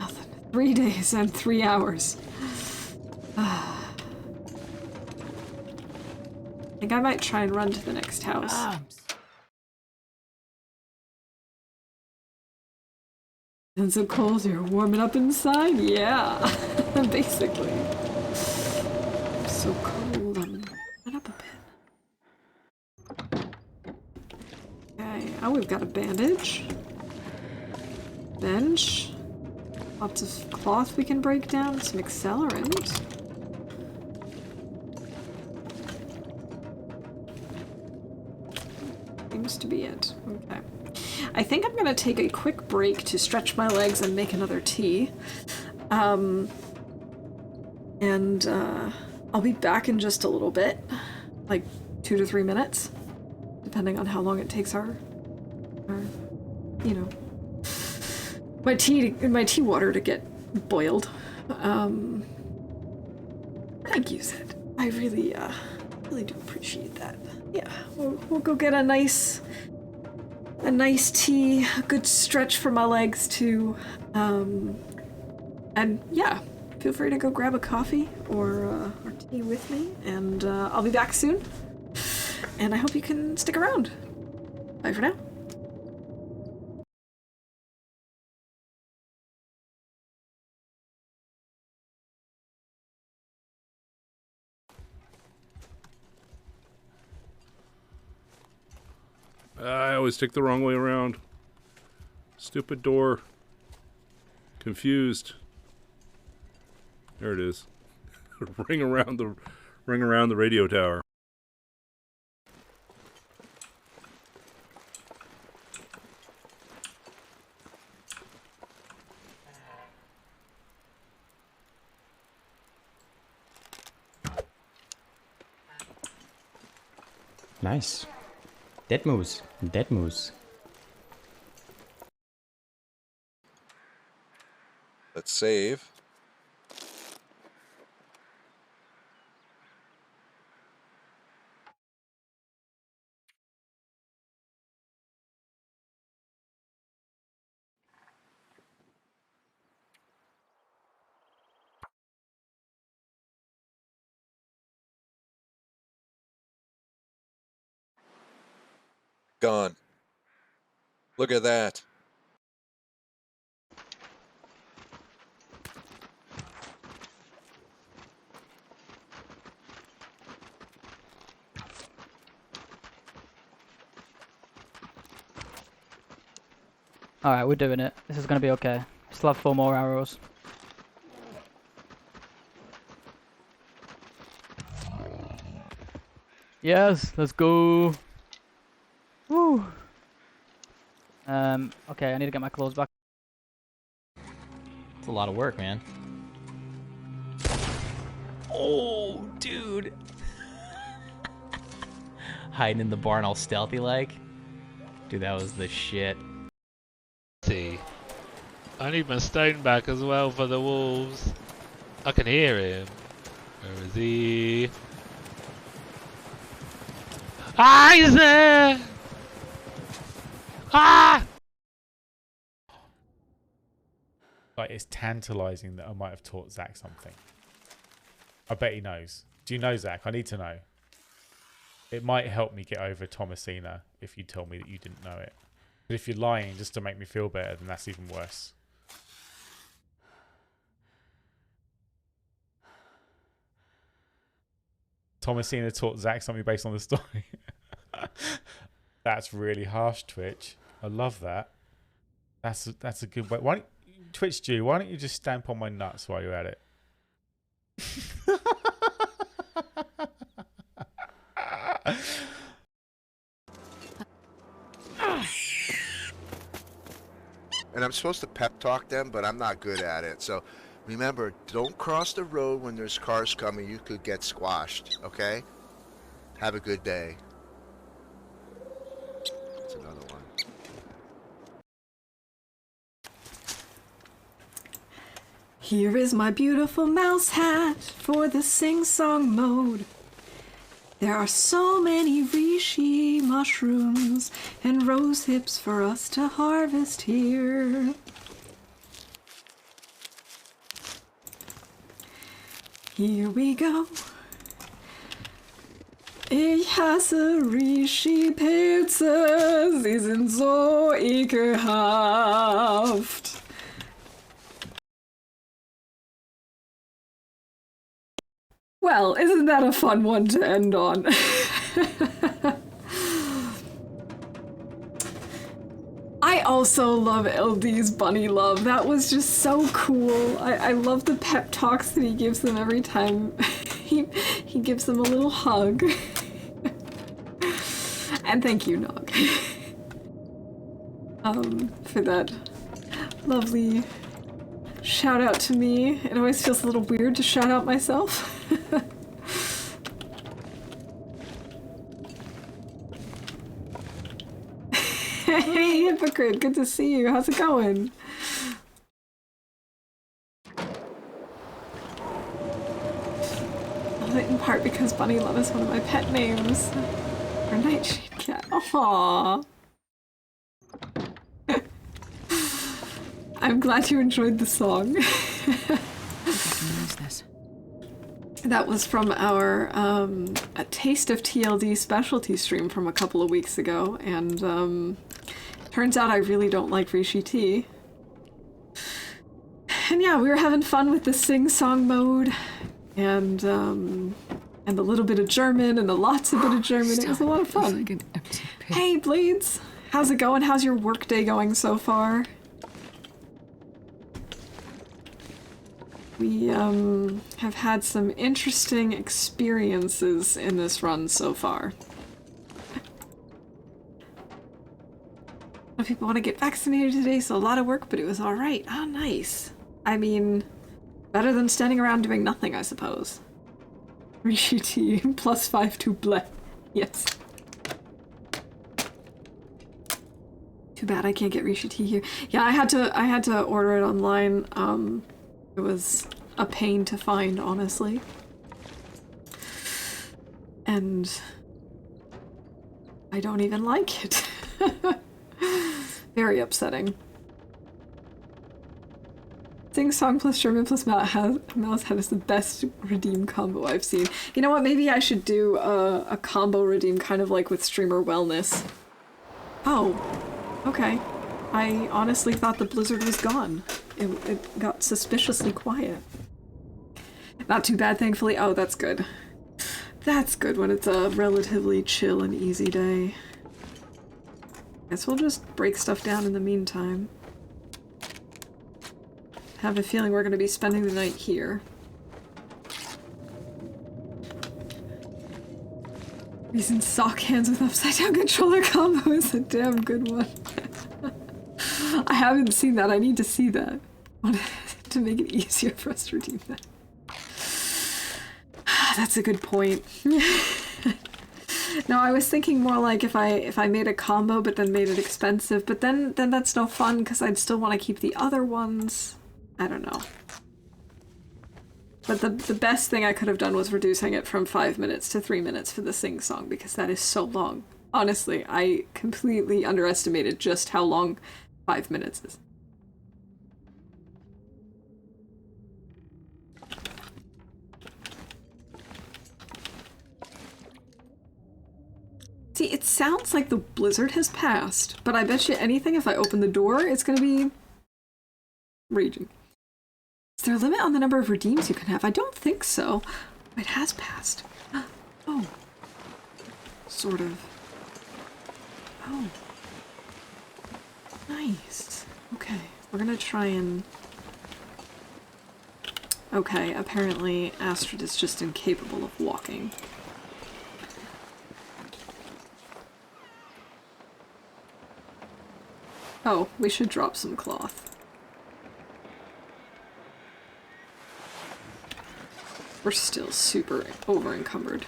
Nothing. 3 days and 3 hours. I think I might try and run to the next house. It's so cold, you're warming up inside? Yeah, basically. I'm so cold, I'm warming up a bit. Okay, oh, we've got a bandage. Bench. Lots of cloth we can break down, some accelerant. Seems to be it. Okay. I think I'm gonna take a quick break to stretch my legs and make another tea. I'll be back in just a little bit, like 2 to 3 minutes, depending on how long it takes our you know, my tea water to get boiled. Thank you, Sid. I really do appreciate that. Yeah, we'll go get a nice tea, a good stretch for my legs too. And yeah, feel free to go grab a coffee or tea with me, and I'll be back soon. And I hope you can stick around. Bye for now. I always take the wrong way around. Stupid door. Confused. There it is. ring around the radio tower. Nice. Dead moose. Dead moose. Let's save. Gone. Look at that. Alright, we're doing it. This is gonna be okay. Still have 4 more arrows. Yes, let's go. Woo. Okay, I need to get my clothes back. It's a lot of work, man. Oh, dude. Hiding in the barn all stealthy like. Dude, that was the shit. See, I need my stone back as well for the wolves. I can hear him. Where is he? Ah, he's there! Ah! Like, it's tantalizing that I might have taught Zach something. I bet he knows. Do you know, Zach? I need to know. It might help me get over Thomasina if you tell me that you didn't know it. But if you're lying just to make me feel better, then that's even worse. Thomasina taught Zach something based on the story. That's really harsh, Twitch. I love that. That's a good way. Why don't, Twitch Jew, why don't you just stamp on my nuts while you're at it? And I'm supposed to pep talk them, but I'm not good at it. So remember, don't cross the road when there's cars coming. You could get squashed, okay? Have a good day. That's another one. Here is my beautiful mouse hat for the sing-song mode. There are so many reishi mushrooms and rose hips for us to harvest here. Here we go. Ich hasse Reishi-Pilze, sie sind so ekelhaft. Well, isn't that a fun one to end on? I also love LD's bunny love. That was just so cool. I love the pep talks that he gives them every time he gives them a little hug. And thank you, Nog, for that lovely shout out to me. It always feels a little weird to shout out myself. Hey, hypocrite, good to see you. How's it going? In part because Bunny Love is one of my pet names. Or Nightshade Cat. Aww. I'm glad you enjoyed the song. That was from our a Taste of TLD specialty stream from a couple of weeks ago, and turns out I really don't like Rishi tea. And yeah, we were having fun with the sing-song mode, and a little bit of German, and lots of bit of German. It was a lot of fun. Like an empty pit. Hey, Blades! How's it going? How's your workday going so far? We have had some interesting experiences in this run so far. A lot of people want to get vaccinated today, so a lot of work, but it was alright. Oh, nice. I mean, better than standing around doing nothing, I suppose. Rishi tea, +5 to bleh. Yes. Too bad I can't get Rishi tea here. Yeah, I had to order it online. It was a pain to find, honestly. And I don't even like it. Very upsetting. Sing Song plus German plus Mouse Head is the best redeem combo I've seen. You know what, maybe I should do a combo redeem, kind of like with Streamer Wellness. Oh, okay. I honestly thought the blizzard was gone. It got suspiciously quiet. Not too bad, thankfully. Oh, that's good. That's good when it's a relatively chill and easy day. Guess we'll just break stuff down in the meantime. Have a feeling we're going to be spending the night here. Reason sock hands with upside down controller combo is a damn good one. I haven't seen that. I need to see that. To make it easier for us to redeem that. That's a good point. No, I was thinking more like if I made a combo but then made it expensive, but then that's no fun because I'd still want to keep the other ones. I don't know. But the best thing I could have done was reducing it from 5 minutes to 3 minutes for the sing-song, because that is so long. Honestly, I completely underestimated just how long 5 minutes is. See, it sounds like the blizzard has passed, but I bet you anything if I open the door, it's gonna be raging. Is there a limit on the number of redeems you can have? I don't think so. It has passed. Oh. Sort of. Oh. Nice. Okay, we're gonna try and... Okay, apparently Astrid is just incapable of walking. Oh, we should drop some cloth. We're still super over-encumbered.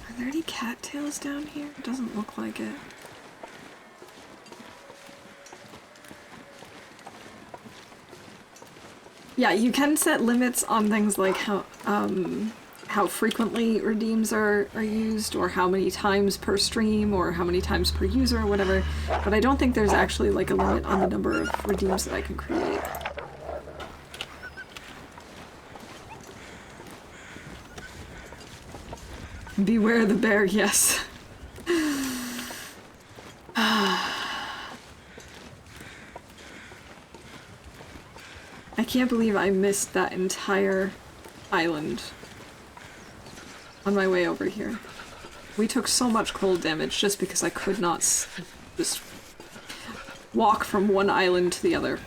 Are there any cattails down here? It doesn't look like it. Yeah, you can set limits on things like how frequently redeems are used, or how many times per stream, or how many times per user, or whatever. But I don't think there's actually like a limit on the number of redeems that I can create. Beware the bear, yes. I can't believe I missed that entire island on my way over here. We took so much cold damage just because I could not just walk from one island to the other.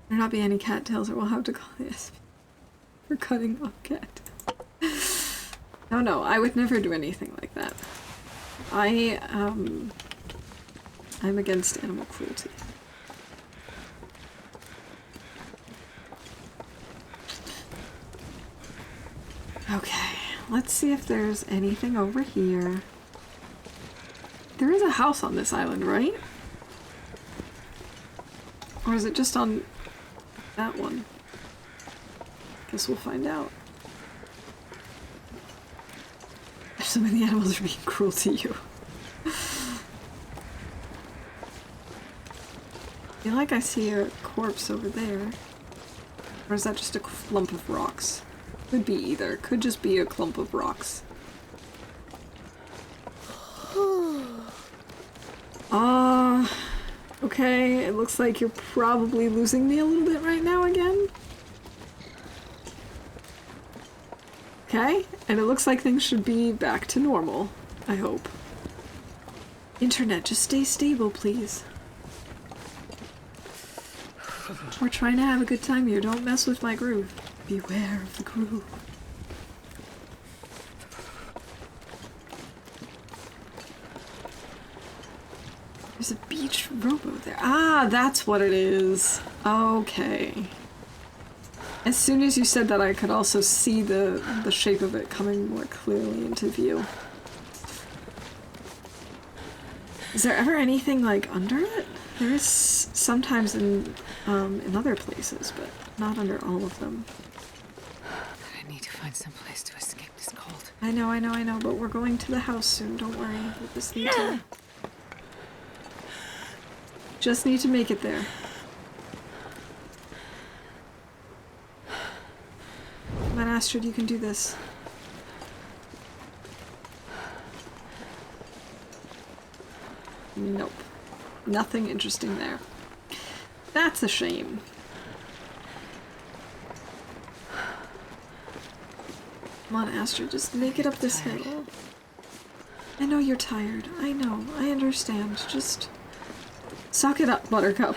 There not be any cattails, or we'll have to call this for cutting off cat. No, I would never do anything like that. I'm against animal cruelty. Okay, let's see if there's anything over here. There is a house on this island, right? Or is it just on that one? Guess we'll find out. If so many animals are being cruel to you. I feel like I see a corpse over there. Or is that just a clump of rocks? Could be either. Could just be a clump of rocks. Okay, it looks like you're probably losing me a little bit right now again. Okay, and it looks like things should be back to normal, I hope. Internet, just stay stable, please. We're trying to have a good time here, don't mess with my groove. Beware of the groove. There's a beach rowboat there. Ah, that's what it is. Okay. As soon as you said that, I could also see the shape of it coming more clearly into view. Is there ever anything like under it? There is sometimes in other places, but not under all of them. I need to find some place to escape this cold. I know, but we're going to the house soon, don't worry. We just need to... Just need to make it there. Come on, Astrid, you can do this. Nope. Nothing interesting there. That's a shame. Come on, Astrid, just make it up this hill. I know you're tired. I know. I understand. Just... suck it up, Buttercup.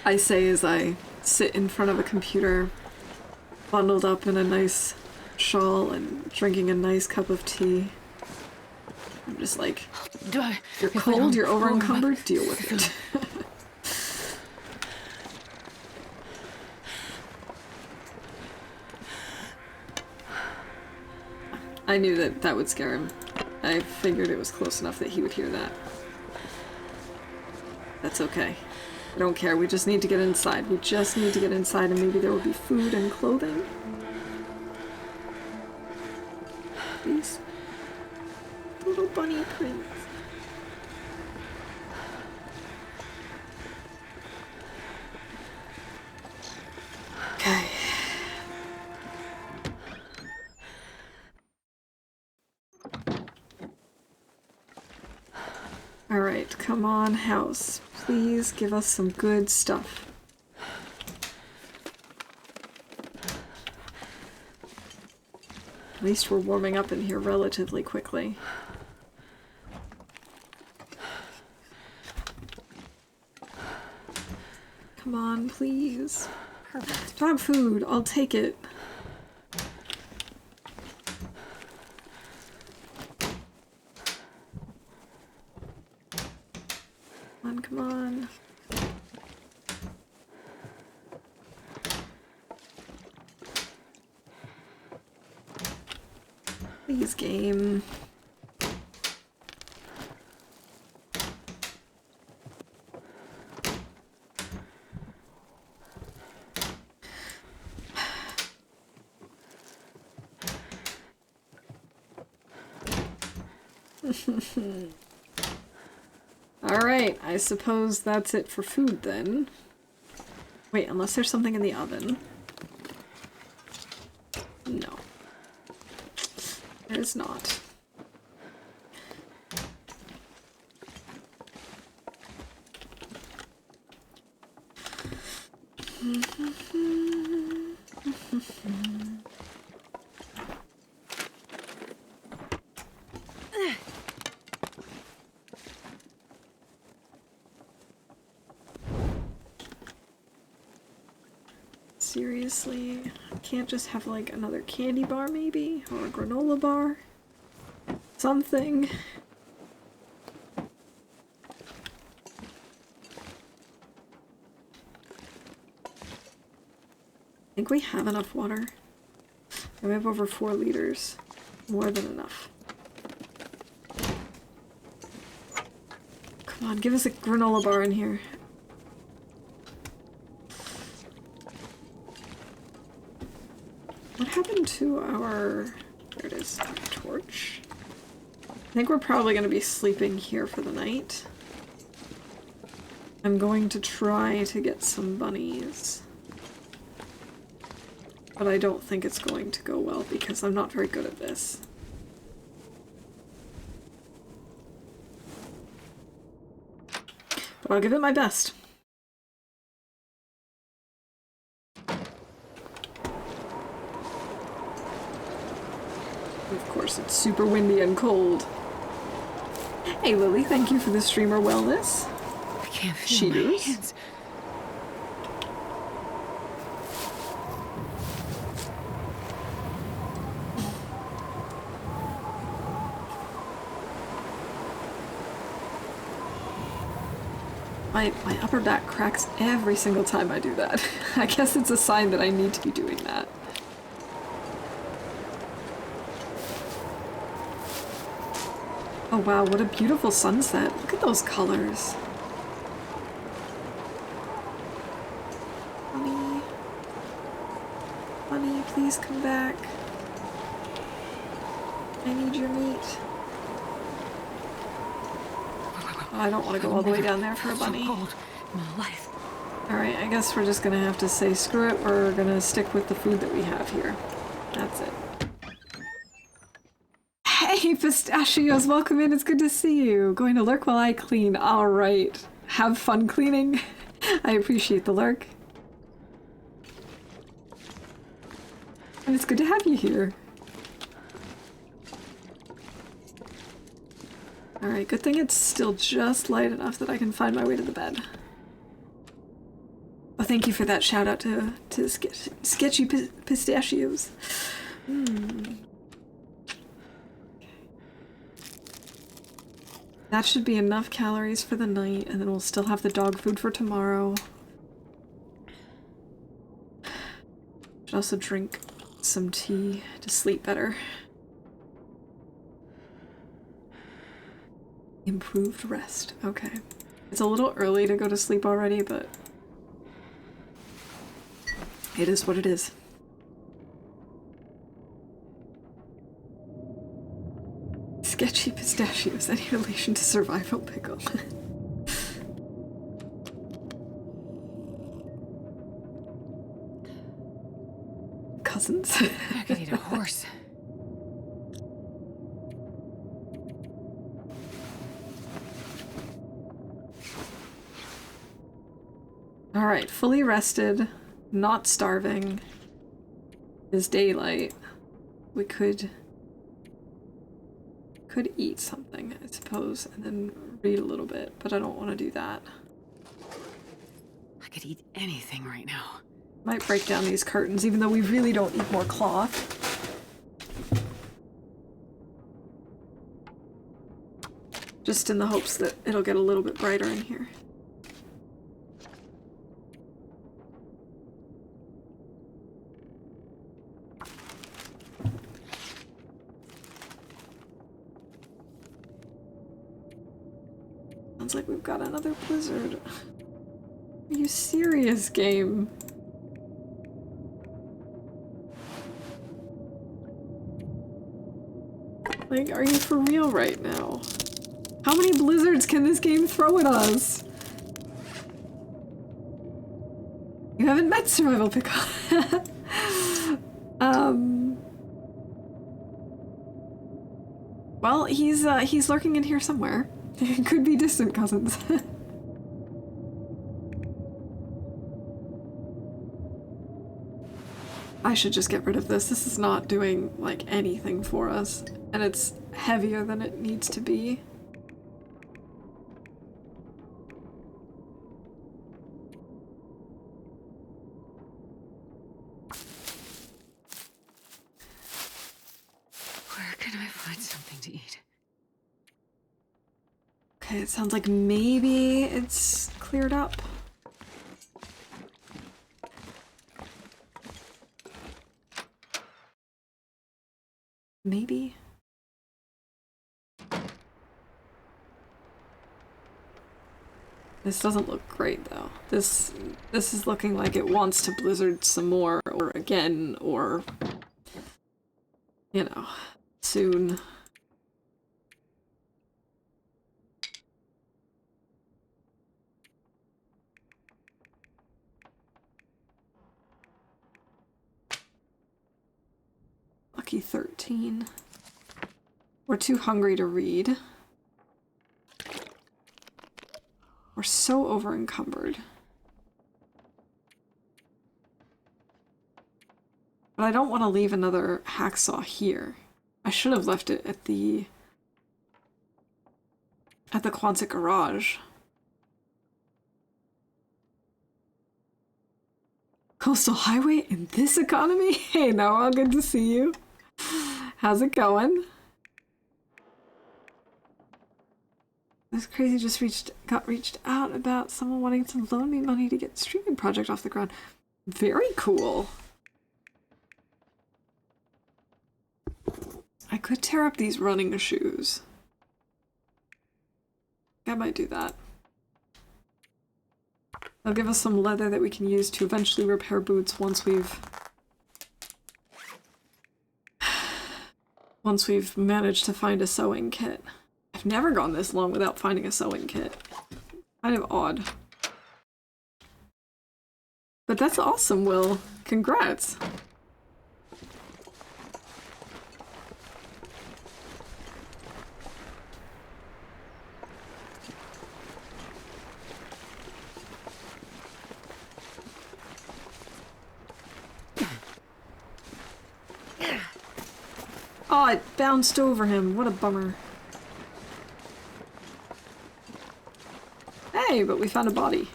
I say as I sit in front of a computer, bundled up in a nice shawl and drinking a nice cup of tea. I'm just like, you're cold, you're over-encumbered, deal with it. I knew that that would scare him. I figured it was close enough that he would hear that. That's okay. I don't care, we just need to get inside. We just need to get inside and maybe there will be food and clothing. Please. Little bunny prince. Okay. Alright, come on, house. Please give us some good stuff. At least we're warming up in here relatively quickly. Come on, please. Perfect. Dog food, I'll take it. Come on. Please, game. Alright, I suppose that's it for food then. Wait, unless there's something in the oven. No. There is not. Seriously, I can't just have like another candy bar maybe? Or a granola bar? Something. I think we have enough water. We have over 4 liters. More than enough. Come on, give us a granola bar in here. What happened to our... There it is. Our torch? I think we're probably going to be sleeping here for the night. I'm going to try to get some bunnies. But I don't think it's going to go well because I'm not very good at this. But I'll give it my best. Of course, it's super windy and cold. Hey Lily, thank you for the streamer wellness. I can't feel my hands. My upper back cracks every single time I do that. I guess it's a sign that I need to be doing that. Oh wow, what a beautiful sunset. Look at those colors. Bunny. Bunny, please come back. I need your meat. Oh, I don't want to go all the way down there for a bunny. Alright, I guess we're just gonna have to say screw it. We're gonna stick with the food that we have here. That's it. Hey, Pistachios, welcome in. It's good to see you. Going to lurk while I clean. All right. Have fun cleaning. I appreciate the lurk. And it's good to have you here. All right, good thing it's still just light enough that I can find my way to the bed. Oh, thank you for that shout out to Sketchy Pistachios. That should be enough calories for the night, and then we'll still have the dog food for tomorrow. Should also drink some tea to sleep better. Improved rest. Okay. It's a little early to go to sleep already, but it is what it is. sketchy pistachios. Any relation to survival pickle? Cousins. I could eat a horse. Alright, fully rested, not starving. Is daylight. We could eat something, I suppose, and then read a little bit, but I don't want to do that. I could eat anything right now. Might break down these curtains, even though we really don't need more cloth. Just in the hopes that it'll get a little bit brighter in here. Sounds like we've got another blizzard. Are you serious, game? Like, are you for real right now? How many blizzards can this game throw at us? You haven't met Survival Pickle. Well, he's lurking in here somewhere. It could be distant cousins. I should just get rid of this. This is not doing, like, anything for us. And it's heavier than it needs to be. Where can I find something to eat? Okay, it sounds like maybe it's cleared up. Maybe. This doesn't look great though. This is looking like it wants to blizzard some more or again or you know, soon. Lucky 13. We're too hungry to read. We're so over-encumbered. But I don't want to leave another hacksaw here. I should have left it at the Quonset garage. Coastal highway in this economy? Hey Noah, good to see you. How's it going? This crazy just got reached out about someone wanting to loan me money to get streaming project off the ground. Very cool. I could tear up these running shoes. I might do that. They'll give us some leather that we can use to eventually repair boots once we've managed to find a sewing kit. I've never gone this long without finding a sewing kit. Kind of odd. But that's awesome, Will. Congrats. Oh, it bounced over him. What a bummer. Hey, but we found a body.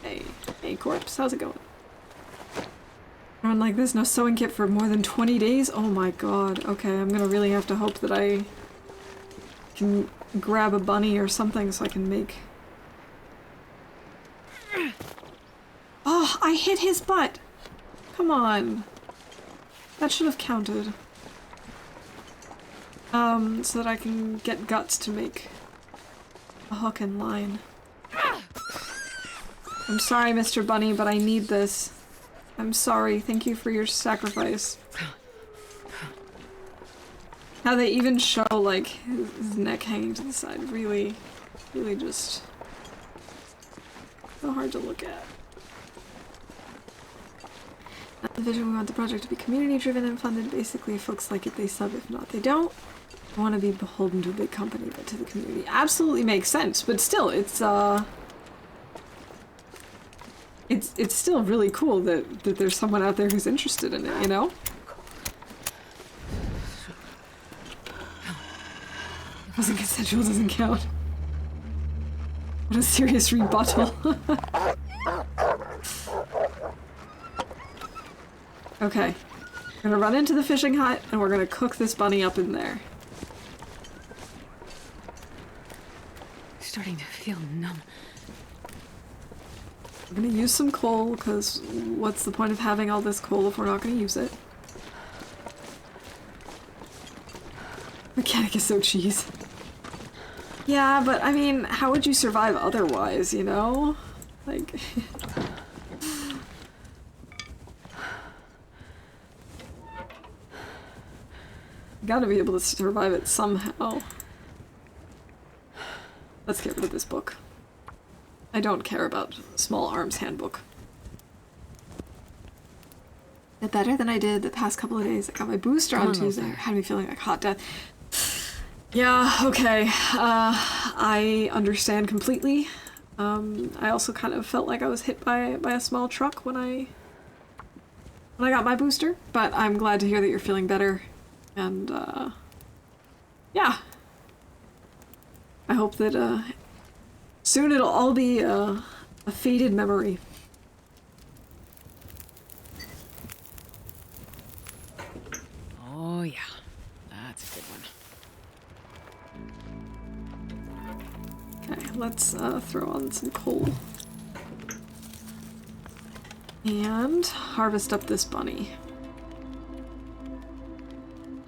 Hey, hey, corpse. How's it going? Run like this, no sewing kit for more than 20 days? Oh my god. Okay, I'm gonna really have to hope that I can grab a bunny or something so I can make... Oh, I hit his butt! Come on. That should have counted. So that I can get guts to make a hook and line. I'm sorry, Mr. Bunny, but I need this. I'm sorry. Thank you for your sacrifice. How they even show, like, his neck hanging to the side. Really, really just so hard to look at. At the vision, we want the project to be community-driven and funded. Basically, if folks like it, they sub. If not, they don't. I want to be beholden to a big company, but to the community. Absolutely makes sense, but still, it's still really cool that there's someone out there who's interested in it, you know? It wasn't consensual, doesn't count. What a serious rebuttal. Okay. We're gonna run into the fishing hut, and we're gonna cook this bunny up in there. Starting to feel numb. We're gonna use some coal, because what's the point of having all this coal if we're not gonna use it? Mechanic is so cheese. Yeah, but I mean, how would you survive otherwise, you know? Like... Gotta be able to survive it somehow. Let's get rid of this book. I don't care about Small Arms Handbook. Bit better than I did the past couple of days. I got my booster on Tuesday. Had me feeling like hot death. Yeah, okay. I understand completely. I also kind of felt like I was hit by a small truck when I got my booster, but I'm glad to hear that you're feeling better. And, yeah. I hope that, soon it'll all be, a faded memory. Oh, yeah. That's a good one. Okay, let's, throw on some coal. And harvest up this bunny.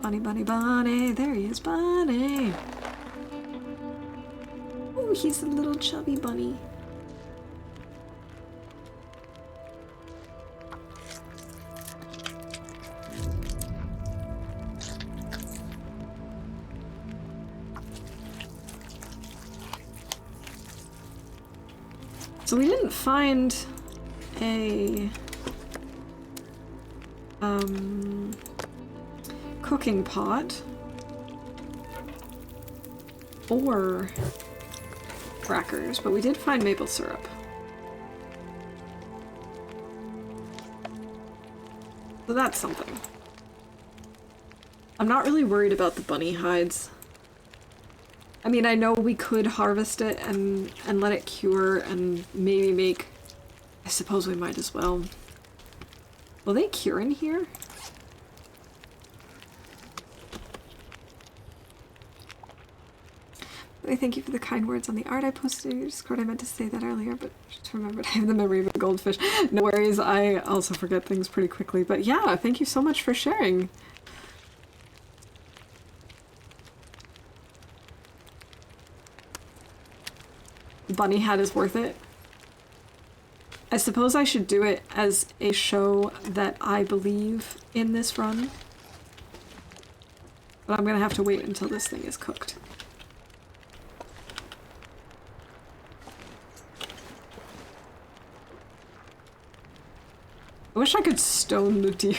Bunny, bunny, bunny. There he is, bunny. Oh, he's a little chubby bunny. So we didn't find a cooking pot or crackers, but we did find maple syrup. So that's something. I'm not really worried about the bunny hides. I mean, I know we could harvest it and let it cure and maybe make... I suppose we might as well. Will they cure in here? I thank you for the kind words on the art I posted in your Discord. I meant to say that earlier, but just remembered I have the memory of a goldfish. No worries, I also forget things pretty quickly. But yeah, thank you so much for sharing. The bunny hat is worth it. I suppose I should do it as a show that I believe in this run. But I'm gonna have to wait until this thing is cooked. I wish I could stone the deer.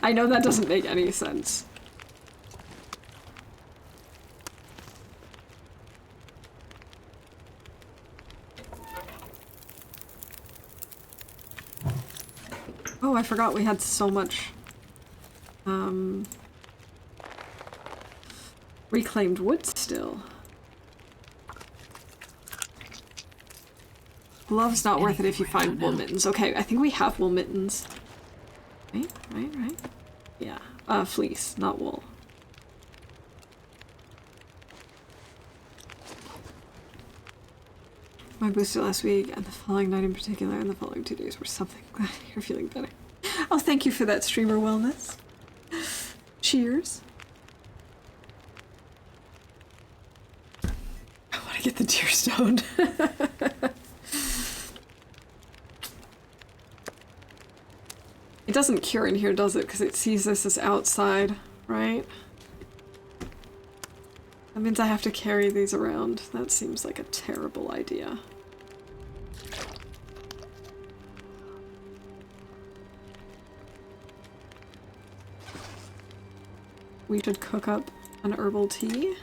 I know that doesn't make any sense. Oh, I forgot we had so much reclaimed wood still. Gloves not worth it if you find wool mittens. Okay, I think we have wool mittens. Right? Yeah. Fleece, not wool. My booster last week and the following night in particular and the following 2 days were something. Glad you're feeling better. Oh, thank you for that streamer wellness. Cheers. I want to get the deer stoned. It doesn't cure in here, does it? Because it sees this as outside, right? That means I have to carry these around. That seems like a terrible idea. We should cook up an herbal tea.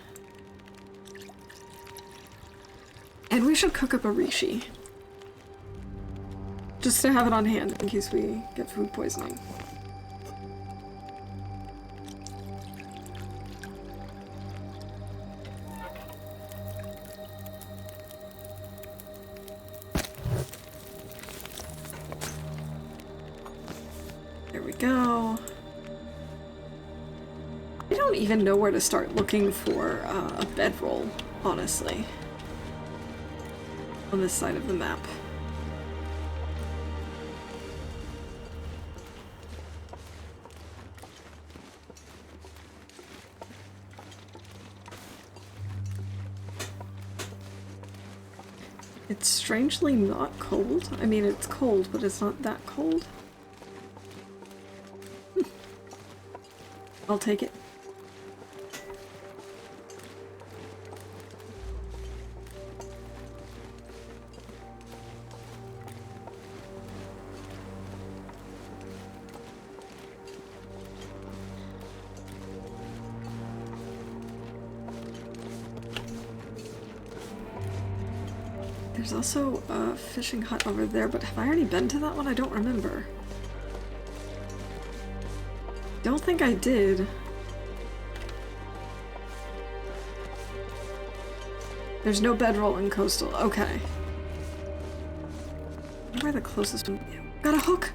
And we should cook up a reishi. Just to have it on hand in case we get food poisoning. There we go. I don't even know where to start looking for a bedroll, honestly. On this side of the map. It's strangely not cold. I mean, it's cold, but it's not that cold. I'll take it. There's also a fishing hut over there, but have I already been to that one? I don't remember. Don't think I did. There's no bedroll in coastal. Okay. Where the closest one? Got a hook!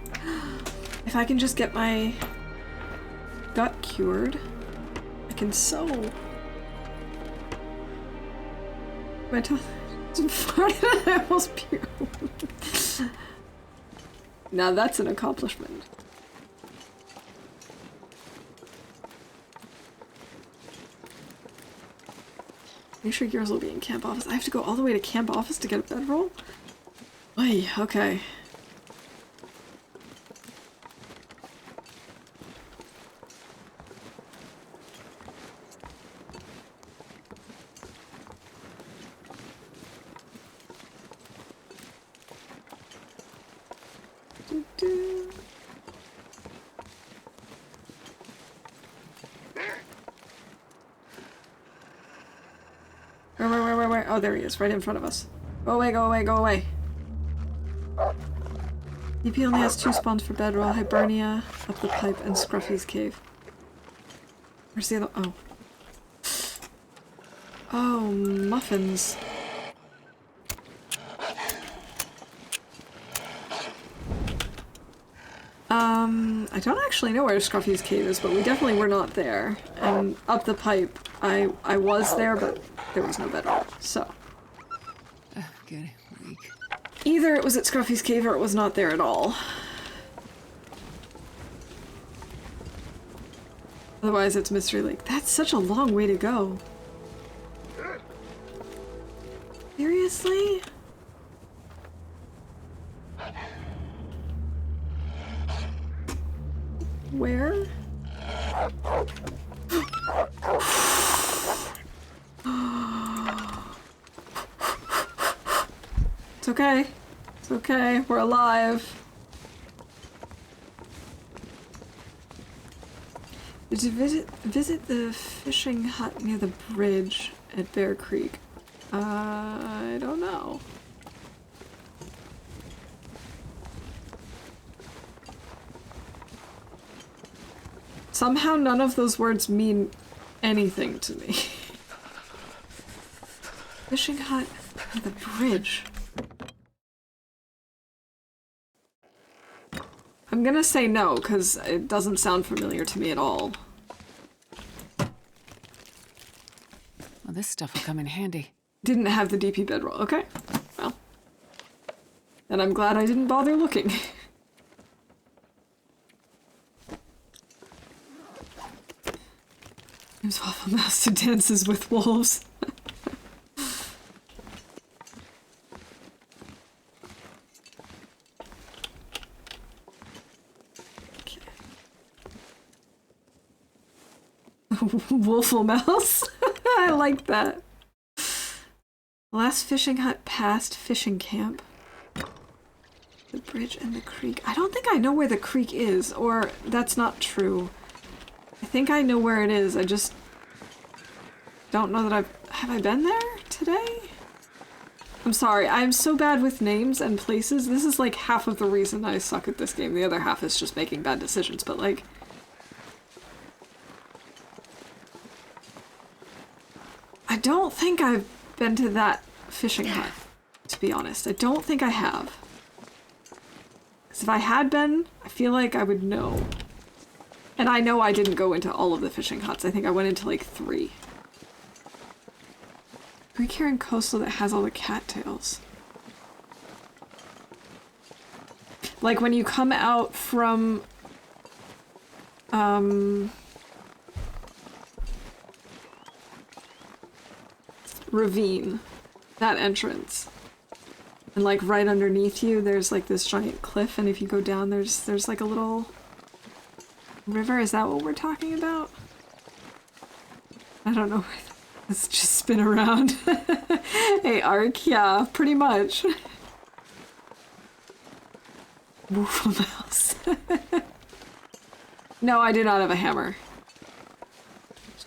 If I can just get my gut cured, I can sew. My tongue farted. I almost puked. Now that's an accomplishment. Make sure yours will be in camp office. I have to go all the way to camp office to get a bedroll? Oy, okay. Where? Oh, there he is, right in front of us. Go away, go away, go away. DP only has 2 spawns for bedroll, Hibernia, up the pipe, and Scruffy's cave. Where's the other? Oh. Oh, muffins. I don't actually know where Scruffy's cave is, but we definitely were not there. And up the pipe, I was there, but there was no bedroll, so. Getting weak. Either it was at Scruffy's cave or it was not there at all. Otherwise, it's Mystery Lake. That's such a long way to go. Seriously? Where? It's okay. It's okay. We're alive. Did you visit the fishing hut near the bridge at Bear Creek? I don't know. Somehow none of those words mean anything to me. Fishing hut near the bridge. I'm gonna say no, because it doesn't sound familiar to me at all. Well, this stuff will come in handy. Didn't have the DP bedroll. Okay, well. And I'm glad I didn't bother looking. There's Waffle Mouse to dances with wolves. Wolfle Mouse. I like that. Last fishing hut past fishing camp. The bridge and the creek. I don't think I know where the creek is, or that's not true. I think I know where it is. I just don't know that have I been there today? I'm sorry, I'm so bad with names and places. This is like half of the reason I suck at this game. The other half is just making bad decisions, but like... I don't think I've been to that fishing hut, to be honest. I don't think I have. Because if I had been, I feel like I would know. And I know I didn't go into all of the fishing huts. I think I went into like 3. Creek here in Coastal that has all the cattails. Like when you come out from... Ravine. That entrance. And like right underneath you there's like this giant cliff, and if you go down there's like a little river. Is that what we're talking about? I don't know. Let's just spin around. Hey Ark, yeah, pretty much. Woofle Mouse. No, I do not have a hammer.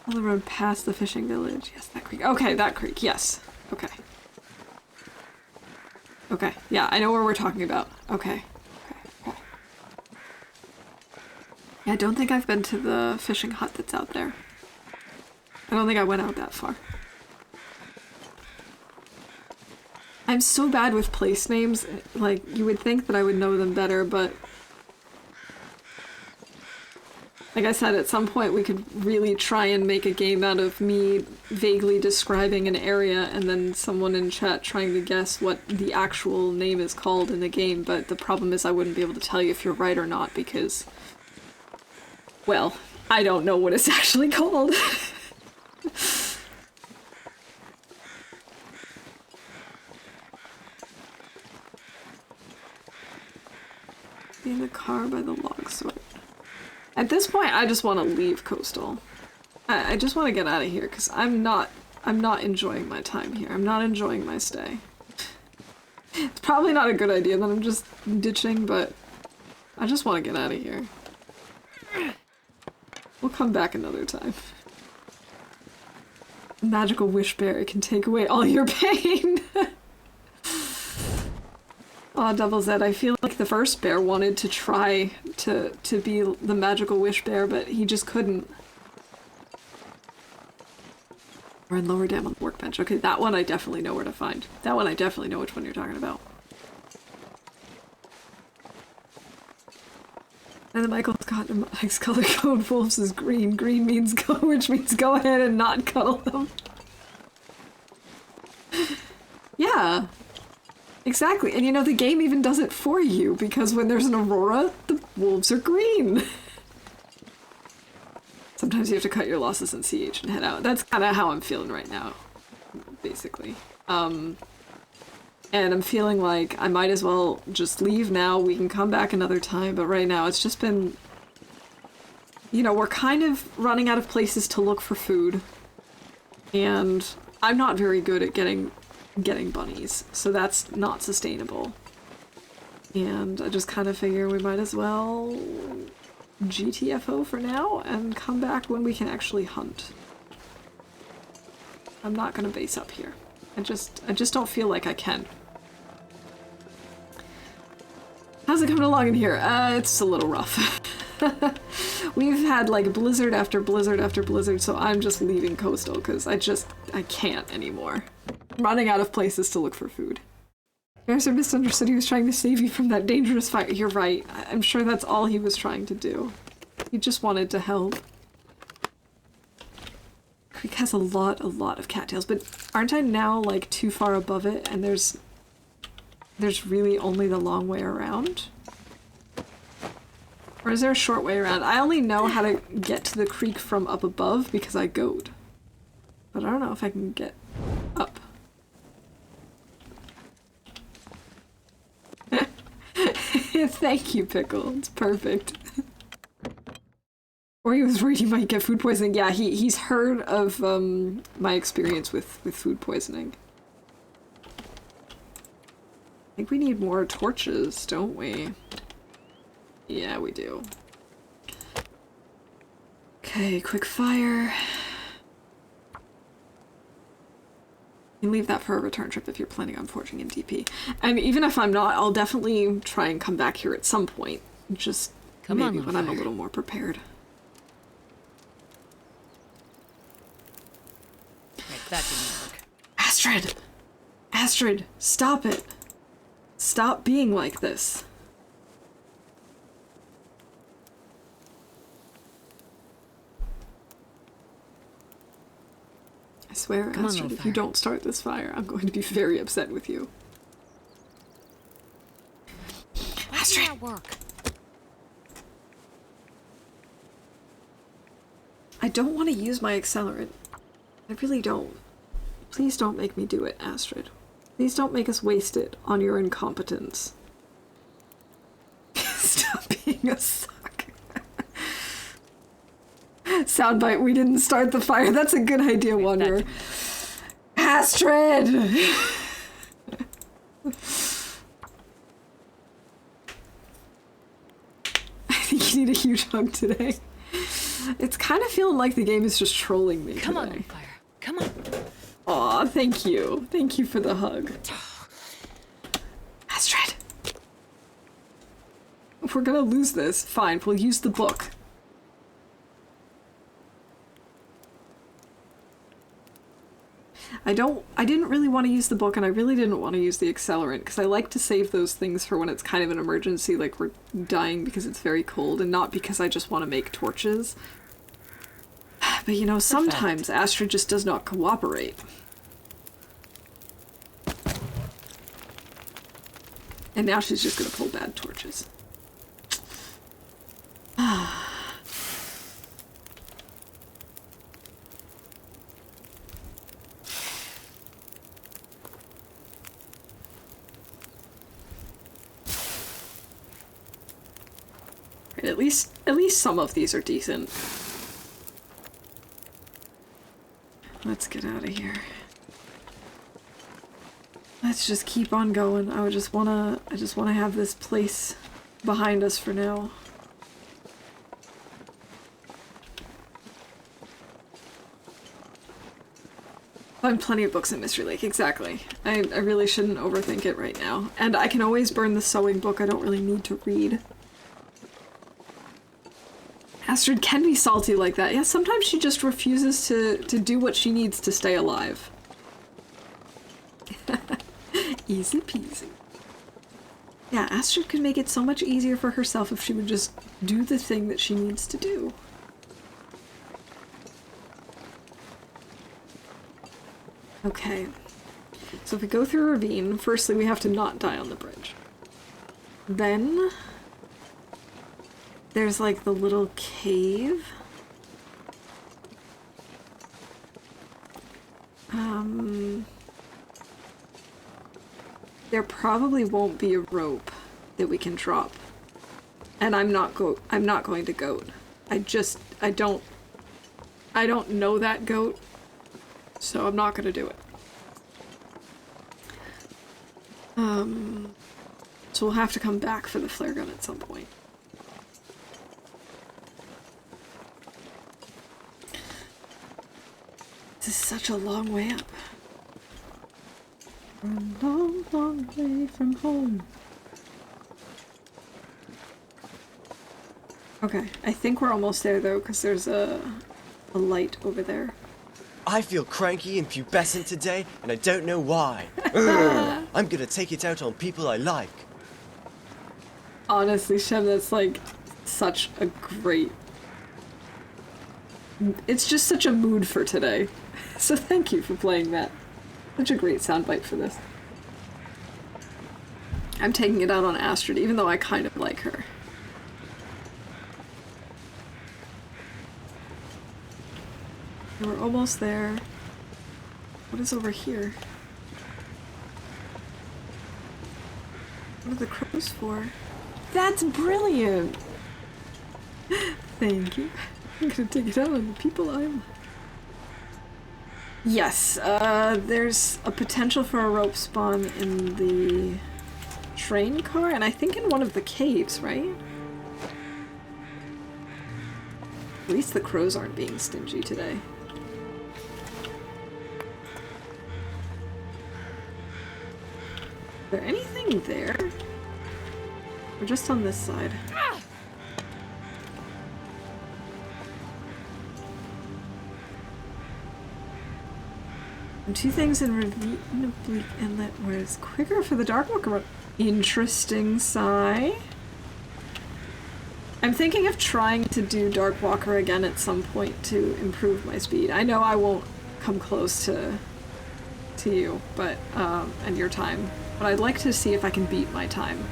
On the road past the fishing village. Yes, that creek. Okay, that creek, yes. Okay. Okay, yeah, I know where we're talking about. Okay. Okay. Yeah, I don't think I've been to the fishing hut that's out there. I don't think I went out that far. I'm so bad with place names. Like, you would think that I would know them better, but... Like I said, at some point we could really try and make a game out of me vaguely describing an area and then someone in chat trying to guess what the actual name is called in the game, but the problem is I wouldn't be able to tell you if you're right or not because... Well, I don't know what it's actually called. Be in the car by the log sort. At this point, I just want to leave Coastal. I just want to get out of here because I'm not enjoying my time here. I'm not enjoying my stay. It's probably not a good idea that I'm just ditching, but I just want to get out of here. We'll come back another time. Magical wish berry can take away all your pain. Aw, Double Z, I feel like the first bear wanted to try to be the magical wish bear, but he just couldn't. We're in Lower Dam on the workbench. Okay, that one I definitely know where to find. That one I definitely know which one you're talking about. And then Michael Scott and Mike's color code wolves is green. Green means go, which means go ahead and not cuddle them. Yeah. Exactly, and you know, the game even does it for you, because when there's an aurora, the wolves are green. Sometimes you have to cut your losses in CH and head out. That's kind of how I'm feeling right now, basically. And I'm feeling like I might as well just leave now. We can come back another time, but right now it's just been... You know, we're kind of running out of places to look for food. And I'm not very good at getting bunnies, so that's not sustainable. And I just kind of figure we might as well GTFO for now and come back when we can actually hunt. I'm not gonna base up here. I just don't feel like I can. How's it coming along in here? It's a little rough. We've had like blizzard after blizzard after blizzard, so I'm just leaving Coastal because I can't anymore. I'm running out of places to look for food. Garrison misunderstood he was trying to save you from that dangerous fight. You're right. I'm sure that's all he was trying to do. He just wanted to help. Creek has a lot of cattails, but aren't I now like too far above it and there's really only the long way around? Or is there a short way around? I only know how to get to the creek from up above because I goad. But I don't know if I can get up. Thank you, Pickle. It's perfect. Or he was worried he might get food poisoning. Yeah, he's heard of my experience with food poisoning. I think we need more torches, don't we? Yeah, we do. Okay, quick fire. You can leave that for a return trip if you're planning on forging in DP. And even if I'm not, I'll definitely try and come back here at some point. Just maybe when I'm a little more prepared. That didn't work. Astrid! Astrid, stop it! Stop being like this. I swear, Astrid, if you don't start this fire, I'm going to be very upset with you. Astrid! I don't want to use my accelerant. I really don't. Please don't make me do it, Astrid. Please don't make us waste it on your incompetence. Stop being a suck. Soundbite, we didn't start the fire. That's a good idea, Wanderer. Astrid! I think you need a huge hug today. It's kind of feeling like the game is just trolling me Come today. on, Fire. Come on. Aw, thank you. Thank you for the hug. Astrid! If we're gonna lose this, fine, we'll use the book. I didn't really want to use the book, and I really didn't want to use the accelerant, because I like to save those things for when it's kind of an emergency, like we're dying because it's very cold, and not because I just want to make torches. But you know, sometimes Astrid just does not cooperate. And now she's just gonna pull bad torches. At least some of these are decent. Let's get out of here. Let's just keep on going. I just wanna have this place behind us for now. I have plenty of books in Mystery Lake, exactly. I really shouldn't overthink it right now. And I can always burn the sewing book, I don't really need to read. Astrid can be salty like that. Yeah, sometimes she just refuses to do what she needs to stay alive. Easy peasy. Yeah, Astrid could make it so much easier for herself if she would just do the thing that she needs to do. Okay. So if we go through a ravine, firstly we have to not die on the bridge. Then there's like the little cave. There probably won't be a rope that we can drop. And I'm not going to goat. I don't know that goat, so I'm not gonna do it. So we'll have to come back for the flare gun at some point. This is such a long way up. A long, long way from home. Okay, I think we're almost there though, because there's a light over there. I feel cranky and pubescent today, and I don't know why. Ugh, I'm gonna take it out on people I like. Honestly, Shem, that's like such a great... It's just such a mood for today. So thank you for playing that. Such a great soundbite for this. I'm taking it out on Astrid, even though I kind of like her. We're almost there. What is over here? What are the crows for? That's brilliant! Thank you. I'm gonna take it out on the people I'm... Yes, there's a potential for a rope spawn in the train car, and I think in one of the caves, right? At least the crows aren't being stingy today. Is there anything there? We're just on this side. And 2 things in Ravine of Bleak Inlet where it's quicker for the Dark Walker. Interesting, Sigh. I'm thinking of trying to do Dark Walker again at some point to improve my speed. I know I won't come close to you, but and your time. But I'd like to see if I can beat my time.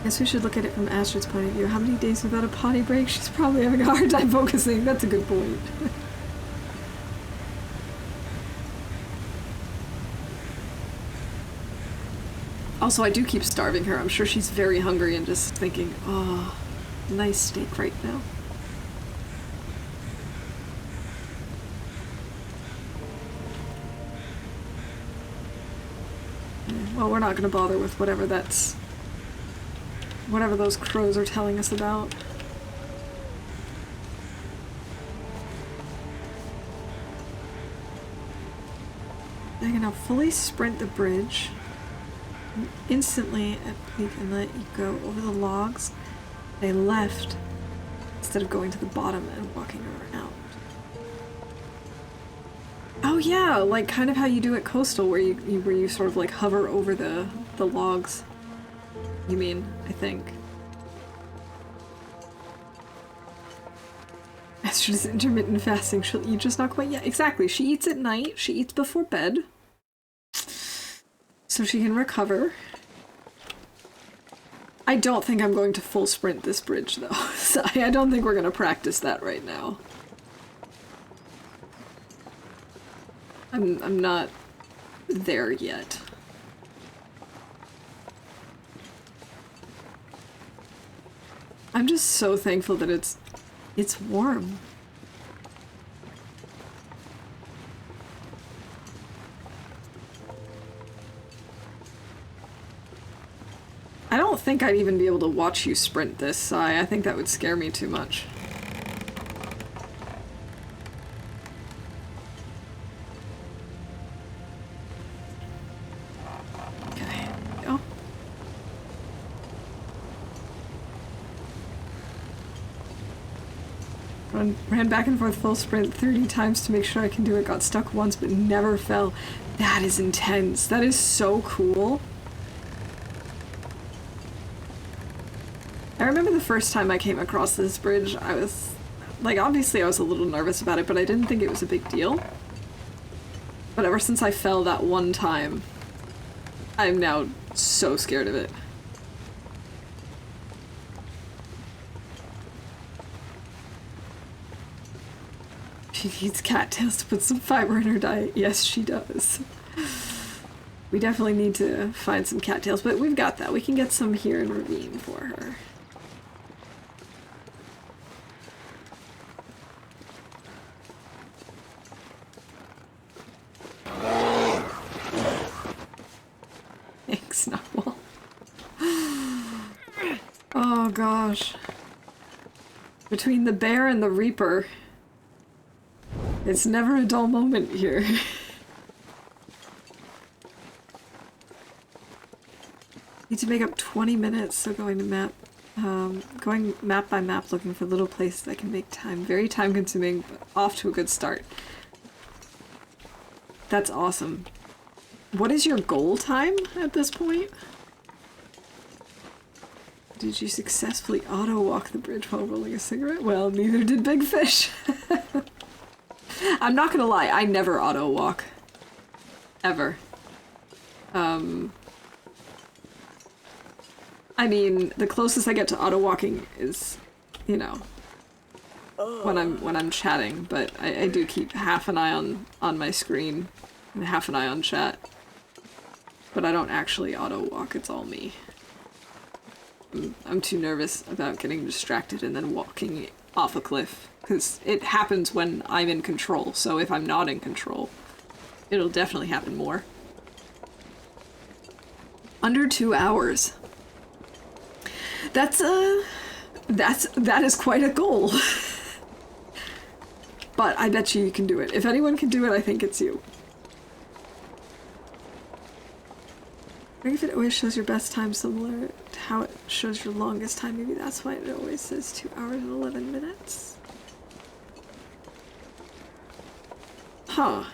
Guess we should look at it from Astrid's point of view. How many days without a potty break? She's probably having a hard time focusing. That's a good point. Also, I do keep starving her. I'm sure she's very hungry and just thinking, oh, nice steak right now. Well, we're not going to bother with whatever those crows are telling us about. They're going to fully sprint the bridge. Instantly at Bleak Inlet, you go over the logs. They left instead of going to the bottom and walking around. Oh yeah, like kind of how you do at Coastal, where you sort of like hover over the logs. You mean, I think. Esther's intermittent fasting. She'll eat just not quite yet. Exactly. She eats at night. She eats before bed. So she can recover. I don't think I'm going to full sprint this bridge though. So I don't think we're going to practice that right now. I'm not there yet. I'm just so thankful that it's warm. I don't think I'd even be able to watch you sprint this, Sai. I think that would scare me too much. Okay, go. Ran back and forth full sprint 30 times to make sure I can do it. Got stuck once but never fell. That is intense. That is so cool. I remember the first time I came across this bridge, I was, like, obviously I was a little nervous about it, but I didn't think it was a big deal. But ever since I fell that one time, I'm now so scared of it. She needs cattails to put some fiber in her diet. Yes, she does. We definitely need to find some cattails, but we've got that. We can get some here in Ravine for her. Thanks, Narwhal. Oh gosh. Between the bear and the reaper, it's never a dull moment here. Need to make up 20 minutes, so going map by map looking for little places that can make time. Very time consuming, but off to a good start. That's awesome. What is your goal time at this point? Did you successfully auto-walk the bridge while rolling a cigarette? Well, neither did Big Fish. I'm not gonna lie, I never auto-walk. Ever. I mean, the closest I get to auto-walking is, you know, when I'm chatting, but I do keep half an eye on my screen and half an eye on chat. But I don't actually auto-walk, it's all me. I'm too nervous about getting distracted and then walking off a cliff, because it happens when I'm in control, so if I'm not in control, it'll definitely happen more. Under 2 hours. That is quite a goal. But I bet you can do it. If anyone can do it, I think it's you. I think if it always shows your best time similar to how it shows your longest time, maybe that's why it always says 2 hours and 11 minutes. Huh.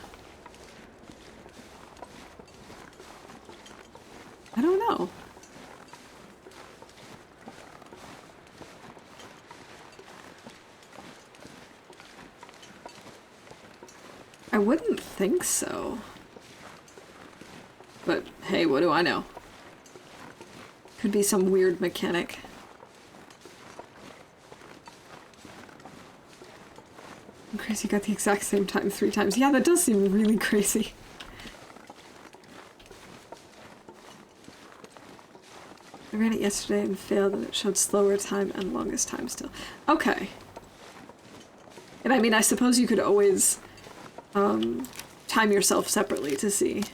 I don't know. I wouldn't think so. But hey, what do I know? Could be some weird mechanic. I'm crazy, got the exact same time 3 times. Yeah, that does seem really crazy. I ran it yesterday and failed, and it showed slower time and longest time still. Okay. And I mean, I suppose you could always time yourself separately to see.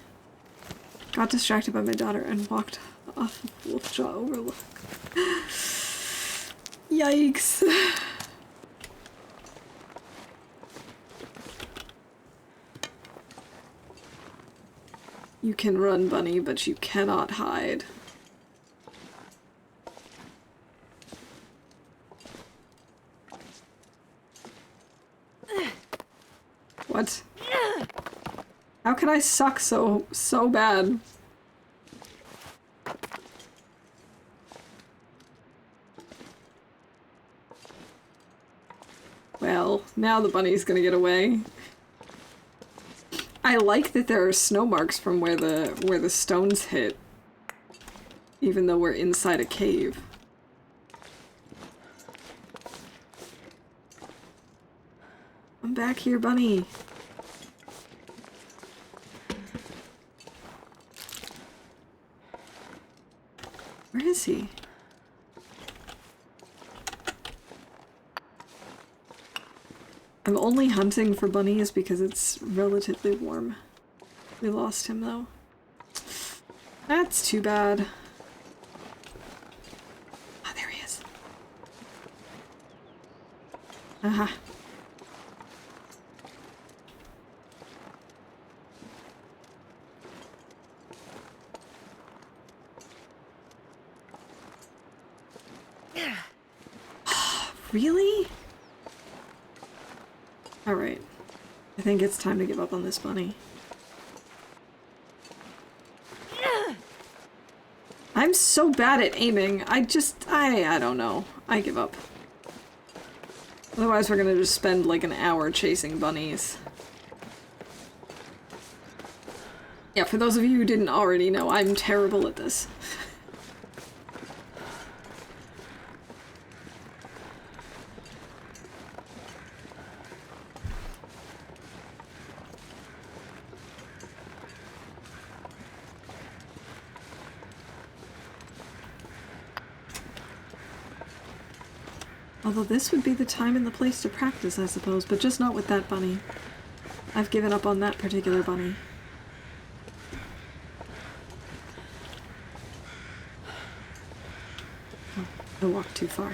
Got distracted by my daughter and walked off of Wolfjaw Overlook. Yikes. You can run, bunny, but you cannot hide. What? How can I suck so bad? Well, now the bunny's gonna get away. I like that there are snow marks from where the stones hit, even though we're inside a cave. I'm back here, bunny. Where is he? I'm only hunting for bunnies because it's relatively warm. We lost him though. That's too bad. Oh, there he is. Aha. Really? Alright. I think it's time to give up on this bunny. I'm so bad at aiming. I don't know. I give up. Otherwise we're gonna just spend like an hour chasing bunnies. Yeah, for those of you who didn't already know, I'm terrible at this. Although this would be the time and the place to practice, I suppose, but just not with that bunny. I've given up on that particular bunny. Oh, I walked too far.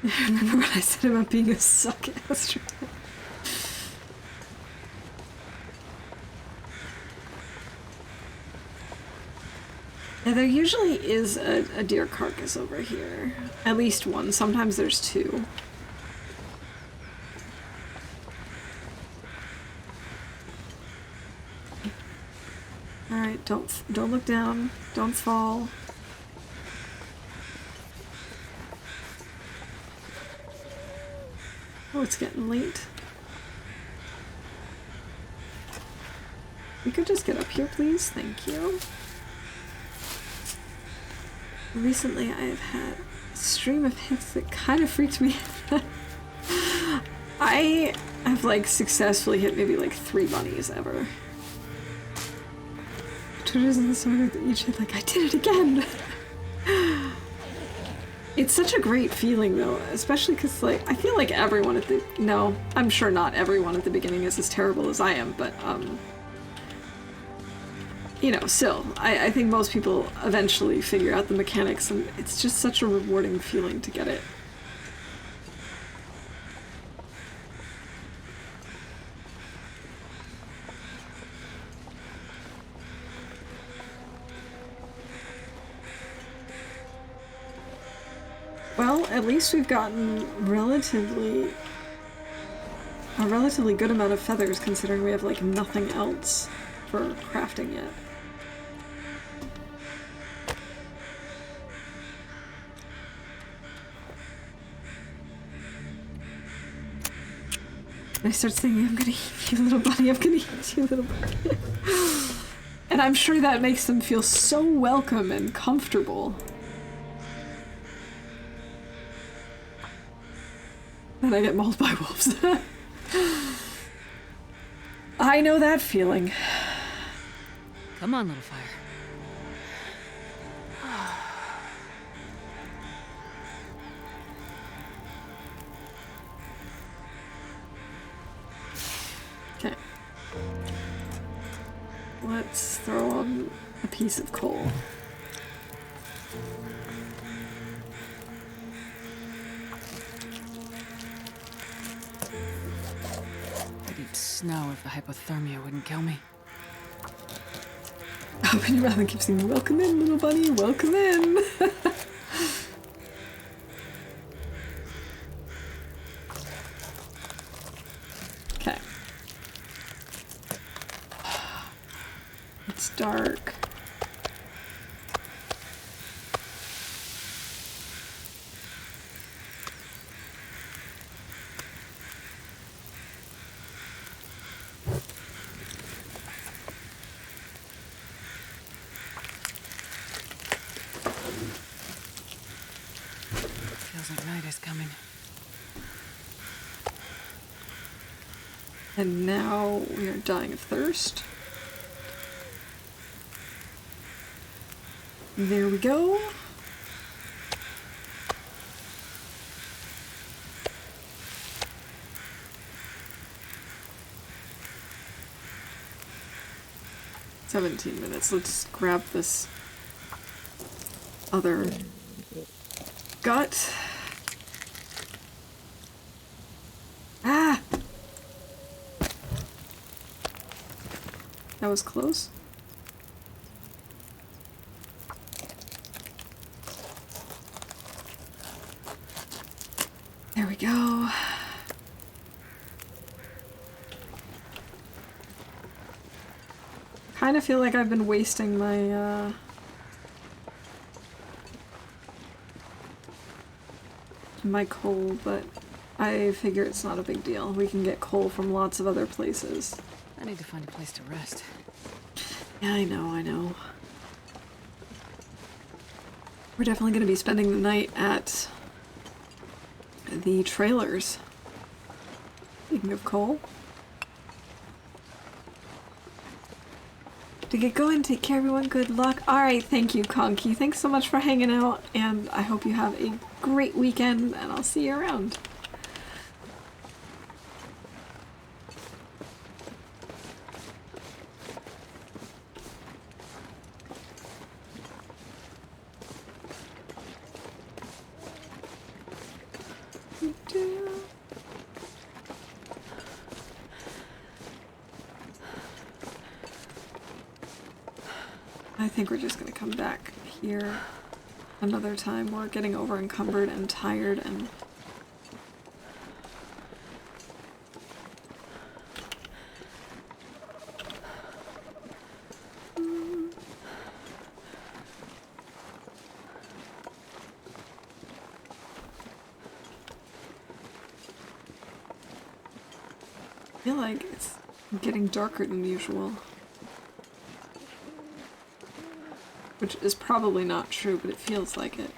Remember what I said about being a suck-ass driver? Yeah, there usually is a deer carcass over here. At least one. Sometimes there's two. Alright, don't look down. Don't fall. Oh, it's getting late. We could just get up here, please. Thank you. Recently, I've had a stream of hits that kind of freaked me out. I have, like, successfully hit maybe, like, 3 bunnies ever. twitches in the stomach with each hit, like, I did it again! It's such a great feeling, though, especially because, like, I feel like everyone at the... No, I'm sure not everyone at the beginning is as terrible as I am, but, you know, still, I think most people eventually figure out the mechanics, and it's just such a rewarding feeling to get it. Well, at least we've gotten a relatively good amount of feathers, considering we have, like, nothing else for crafting yet. And I start singing, I'm gonna eat you, little bunny, I'm gonna eat you, little bunny. And I'm sure that makes them feel so welcome and comfortable. And I get mauled by wolves. I know that feeling. Come on, little fire. Okay. Let's throw on a piece of coal. I'd eat snow if the hypothermia wouldn't kill me. Oh, and your mother keeps saying, welcome in, little bunny, welcome in. Okay. It's dark. Feels like night is coming. And now we are dying of thirst. There we go. "17 minutes. Let's grab this other gut. Ah! That was close. There we go. Kind of feel like I've been wasting my, my coal, but I figure it's not a big deal. We can get coal from lots of other places. I need to find a place to rest. Yeah, I know, I know. We're definitely going to be spending the night at the trailers. Speaking of coal. To get going, take care everyone, good luck. Alright, thank you, Conky. Thanks so much for hanging out, and I hope you have a great weekend, and I'll see you around. I think we're just gonna come back here another time. We're getting over encumbered and tired and I feel like it's getting darker than usual. Which is probably not true, but it feels like it.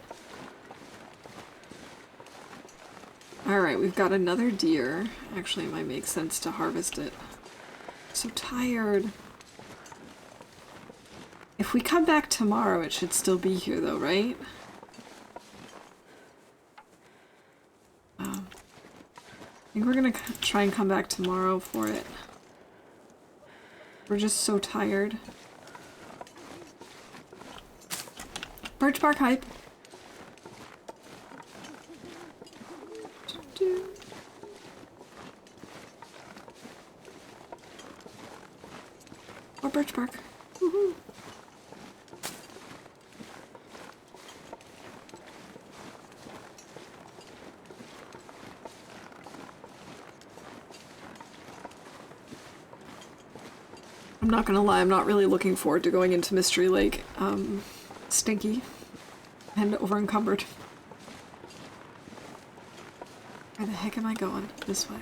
Alright, we've got another deer. Actually, it might make sense to harvest it. So tired. If we come back tomorrow, it should still be here though, right? I think we're gonna try and come back tomorrow for it. We're just so tired. Birch bark hype. Or birch bark. Woohoo. I'm not gonna lie, I'm not really looking forward to going into Mystery Lake. Stinky and over encumbered. Where the heck am I going? This way.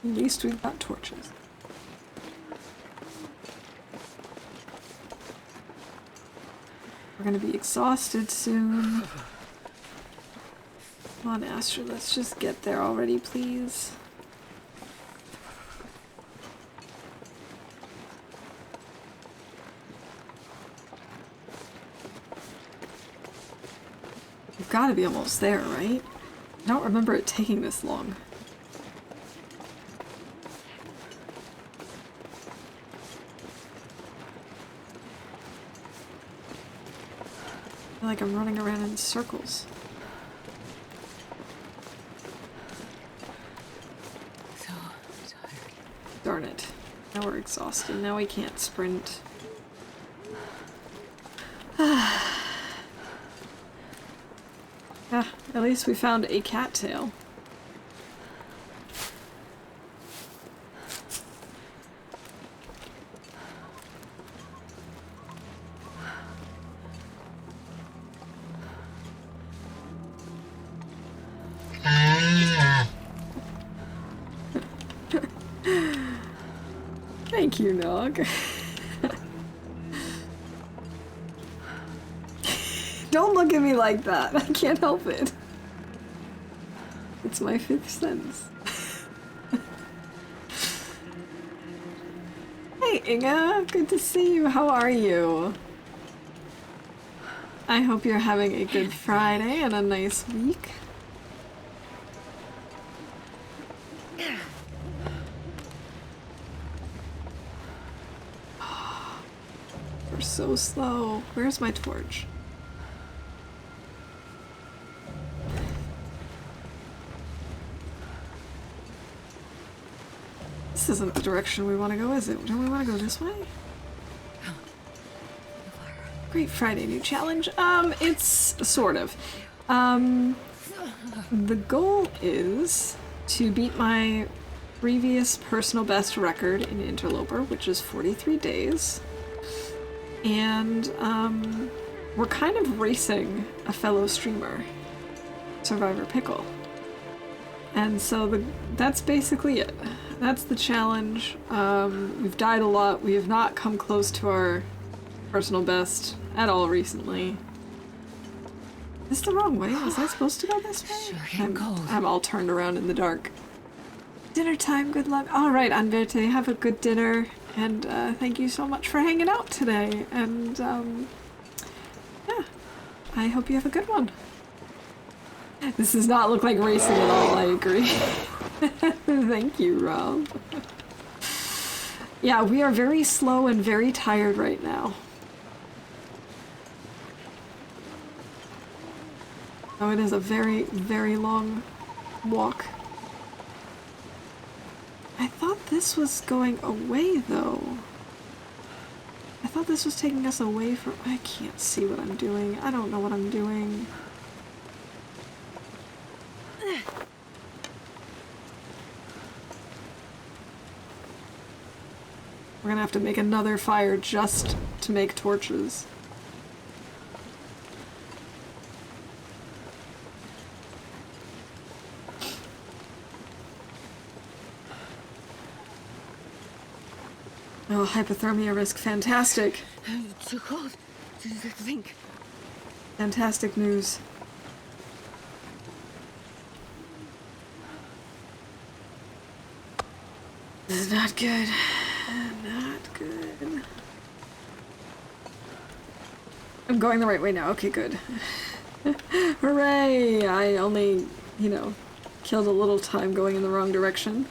At least we've got torches. We're gonna be exhausted soon. Come on, Astra, let's just get there already, please. We've got to be almost there, right? I don't remember it taking this long. I feel like I'm running around in circles. So tired. Darn it. Now we're exhausted. Now we can't sprint. Ah, at least we found a cattail. Thank you, Nog. Don't look at me like that. I can't help it. It's my fifth sense. Hey, Inga. Good to see you. How are you? I hope you're having a good Friday and a nice week. We're so slow. Where's my torch? This isn't the direction we want to go, is it? Don't we want to go this way? Great Friday new challenge. It's sort of. The goal is to beat my previous personal best record in Interloper, which is 43 days. And, we're kind of racing a fellow streamer, Survivor Pickle. And so that's basically it. That's the challenge. We've died a lot. We have not come close to our personal best at all recently. Is this the wrong way? Was I supposed to go this way? I'm all turned around in the dark. Dinner time, good luck. Alright, Anverte, have a good dinner. And thank you so much for hanging out today. And yeah, I hope you have a good one. This does not look like racing at all, I agree. Thank you, Rob. Yeah, we are very slow and very tired right now. Oh, it is a very, very long walk. I thought this was going away, though. I thought this was taking us away from... I can't see what I'm doing. I don't know what I'm doing. We're gonna have to make another fire just to make torches. Oh, hypothermia risk, fantastic. Too cold to think. Fantastic news. This is not good. Not good. I'm going the right way now. Okay, good. Hooray! I only, you know, killed a little time going in the wrong direction.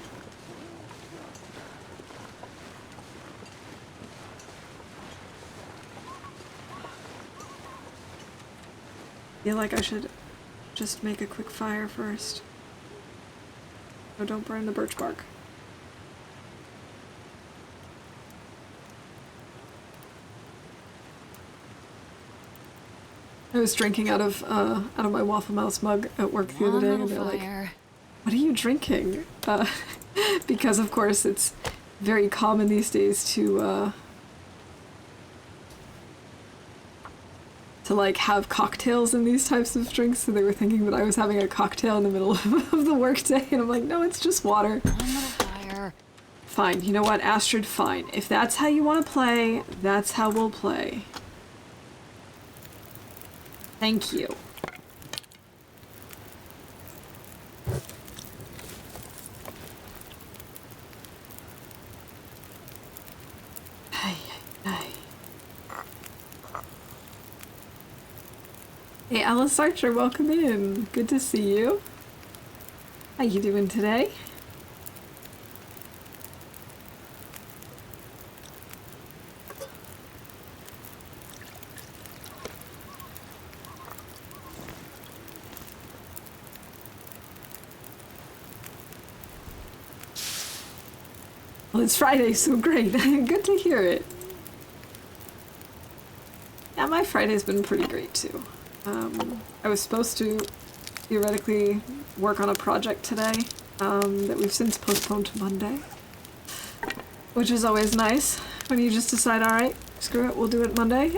I feel like I should just make a quick fire first. No, don't burn the birch bark. I was drinking out of my Waffle Mouse mug at work the other day, and they're like, "What are you drinking?" Because of course it's very common these days to like have cocktails in these types of drinks. So they were thinking that I was having a cocktail in the middle of the workday, and I'm like, "No, it's just water." Fine. You know what, Astrid? Fine. If that's how you want to play, that's how we'll play. Thank you. Hey, hey. Hey, Alice Archer, welcome in. Good to see you. How you doing today? Well, it's Friday, so great. Good to hear it. Yeah, my Friday's been pretty great too. I was supposed to theoretically work on a project today that we've since postponed to Monday, which is always nice when you just decide, all right, screw it, we'll do it Monday.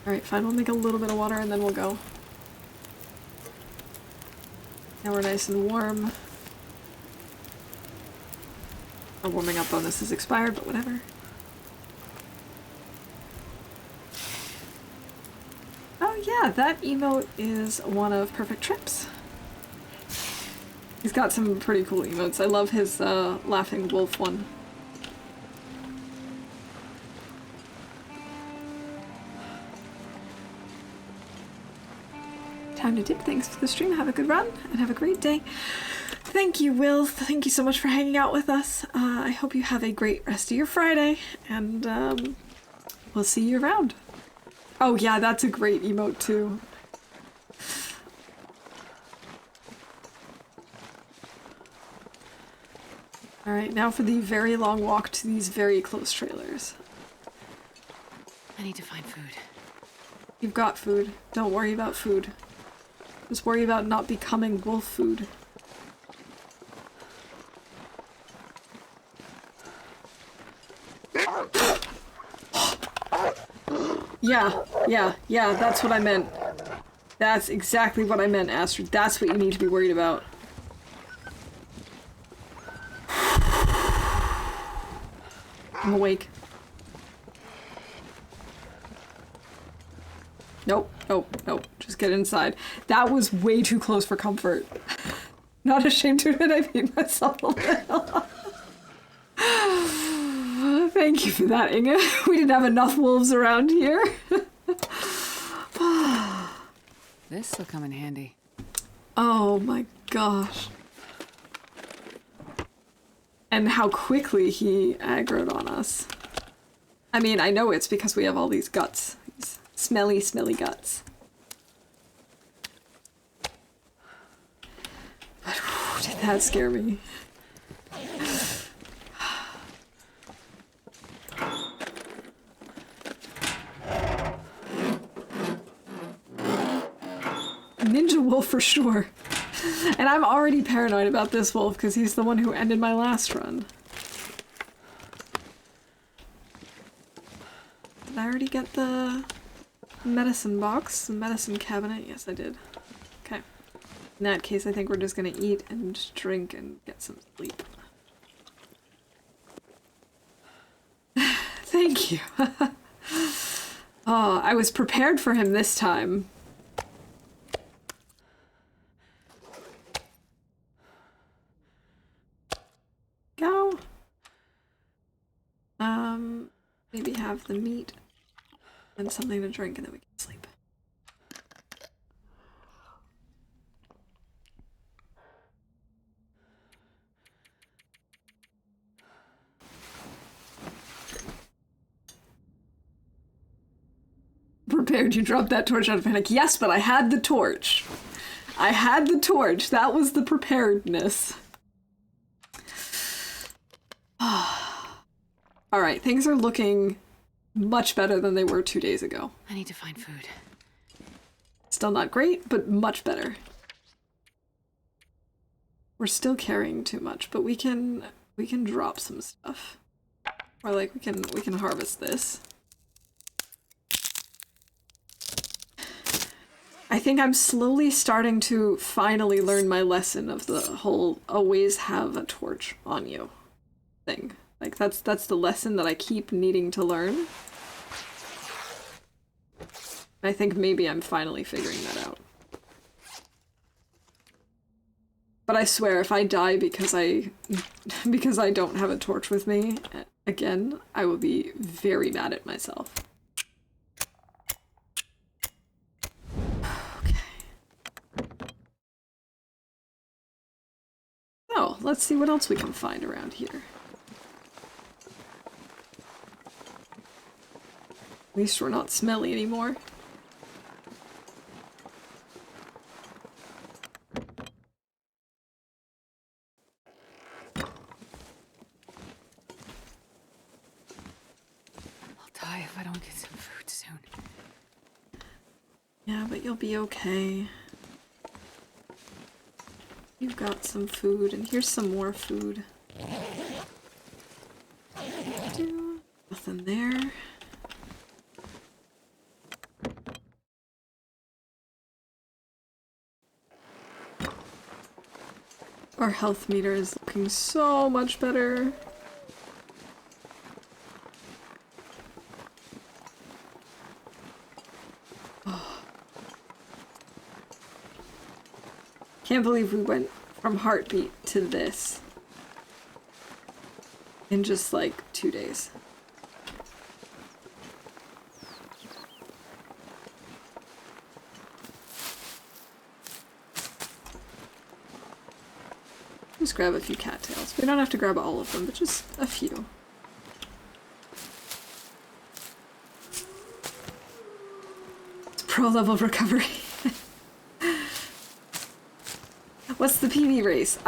Alright, fine, we'll make a little bit of water and then we'll go. Now we're nice and warm. Our warming up bonus is expired, but whatever. Oh yeah, that emote is one of Perfect Trips. He's got some pretty cool emotes. I love his laughing wolf one. Time to dip. Thanks for the stream. Have a good run and have a great day. Thank you, Will. Thank you so much for hanging out with us. I hope you have a great rest of your Friday, and we'll see you around. Oh yeah, that's a great emote too. Alright, now for the very long walk to these very close trailers. I need to find food. You've got food. Don't worry about food. Just worry about not becoming wolf food. Yeah, that's what I meant. That's exactly what I meant, Astrid. That's what you need to be worried about. I'm awake. Nope, nope. Just get inside. That was way too close for comfort. Not ashamed to admit I beat myself a little. Thank you for that, Inga. We didn't have enough wolves around here. This'll come in handy. Oh my gosh. And how quickly he aggroed on us. I mean, I know it's because we have all these guts. These smelly, smelly guts. But whew, did that scare me. Ninja wolf for sure. And I'm already paranoid about this wolf because he's the one who ended my last run. Did I already get the medicine box, the medicine cabinet? Yes, I did. Okay. In that case, I think we're just gonna eat and drink and get some sleep. Thank you. Oh, I was prepared for him this time. Go. Maybe have the meat and something to drink and then we can sleep. Prepared, you dropped that torch out of panic. Yes, but I had the torch. I had the torch. That was the preparedness. Alright, things are looking much better than they were 2 days ago. I need to find food. Still not great, but much better. We're still carrying too much, but we can drop some stuff. Or like we can harvest this. I think I'm slowly starting to finally learn my lesson of the whole always have a torch on you thing. Like that's the lesson that I keep needing to learn. I think maybe I'm finally figuring that out. But I swear if I die because I don't have a torch with me again, I will be very mad at myself. Oh, let's see what else we can find around here. At least we're not smelly anymore. I'll die if I don't get some food soon. Yeah, but you'll be okay. You've got some food, and here's some more food. Nothing there. Our health meter is looking so much better. Can't believe we went from heartbeat to this in just like 2 days. Just grab a few cattails. We don't have to grab all of them, but just a few. It's pro level recovery. What's the PB race?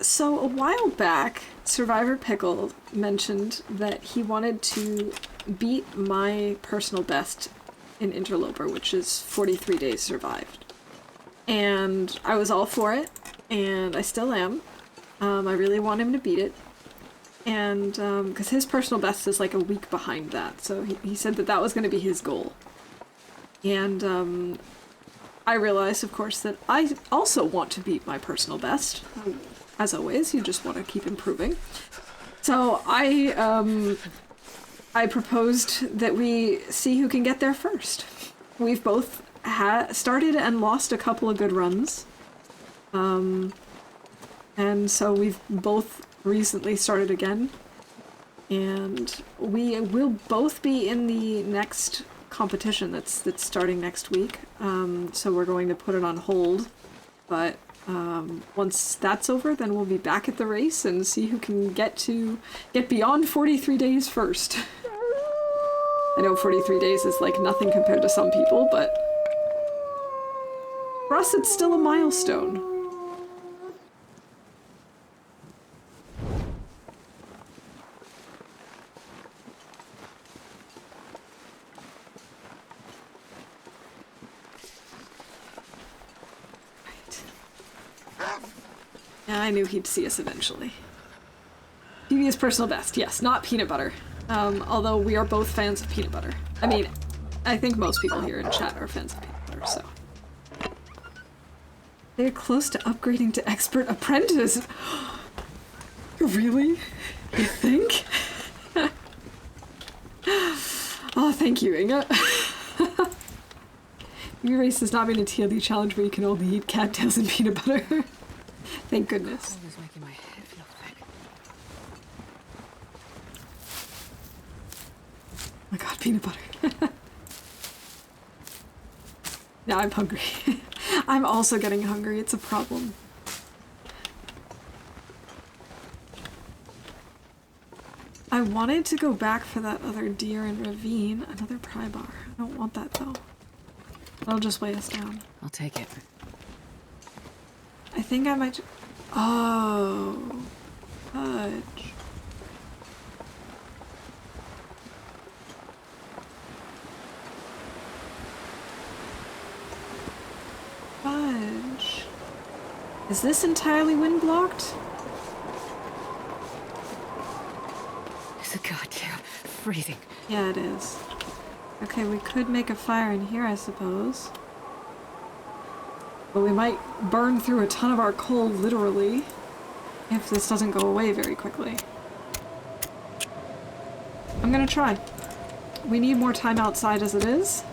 So a while back, Survivor Pickle mentioned that he wanted to beat my personal best in Interloper, which is 43 days survived. And I was all for it, and I still am. I really want him to beat it. And, because his personal best is like a week behind that, so he said that that was going to be his goal. And, I realized, of course, that I also want to beat my personal best. As always, you just want to keep improving. So I proposed that we see who can get there first. We've both started and lost a couple of good runs. And so we've both recently started again. And we will both be in the next competition that's starting next week. So we're going to put it on hold. But once that's over, then we'll be back at the race and see who can get beyond 43 days first. I know 43 days is like nothing compared to some people, but for us it's still a milestone. Yeah, I knew he'd see us eventually. PB's personal best, yes, not peanut butter. Although we are both fans of peanut butter. I mean, I think most people here in chat are fans of peanut butter, so. They're close to upgrading to expert apprentice. Really? You think? Oh, thank you, Inga. Erase does not mean a TLD challenge where you can only eat cattails and peanut butter. Thank goodness. Cold is making my head feel thick. Oh my god, peanut butter. Now I'm hungry. I'm also getting hungry, it's a problem. I wanted to go back for that other deer in ravine, another pry bar. I don't want that though. That'll just weigh us down. I'll take it. I think I might. Oh, fudge. Fudge. Is this entirely wind blocked? It's a goddamn freezing. Yeah, it is. Okay, we could make a fire in here, I suppose. But we might burn through a ton of our coal, literally, if this doesn't go away very quickly. I'm gonna try. We need more time outside as it is.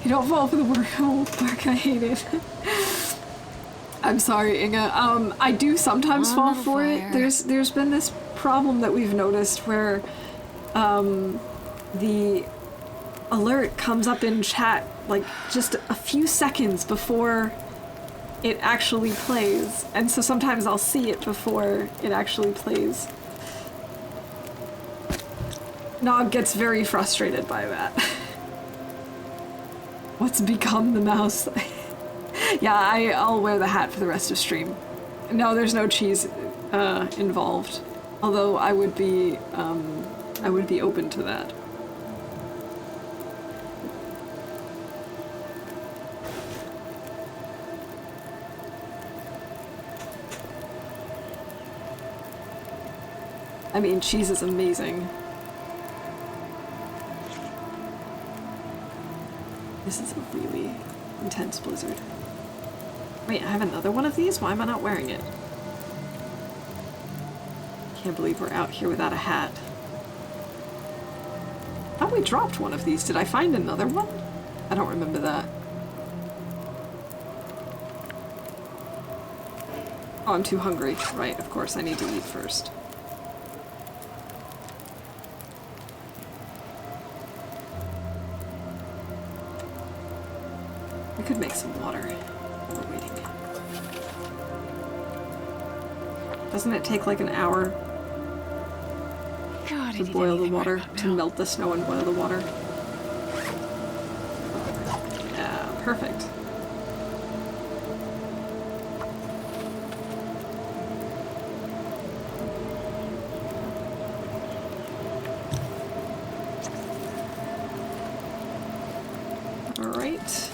You don't fall for the work, I hate it. I'm sorry, Inga. I do sometimes fall for it. There's been this problem that we've noticed where the alert comes up in chat like just a few seconds before it actually plays, and so sometimes I'll see it before it actually plays. Nog gets very frustrated by that. What's become the mouse? Yeah, I'll wear the hat for the rest of stream. No, there's no cheese involved. Although I would be open to that. I mean, cheese is amazing. This is a really intense blizzard. Wait, I have another one of these? Why am I not wearing it? Can't believe we're out here without a hat. I thought we dropped one of these. Did I find another one? I don't remember that. Oh, I'm too hungry. Right, of course, I need to eat first. We could make some water while we're waiting. Doesn't it take like an hour God, to boil the water, to melt the snow and boil the water? Yeah, perfect. Alright.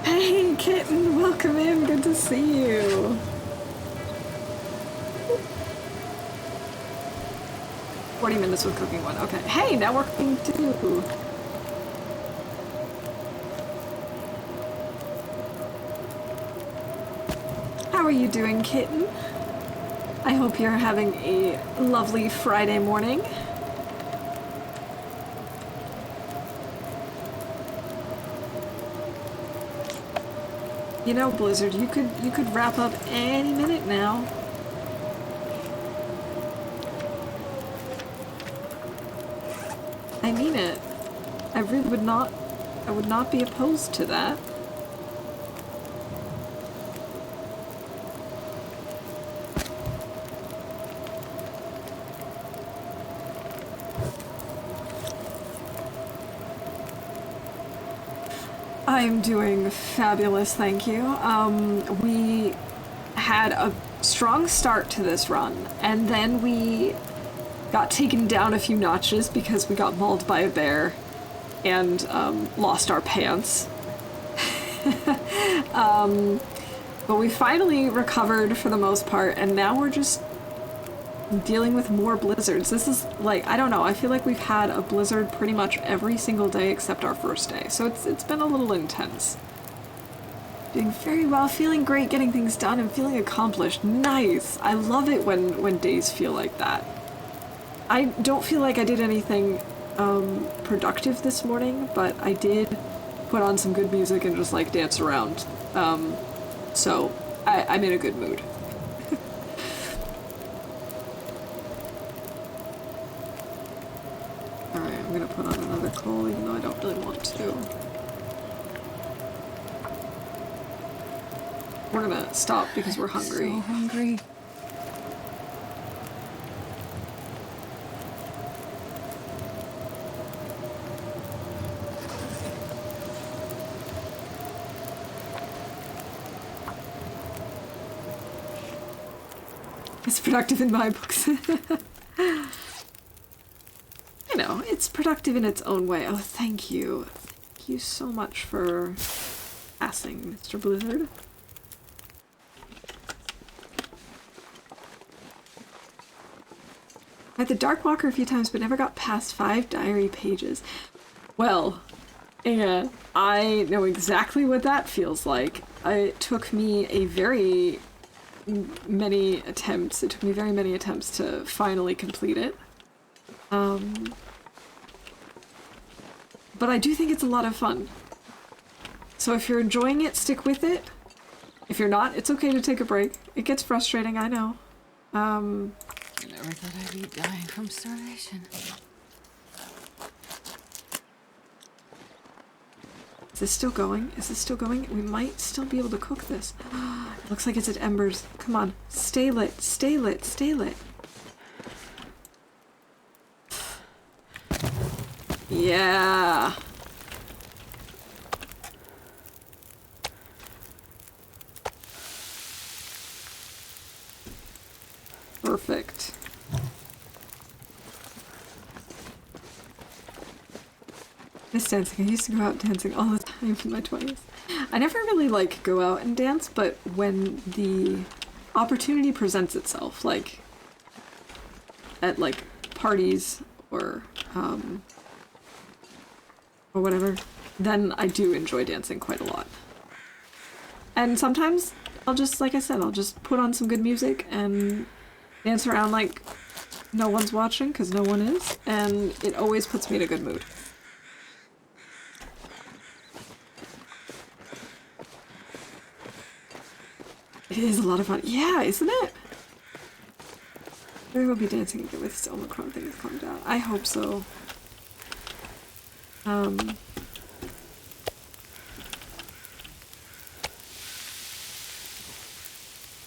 Hey, kitten, welcome in. Good to see you. "40 minutes with cooking one." Okay. Hey, now we're cooking too. How are you doing, kitten? I hope you're having a lovely Friday morning. You know, Blizzard, you could wrap up any minute now. I mean it. I really would not be opposed to that. I'm doing fabulous, thank you. We had a strong start to this run, and then we got taken down a few notches because we got mauled by a bear and lost our pants. But we finally recovered for the most part, and now we're just dealing with more blizzards. This is like, I don't know, I feel like we've had a blizzard pretty much every single day except our first day, so it's been a little intense. Doing very well, feeling great, getting things done, and feeling accomplished. Nice! I love it when days feel like that. I don't feel like I did anything productive this morning, but I did put on some good music and just like dance around. So I'm in a good mood. Alright, I'm gonna put on another coal even though I don't really want to. We're gonna stop because we're hungry. So hungry. It's productive in my books. You know, it's productive in its own way. Oh, thank you. Thank you so much for passing, Mr. Blizzard. I had the Dark Walker a few times, but never got past 5 diary pages. Well, yeah, I know exactly what that feels like. It took me very many attempts to finally complete it. But I do think it's a lot of fun. So if you're enjoying it, stick with it. If you're not, it's okay to take a break. It gets frustrating, I know. I never thought I'd be dying from starvation. Is this still going? Is this still going? We might still be able to cook this. It looks like it's at embers. Come on. Stay lit. Stay lit. Stay lit. Yeah. Perfect. Miss dancing. I used to go out dancing all the time in my 20s. I never really like go out and dance, but when the opportunity presents itself, like at like parties or whatever, then I do enjoy dancing quite a lot. And sometimes I'll just, like I said, I'll just put on some good music and dance around like no one's watching, because no one is, and it always puts me in a good mood. It is a lot of fun. Yeah, isn't it? Maybe we'll be dancing again with this Omicron thing has calmed down. I hope so.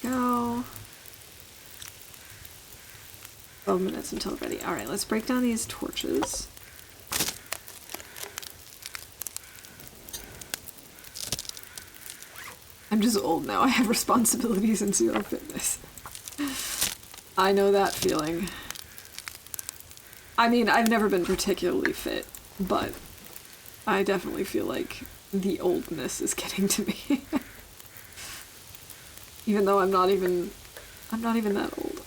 Go. 12 minutes until ready. Alright, let's break down these torches. I'm just old now. I have responsibilities and zero fitness. I know that feeling. I mean, I've never been particularly fit, but I definitely feel like the oldness is getting to me. Even though I'm not even that old.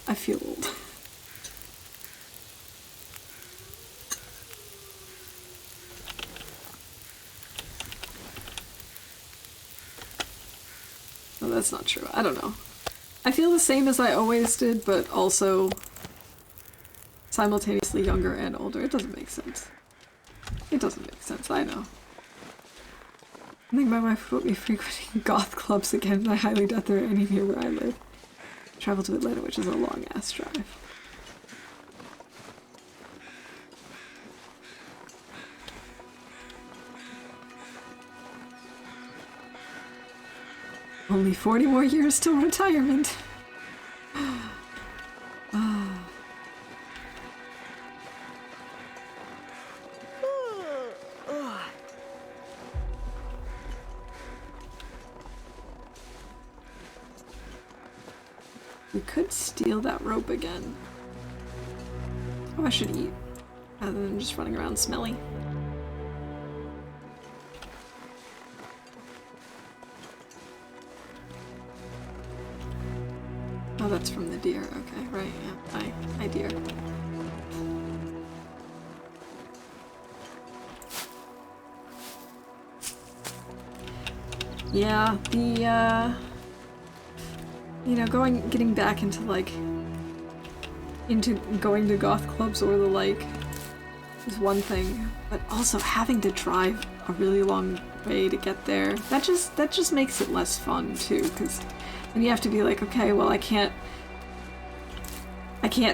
I feel old. No, that's not true. I don't know. I feel the same as I always did, but also simultaneously younger and older. It doesn't make sense. It doesn't make sense, I know. I think my wife would be frequenting goth clubs again, and I highly doubt there are any near where I live. Travel to Atlanta, which is a long-ass drive. Only 40 more years till retirement. We could steal that rope again. Oh, I should eat rather than just running around smelly. Oh, that's from the deer. Okay, right, yeah. Hi, deer. Yeah, you know, getting back into going to goth clubs or the like is one thing, but also having to drive a really long way to get there, that just makes it less fun too, because then you have to be like, okay, well I can't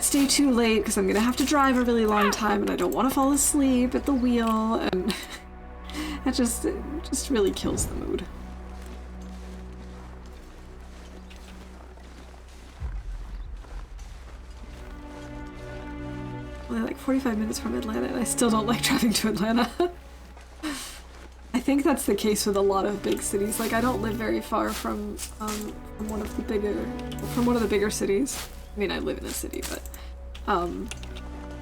stay too late because I'm gonna have to drive a really long time and I don't want to fall asleep at the wheel, and it just really kills the mood. Only like 45 minutes from Atlanta, and I still don't like driving to Atlanta. I think that's the case with a lot of big cities. Like, I don't live very far from one of the bigger cities. I mean, I live in a city, but I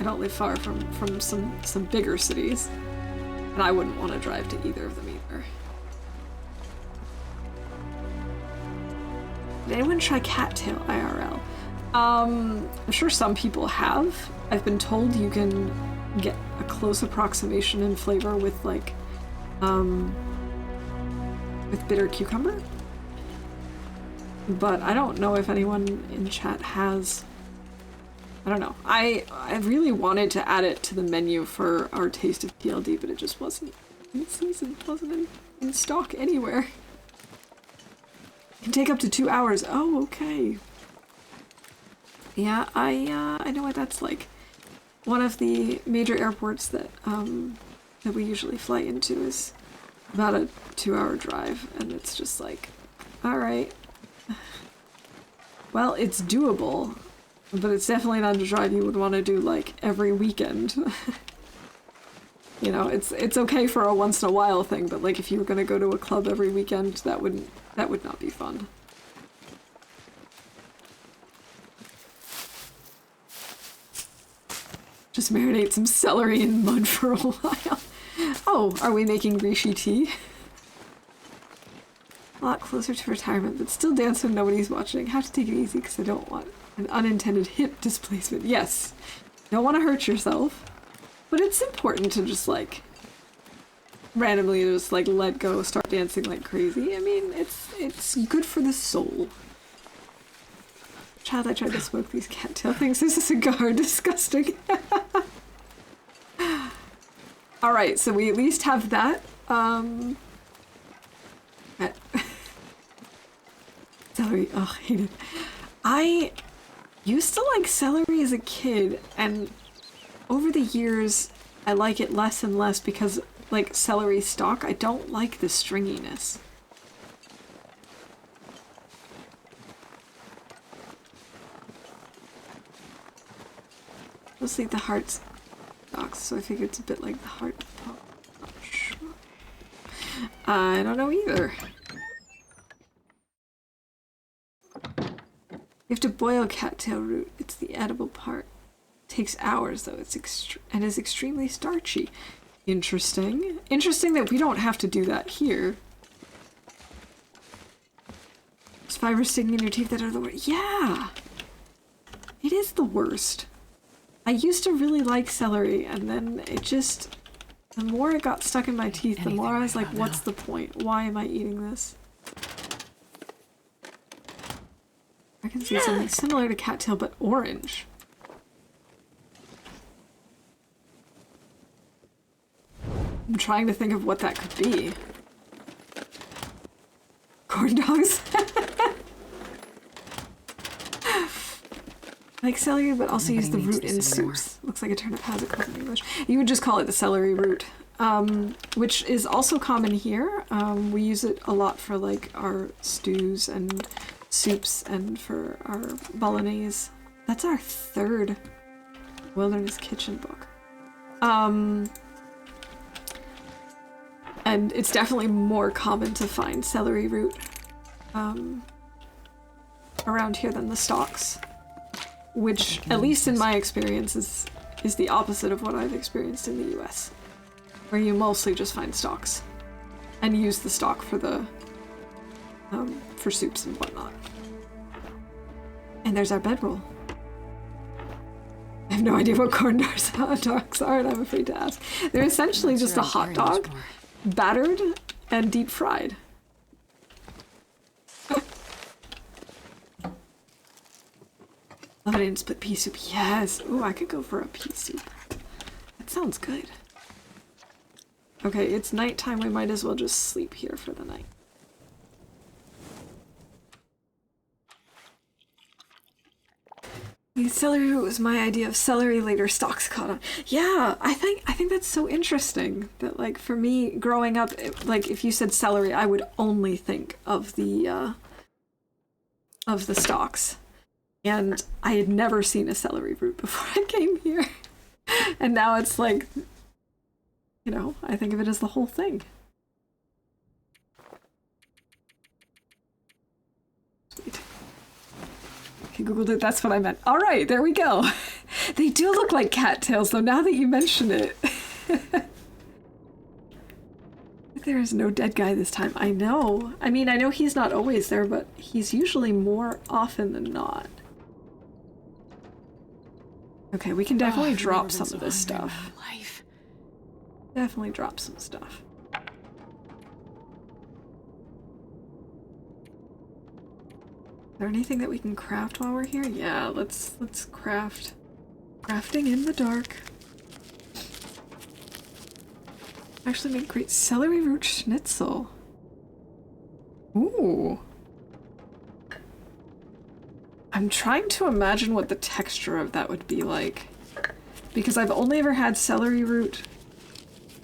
don't live far from some bigger cities, and I wouldn't want to drive to either of them either. Did anyone try cattail IRL? I'm sure some people have. I've been told you can get a close approximation in flavor with like with bitter cucumber, but I don't know if anyone in chat has. I don't know. I really wanted to add it to the menu for our taste of TLD, but it just wasn't in season, wasn't in stock anywhere. It can take up to 2 hours. Oh, okay. Yeah, I know what that's like. One of the major airports that we usually fly into is about a 2-hour drive, and it's just like, all right. Well, it's doable, but it's definitely not a drive you would want to do like every weekend. You know, it's okay for a once in a while thing, but like if you were gonna go to a club every weekend, that would not be fun. Just marinate some celery in mud for a while. Oh, are we making reishi tea? A lot closer to retirement, but still dance when nobody's watching. Have to take it easy because I don't want an unintended hip displacement. Yes, don't want to hurt yourself, but it's important to just like randomly just like let go, start dancing like crazy. I mean, it's good for the soul. Child, I tried to smoke these cattail things. This is a cigar. Disgusting. Alright, so we at least have that. Celery. Oh, hate it. I used to like celery as a kid, and over the years, I like it less and less because, like, celery stalk, I don't like the stringiness. Mostly the heart stalks, so I figure it's a bit like the heart. I don't know either. You have to boil cattail root. It's the edible part. It takes hours though. It's and is extremely starchy. Interesting. Interesting that we don't have to do that here. Is fiber sticking in your teeth that are the worst? Yeah! It is the worst. I used to really like celery, and then it just... The more it got stuck in my teeth, the more I was like, what's the point? Why am I eating this? I can see something similar to cattail, but orange. I'm trying to think of what that could be. Corn dogs? Like celery, but also use the root in soups. Looks like a turnip has a called in English. You would just call it the celery root, which is also common here. We use it a lot for like our stews and soups and for our bolognese. That's our third wilderness kitchen book. And it's definitely more common to find celery root around here than the stalks. Which, at least in my experience, is the opposite of what I've experienced in the US, where you mostly just find stalks and use the stalk for the for soups and whatnot. And there's our bedroll. I have no idea what corn dogs are, and I'm afraid to ask. They're essentially just a hot dog, battered and deep fried. Love it in split pea soup. Yes. Ooh, I could go for a pea soup. That sounds good. Okay, it's nighttime. We might as well just sleep here for the night. The celery root was my idea of celery, later stalks caught on. Yeah, I think that's so interesting that, like, for me growing up, like, if you said celery, I would only think of the stalks. And I had never seen a celery root before I came here. And now it's like, you know, I think of it as the whole thing. Sweet. I googled it, that's what I meant. All right, there we go. They do look like cattails, though, now that you mention it. There is no dead guy this time. I know. I mean, I know he's not always there, but he's usually more often than not. Okay, we can definitely drop some of this stuff. Definitely drop some stuff. Is there anything that we can craft while we're here? Yeah, let's craft. Crafting in the dark. Actually make great celery root schnitzel. Ooh. I'm trying to imagine what the texture of that would be like. Because I've only ever had celery root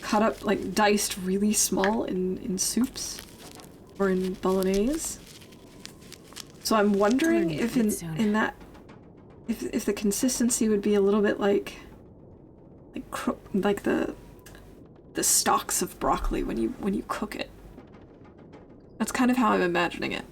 cut up, like diced really small in soups or in bolognese. So I'm wondering if in that if the consistency would be a little bit like the stalks of broccoli when you cook it. That's kind of how I'm imagining it.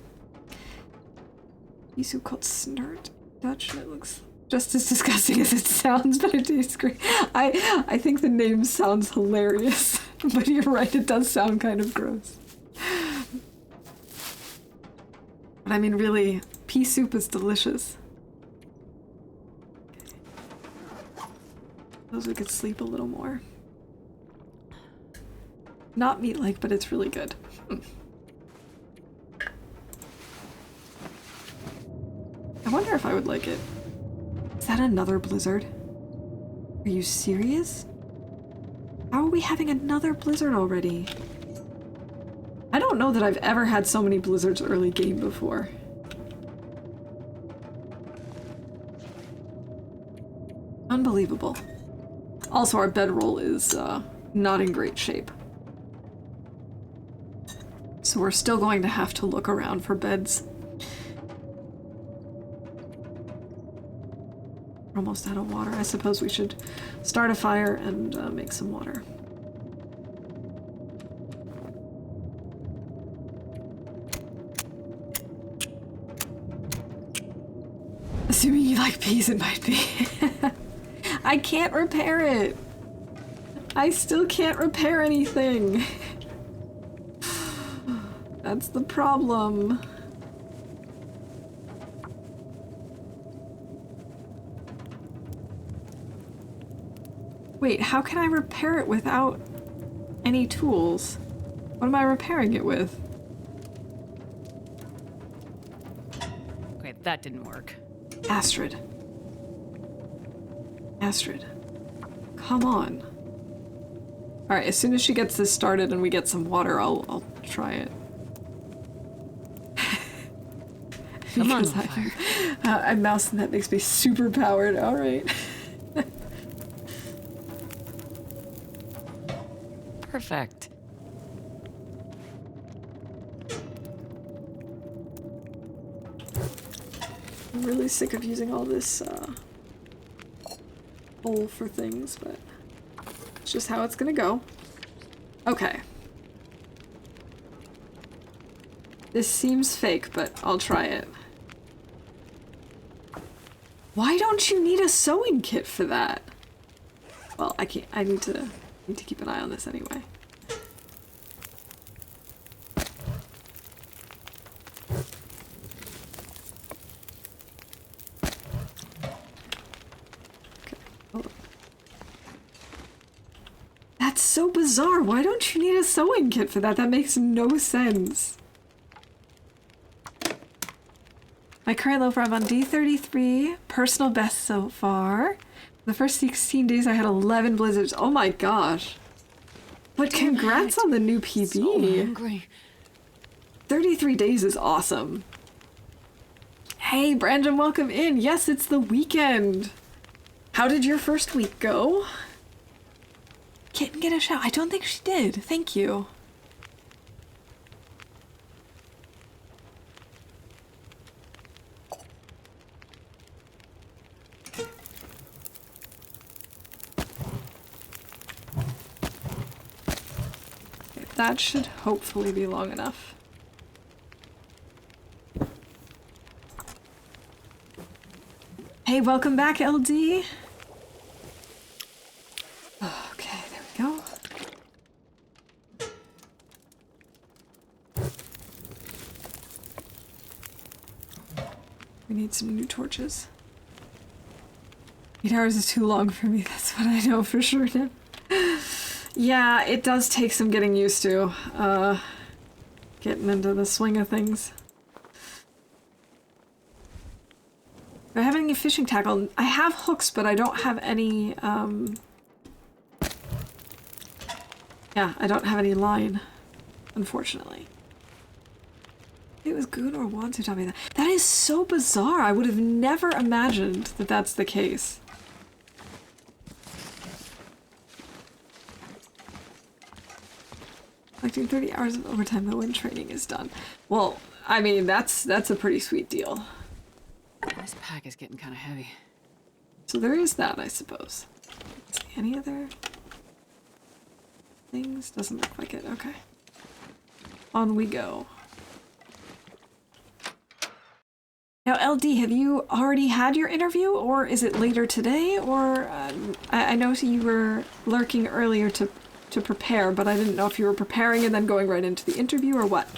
Pea soup called snurt Dutch, and it looks just as disgusting as it sounds, but it tastes great. I think the name sounds hilarious, but you're right, it does sound kind of gross. But I mean, really, pea soup is delicious. Suppose we could sleep a little more. Not meat-like, but it's really good. I wonder if I would like it. Is that another blizzard? Are you serious? How are we having another blizzard already? I don't know that I've ever had so many blizzards early game before. Unbelievable. Also, our bedroll is not in great shape. So we're still going to have to look around for beds. We're almost out of water. I suppose we should start a fire and make some water. Assuming you like peas, it might be. I can't repair it. I still can't repair anything. That's the problem. Wait, how can I repair it without any tools? What am I repairing it with? Okay, that didn't work. Astrid. Astrid. Come on. Alright, as soon as she gets this started and we get some water, I'll try it. Come on, I'm mouse and that makes me super powered. Alright. Perfect. I'm really sick of using all this bowl for things, but it's just how it's gonna go. Okay. This seems fake, but I'll try it. Why don't you need a sewing kit for that? Well, I can't. I need to keep an eye on this anyway. That's so bizarre. Why don't you need a sewing kit for that? That makes no sense. My current Loper, I'm on D33, personal best so far. The first 16 days I had 11 blizzards. Oh my gosh. But congrats on the new PB. So hungry. 33 days is awesome. Hey, Brandon, welcome in. Yes, it's the weekend. How did your first week go? Kitten get a shout. I don't think she did. Thank you. That should hopefully be long enough. Hey, welcome back, LD. Okay, there we go. We need some new torches. 8 hours is too long for me, that's what I know for sure now. Yeah, it does take some getting used to, getting into the swing of things. Do I have any fishing tackle? I have hooks, but I don't have any, yeah, I don't have any line, unfortunately. It was Goon or Wands who taught me that. That is so bizarre. I would have never imagined that that's the case. Collecting 30 hours of overtime though when training is done. Well, I mean, that's a pretty sweet deal. This pack is getting kind of heavy. So there is that, I suppose. Let's see, any other things? Doesn't look like it. Okay. On we go. Now, LD, have you already had your interview, or is it later today? Or I know you were lurking earlier to prepare, but I didn't know if you were preparing and then going right into the interview or what.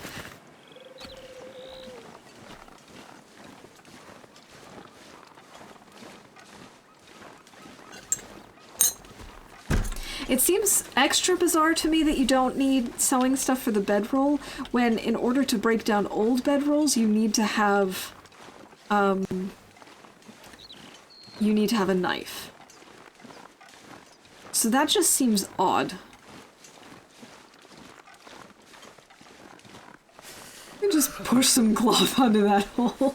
It seems extra bizarre to me that you don't need sewing stuff for the bedroll, when in order to break down old bedrolls, you need to have a knife. So that just seems odd. You just push some cloth onto that hole.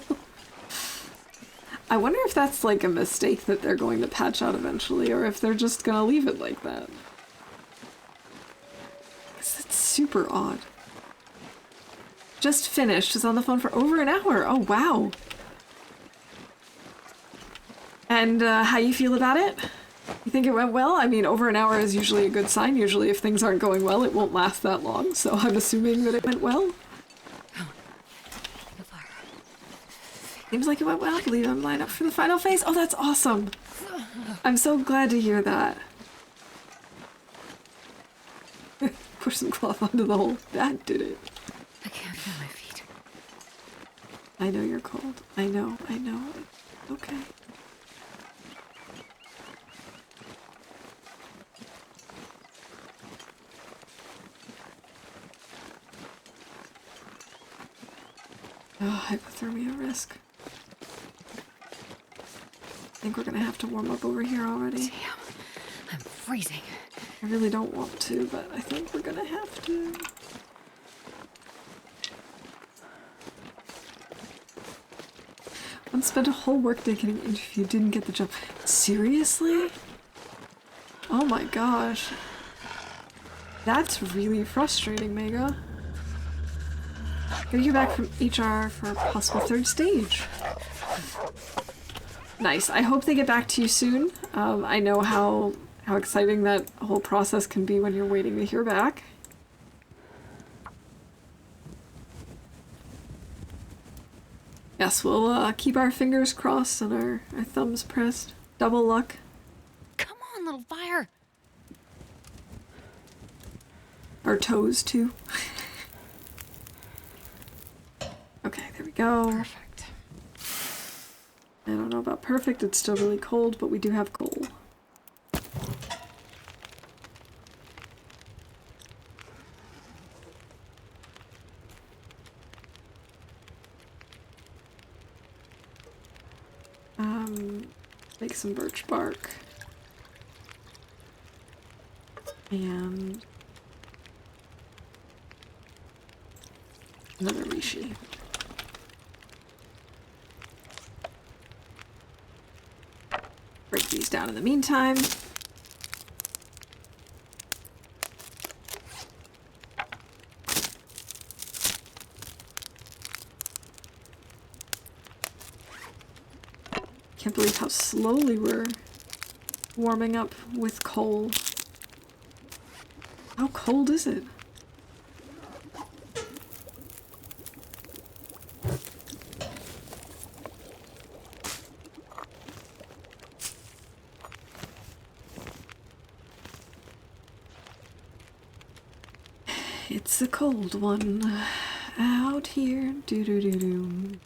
I wonder if that's like a mistake that they're going to patch out eventually, or if they're just gonna leave it like that. 'Cause it's super odd. Just finished. Was on the phone for over an hour. Oh, wow. And how you feel about it? You think it went well? I mean, over an hour is usually a good sign. Usually if things aren't going well, it won't last that long. So I'm assuming that it went well. Seems like it went well. I believe I'm lined up for the final phase. Oh, that's awesome. I'm so glad to hear that. Push some cloth onto the hole. That did it. I can't feel my feet. I know you're cold. I know. Okay. Oh, hypothermia risk. I think we're gonna have to warm up over here already. Damn, I'm freezing. I really don't want to, but I think we're gonna have to. Once spent a whole workday getting interviewed, didn't get the job. Seriously? Oh my gosh. That's really frustrating, Mega. Gotta hear back from HR for a possible third stage. Nice. I hope they get back to you soon. I know how exciting that whole process can be when you're waiting to hear back. Yes, we'll keep our fingers crossed and our thumbs pressed. Double luck. Come on, little fire. Our toes, too. Okay, there we go. Perfect. I don't know about perfect, it's still really cold, but we do have coal. Make some birch bark. And another reishi. Break these down in the meantime. Can't believe how slowly we're warming up with coal. How cold is it? It's a cold one out here. Doo-doo-doo-doo.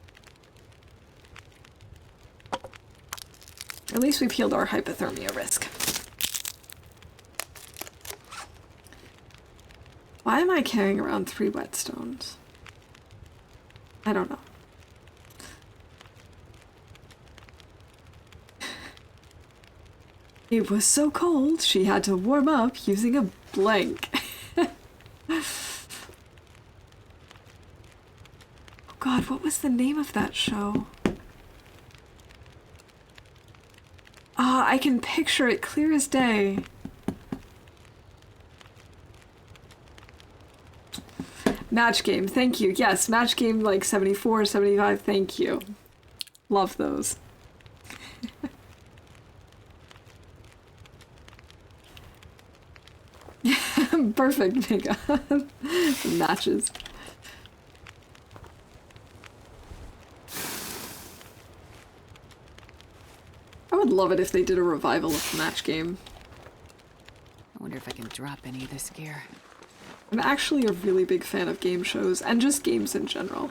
At least we've healed our hypothermia risk. Why am I carrying around 3 whetstones? I don't know. It was so cold, she had to warm up using a blank. Oh God, what was the name of that show? Ah, I can picture it clear as day. Match Game, thank you. Yes, Match Game like 74, 75, thank you. Love those. Perfect, Mega. Matches. I would love it if they did a revival of Match Game. I wonder if I can drop any of this gear. I'm actually a really big fan of game shows, and just games in general.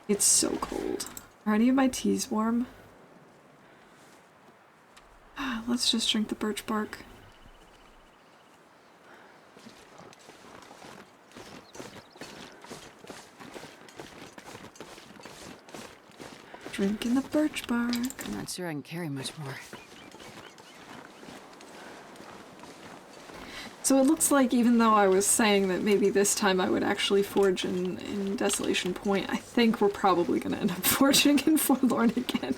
It's so cold. Are any of my teas warm? Let's just drink the birch bark. Drinking the birch bark. I'm not sure I can carry much more. So it looks like even though I was saying that maybe this time I would actually forge in Desolation Point, I think we're probably going to end up forging in Forlorn again.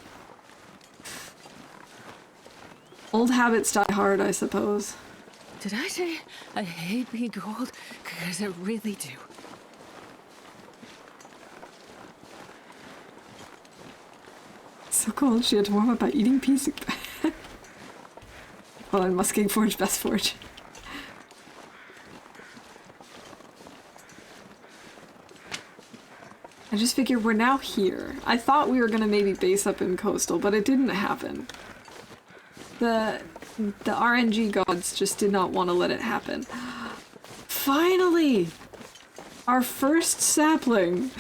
Old habits die hard, I suppose. Did I say I hate being cold? Because I really do. So cold, she had to warm up by eating pea soup. Well, in Musking Forge, Best Forge. I just figured we're now here. I thought we were gonna maybe base up in Coastal, but it didn't happen. The RNG gods just did not want to let it happen. Finally! Our first sapling!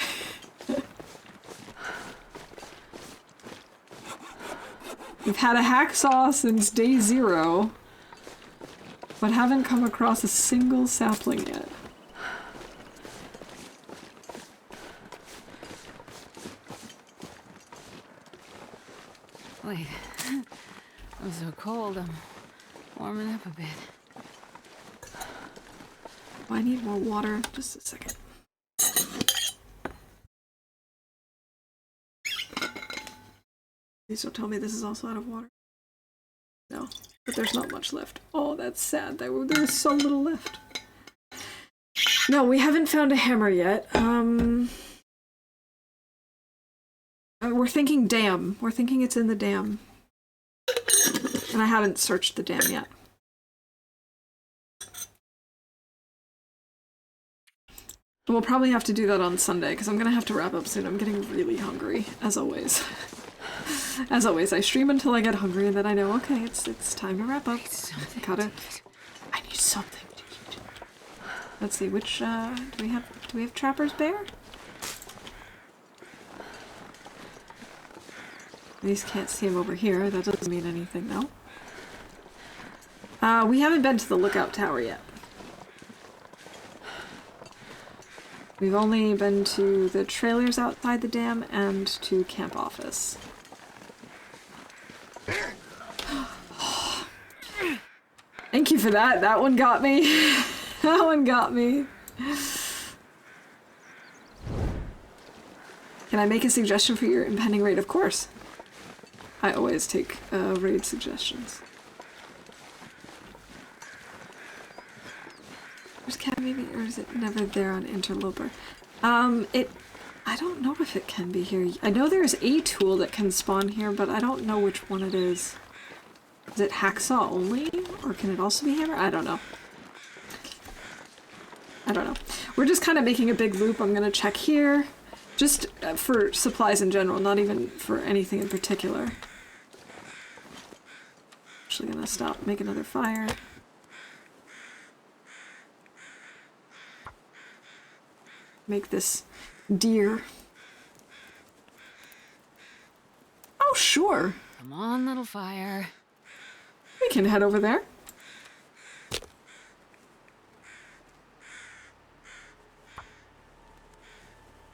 We've had a hacksaw since day 0, but haven't come across a single sapling yet. Wait, I'm so cold, I'm warming up a bit. Oh, I need more water. Just a second. Please don't tell me this is also out of water. No, but there's not much left. Oh, that's sad. There's so little left. No, we haven't found a hammer yet. We're thinking dam. We're thinking it's in the dam. And I haven't searched the dam yet. We'll probably have to do that on Sunday, because I'm gonna have to wrap up soon. I'm getting really hungry, as always. As always, I stream until I get hungry, and then I know, okay, it's time to wrap up. I need something to eat. Let's see, which, do we have Trapper's Bear? I just can't see him over here. That doesn't mean anything, though. We haven't been to the lookout tower yet. We've only been to the trailers outside the dam and to camp office. Thank you for that. That one got me. That one got me. Can I make a suggestion for your impending raid? Of course. I always take raid suggestions. There's cat maybe, or is it never there on Interloper? I don't know if it can be here. I know there's a tool that can spawn here, but I don't know which one it is. Is it hacksaw only? Or can it also be hammer? I don't know. I don't know. We're just kind of making a big loop. I'm gonna check here. Just for supplies in general, not even for anything in particular. Actually gonna stop, make another fire. Make this deer. Oh, sure. Come on, little fire. We can head over there.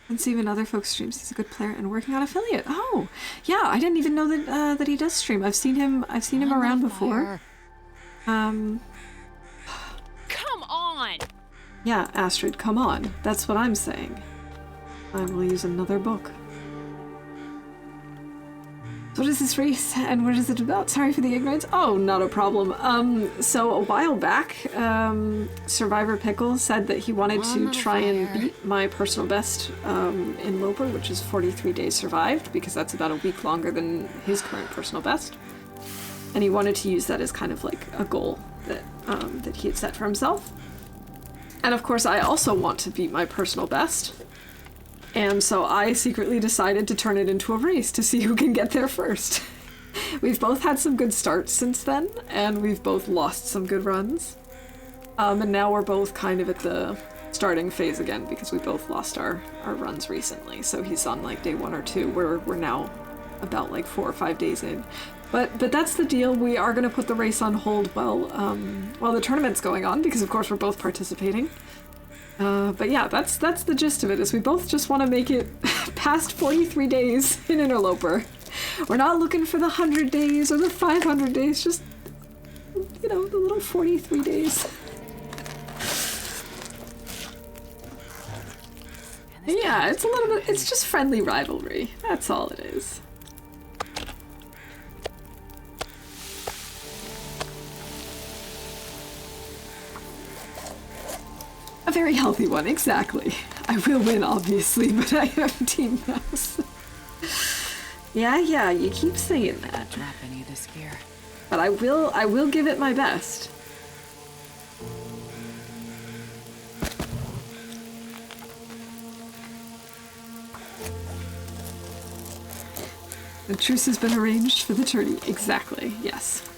And see even other folks' streams. He's a good player and working on affiliate. Oh, yeah. I didn't even know that that he does stream. I've seen him. I've seen him around before. Come on. Yeah, Astrid, come on. That's what I'm saying. I will use another book. So what is this race and what is it about? Sorry for the ignorance. Oh, not a problem. So a while back, Survivor Pickle said that he wanted to try and beat my personal best in Loper, which is 43 days survived, because that's about a week longer than his current personal best. And he wanted to use that as kind of like a goal that, that he had set for himself. And of course, I also want to beat my personal best. And so I secretly decided to turn it into a race to see who can get there first. We've both had some good starts since then, and we've both lost some good runs. And now we're both kind of at the starting phase again because we both lost our runs recently. So he's on like day 1 or 2. We're now about like 4 or 5 days in. But that's the deal. We are going to put the race on hold while the tournament's going on because of course we're both participating. But yeah, that's the gist of it, is we both just want to make it past 43 days in Interloper. We're not looking for the 100 days or the 500 days, just, you know, the little 43 days. Yeah, it's a little bit, it's just friendly rivalry. That's all it is. A very healthy one, exactly. I will win, obviously, but I am Team Mouse. Yeah, you keep saying that. Drop any of this gear. But I will give it my best. The truce has been arranged for the tourney. Exactly, yes.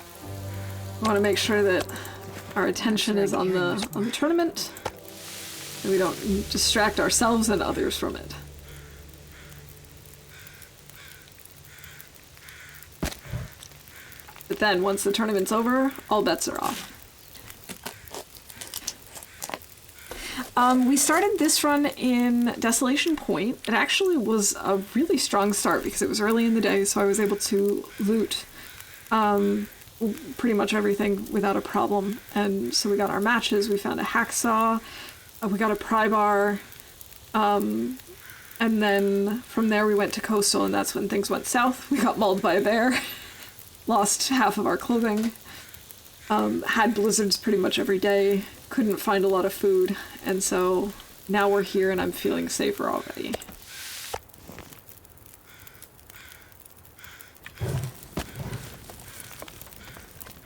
I want to make sure that our attention is on the tournament. And we don't distract ourselves and others from it. But then, once the tournament's over, all bets are off. We started this run in Desolation Point. It actually was a really strong start because it was early in the day, so I was able to loot pretty much everything without a problem. And so we got our matches, we found a hacksaw, we got a pry bar, and then from there we went to Coastal, and that's when things went south. We got mauled by a bear, lost half of our clothing, had blizzards pretty much every day, couldn't find a lot of food, and so now we're here and I'm feeling safer already.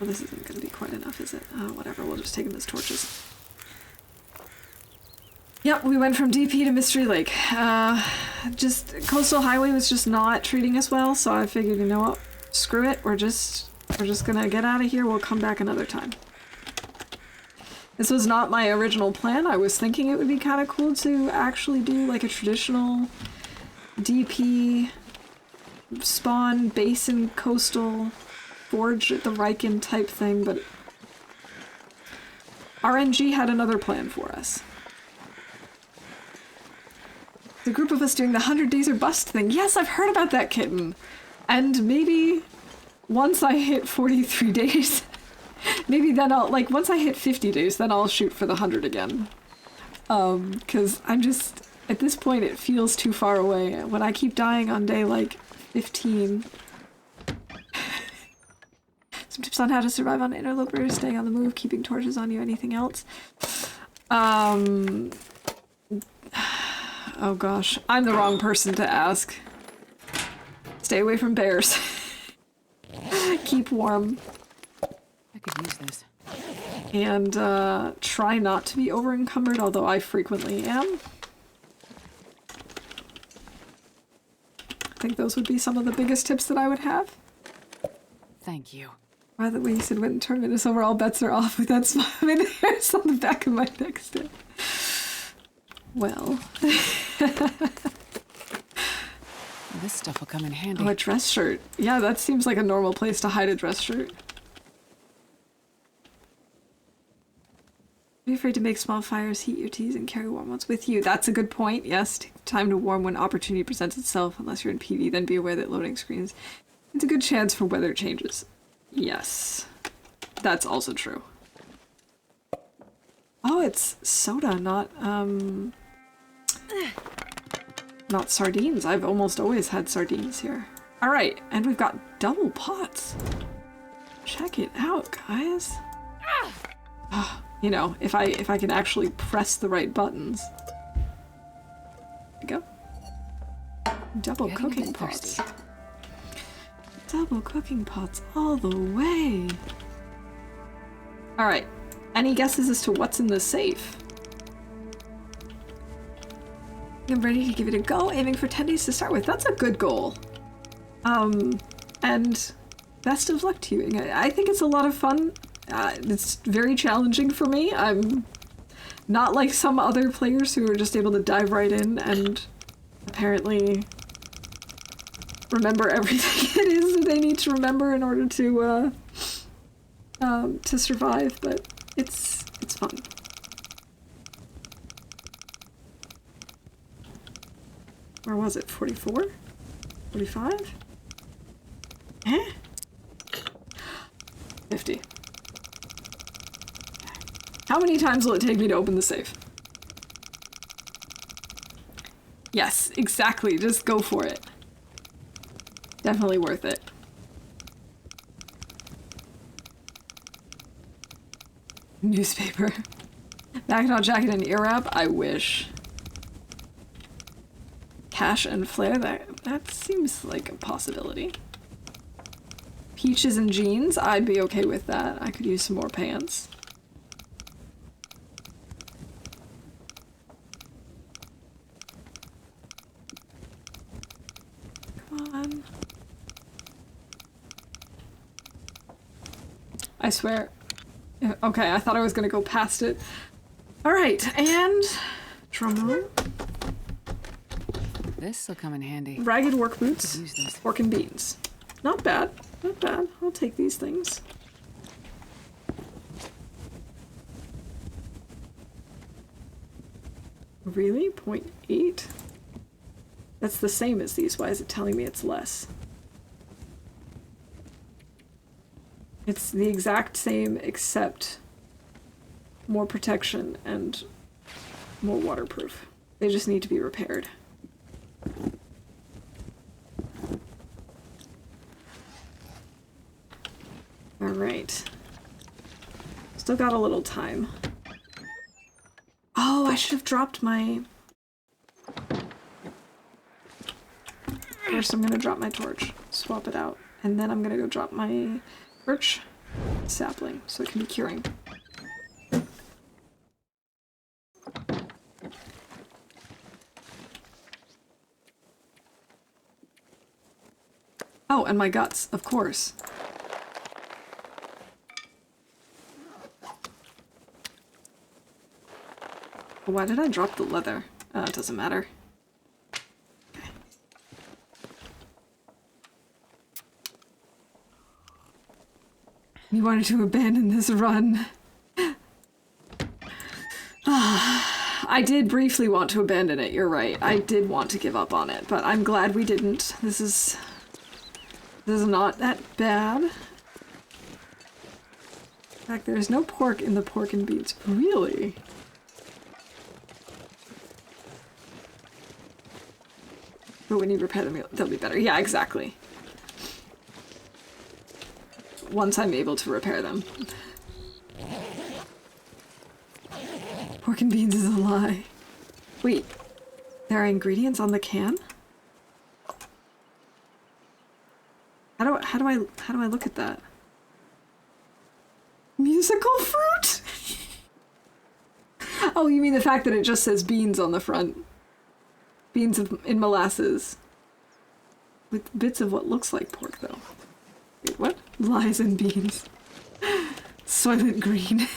Well, this isn't going to be quite enough, is it? Whatever, we'll just take them as torches. Yep, we went from DP to Mystery Lake. Just Coastal Highway was just not treating us well, so I figured, you know what, screw it. We're just gonna get out of here. We'll come back another time. This was not my original plan. I was thinking it would be kind of cool to actually do like a traditional DP spawn base in Coastal Forge at the Riken type thing, but RNG had another plan for us. The group of us doing the 100 days or bust thing. Yes, I've heard about that, Kitten. And maybe once I hit 43 days, maybe then I'll, like, once I hit 50 days, then I'll shoot for the 100 again. Because I'm just, at this point, it feels too far away. When I keep dying on day, like, 15. Some tips on how to survive on interlopers, staying on the move, keeping torches on you, anything else? Oh gosh, I'm the wrong person to ask. Stay away from bears. Keep warm. I could use this. And try not to be over-encumbered, although I frequently am. I think those would be some of the biggest tips that I would have. Thank you. By the way, you said when the tournament is over, all bets are off with that smiling hairs on the back of my neck stick. Well. This stuff will come in handy. Oh, a dress shirt. Yeah, that seems like a normal place to hide a dress shirt. Be afraid to make small fires, heat your teas, and carry warm ones with you. That's a good point, yes. Take time to warm when opportunity presents itself. Unless you're in PV, then be aware that loading screens. It's a good chance for weather changes. Yes. That's also true. Oh, it's soda, not sardines. I've almost always had sardines here. Alright, and we've got double pots. Check it out, guys. Oh, you know, if I can actually press the right buttons. There we go. Double cooking pots. Double cooking pots all the way. Alright. Any guesses as to what's in the safe? I'm ready to give it a go, aiming for 10 days to start with. That's a good goal. And best of luck to you. I think it's a lot of fun. It's very challenging for me. I'm not like some other players who are just able to dive right in and apparently remember everything it is that they need to remember in order to survive, but it's fun. Where was it? 44? 45? Eh? 50. How many times will it take me to open the safe? Yes, exactly. Just go for it. Definitely worth it. Newspaper. Mackinac jacket and ear wrap? I wish. Cash and flare? That seems like a possibility. Peaches and jeans? I'd be okay with that. I could use some more pants. Come on. I swear. Okay, I thought I was gonna go past it. Alright, and drumroll. This'll come in handy. Ragged work boots, Use this. pork and beans. Not bad, not bad. I'll take these things. Really? 0.8? That's the same as these. Why is it telling me it's less? It's the exact same except more protection and more waterproof. They just need to be repaired. Alright. Still got a little time. Oh, I should have dropped my... First I'm gonna drop my torch, swap it out, and then I'm gonna go drop my birch sapling so it can be curing. Oh, and my guts, of course. Why did I drop the leather? It doesn't matter. Okay. You wanted to abandon this run. I I did briefly want to abandon it, you're right. I did want to give up on it, but I'm glad we didn't. This is not that bad. In fact, there's no pork in the pork and beans. Really? But when you repair them, they'll be better. Yeah, exactly. Once I'm able to repair them. Pork and beans is a lie. Wait, there are ingredients on the can? How do I look at that? Musical fruit? Oh, you mean the fact that it just says beans on the front. Beans in molasses. With bits of what looks like pork, though. Wait, what? Lies and beans. Soylent Green.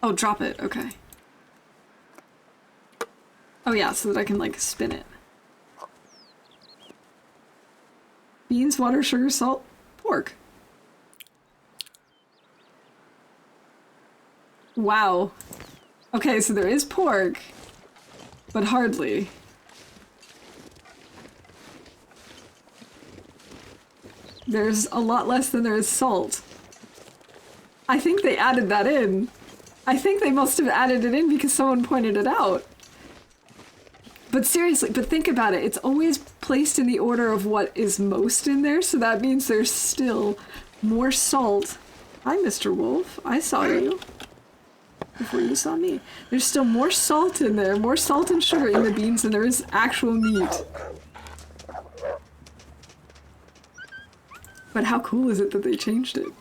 Oh, drop it. Okay. Oh yeah, so that I can, like, spin it. Beans, water, sugar, salt, pork. Wow. Okay, so there is pork, but hardly. There's a lot less than there is salt. I think they added that in. I think they must have added it in because someone pointed it out. But seriously, but think about it. It's always placed in the order of what is most in there, so that means there's still more salt. Hi, Mr. Wolf. I saw you before you saw me. There's still more salt in there, more salt and sugar in the beans than there is actual meat. But how cool is it that they changed it?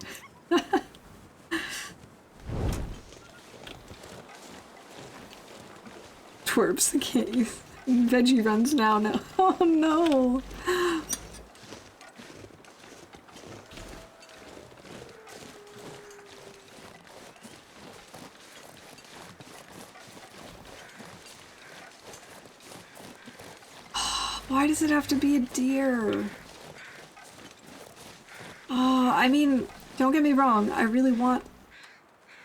Twerps, I can't use veggie runs now. No. Oh no. Why does it have to be a deer? Oh, I mean, don't get me wrong. I really want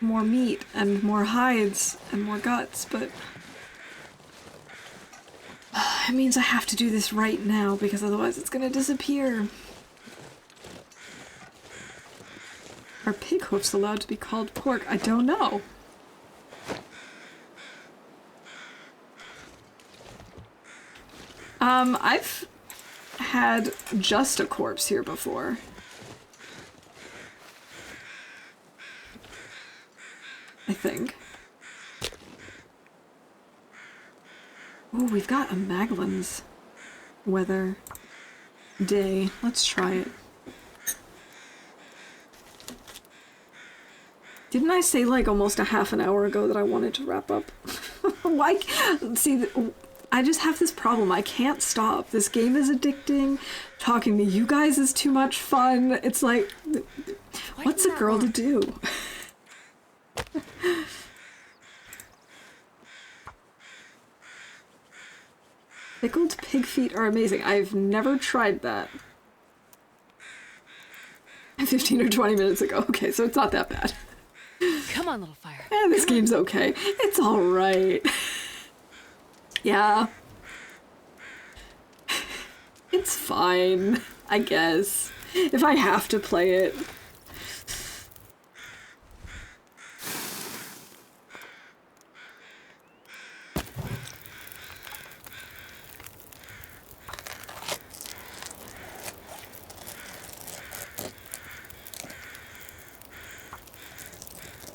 more meat and more hides and more guts, but it means I have to do this right now because otherwise it's gonna disappear. Are pig hoofs allowed to be called pork? I don't know. I've had just a corpse here before. I think. Oh, we've got a Maglin's weather day. Let's try it. Didn't I say like almost a half an hour ago that I wanted to wrap up? Why? See, I just have this problem. I can't stop. This game is addicting. Talking to you guys is too much fun. It's like, what's a girl to do? Pickled pig feet are amazing. I've never tried that. 15 or 20 minutes ago. Okay, so it's not that bad. Come on, little fire. This game's okay. It's alright. Yeah. It's fine, I guess. If I have to play it.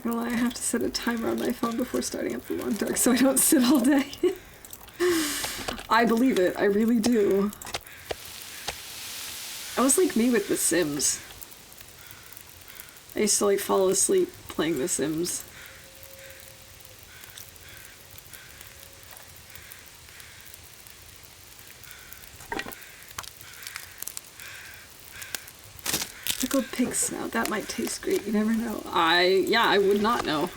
Well, I have to set a timer on my phone before starting up the long dark so I don't sit all day. I believe it, I really do. I was like me with The Sims. I used to like fall asleep playing The Sims. Pickled pig snout, that might taste great, you never know. I would not know.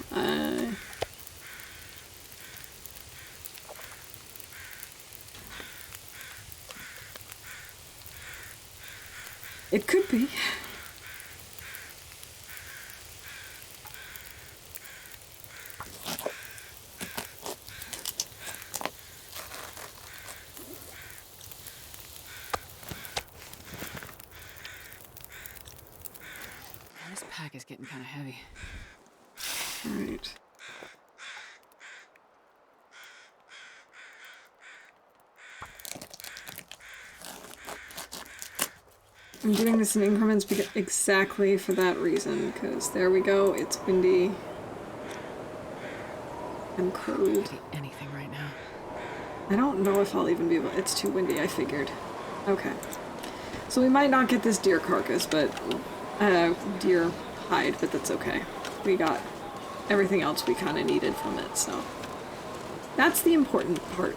It could be. is getting kind of heavy. Alright. I'm doing this in increments exactly for that reason, because there we go, it's windy and cold. Anything right now. I don't know if I'll even be able... It's too windy, I figured. Okay. So we might not get this deer carcass, but... deer hide, but that's okay. We got everything else we kind of needed from it, so... That's the important part.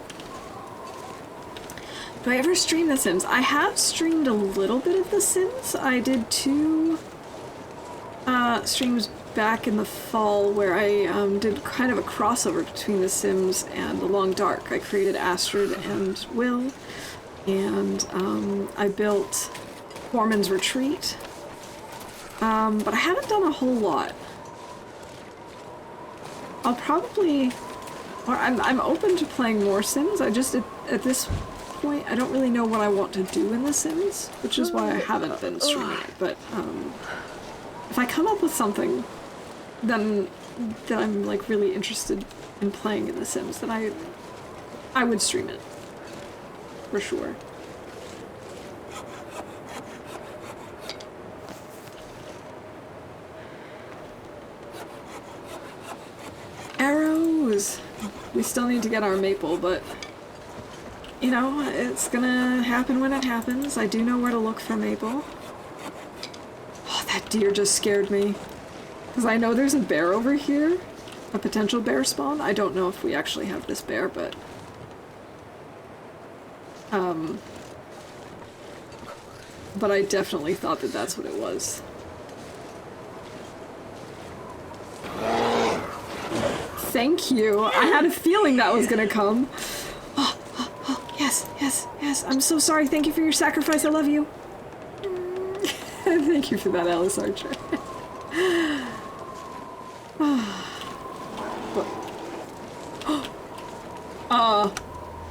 Do I ever stream The Sims? I have streamed a little bit of The Sims. I did 2 streams back in the fall where I did kind of a crossover between The Sims and The Long Dark. I created Astrid and Will, and I built Foreman's Retreat, but I haven't done a whole lot. I'll probably... Or I'm open to playing more Sims. I just, at this point, I don't really know what I want to do in The Sims, which is why I haven't been streaming it. But if I come up with something then I'm like really interested in playing in The Sims, then I would stream it for sure. Arrows! We still need to get our maple, but you know, it's gonna happen when it happens. I do know where to look for maple. Oh, that deer just scared me. Because I know there's a bear over here. A potential bear spawn. I don't know if we actually have this bear, but... But I definitely thought that that's what it was. Thank you! I had a feeling that was gonna come. Oh, yes, yes, yes. I'm so sorry. Thank you for your sacrifice. I love you. Thank you for that, Alice Archer.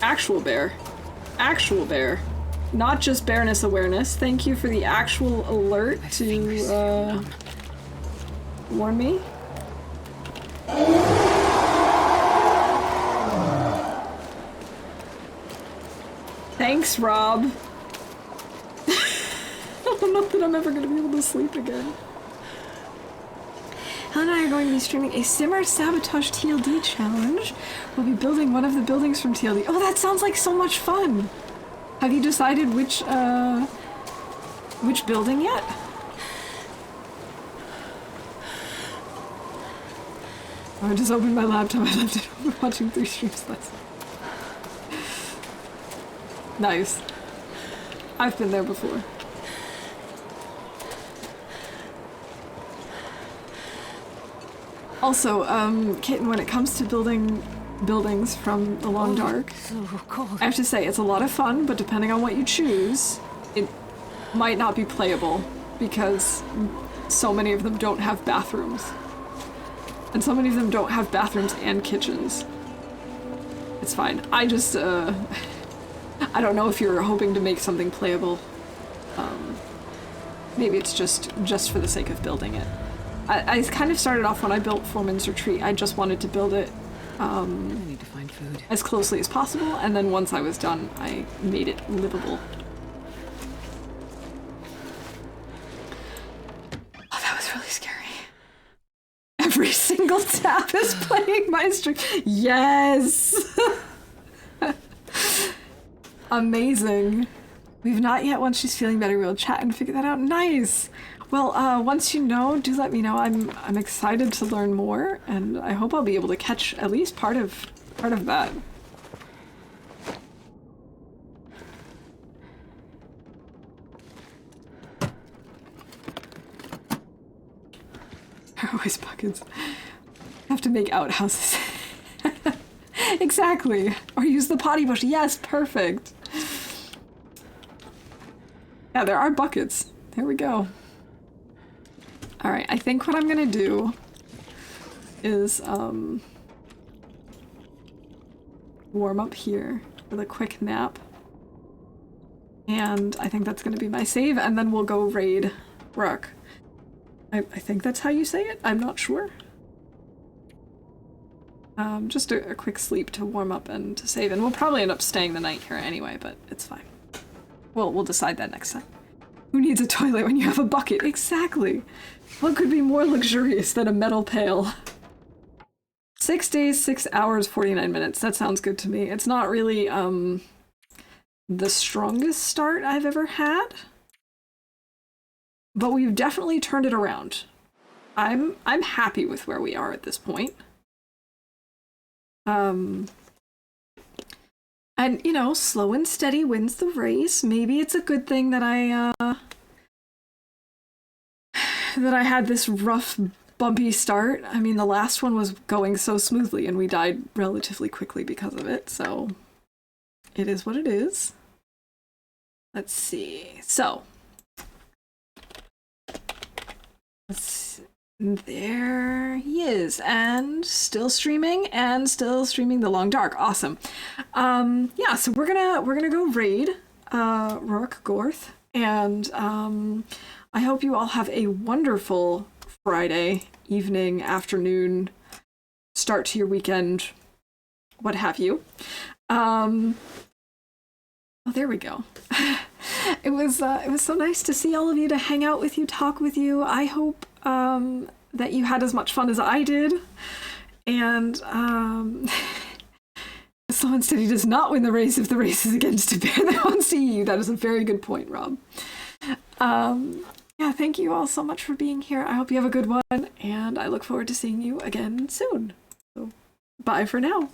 Actual bear. Actual bear. Not just bareness awareness. Thank you for the actual alert to, warn me. Thanks, Rob. I don't know that I'm ever going to be able to sleep again. Helen and I are going to be streaming a Simmer Sabotage TLD challenge. We'll be building one of the buildings from TLD. Oh, that sounds like so much fun! Have you decided which building yet? Oh, I just opened my laptop. I left it open watching 3 streams last night. Nice. I've been there before. Also, Kitten, when it comes to building buildings from The Long Dark, So cold. I have to say, it's a lot of fun, but depending on what you choose, it might not be playable, because so many of them don't have bathrooms. And so many of them don't have bathrooms and kitchens. It's fine. I just, I don't know if you're hoping to make something playable. Maybe it's just for the sake of building it. I kind of started off when I built Foreman's Retreat. I just wanted to build it I need to find food. as closely as possible, and then once I was done, I made it livable. Oh, that was really scary. Every single tab is playing my stream. Yes! Amazing. We've not yet. Once she's feeling better, we'll chat and figure that out. Nice! Well, once you know, do let me know. I'm excited to learn more, and I hope I'll be able to catch at least part of that. Always buckets. Have to make outhouses. Exactly. Or use the potty bush. Yes, perfect. Yeah, there are buckets. There we go. Alright, I think what I'm gonna do is, warm up here with a quick nap. And I think that's gonna be my save, and then we'll go raid Rook. I think that's how you say it. I'm not sure. Just a quick sleep to warm up and to save, and we'll probably end up staying the night here anyway, but it's fine. We'll decide that next time. Who needs a toilet when you have a bucket? Exactly. What could be more luxurious than a metal pail? 6 days, 6 hours, 49 minutes. That sounds good to me. It's not really, the strongest start I've ever had, but we've definitely turned it around. I'm happy with where we are at this point. And, you know, slow and steady wins the race. Maybe it's a good thing that I had this rough, bumpy start. I mean, the last one was going so smoothly and we died relatively quickly because of it, so it is what it is. Let's see. So, there he is, and still streaming The Long Dark. Awesome. Yeah, so we're gonna go raid Rourke Gorth, and I hope you all have a wonderful Friday evening, afternoon, start to your weekend, what have you. Oh, there we go. It was so nice to see all of you, to hang out with you, talk with you. I hope that you had as much fun as I did. And someone said he does not win the race if the race is against a bear that won't see you. That is a very good point, Rob. Yeah, thank you all so much for being here. I hope you have a good one, and I look forward to seeing you again soon. So, bye for now.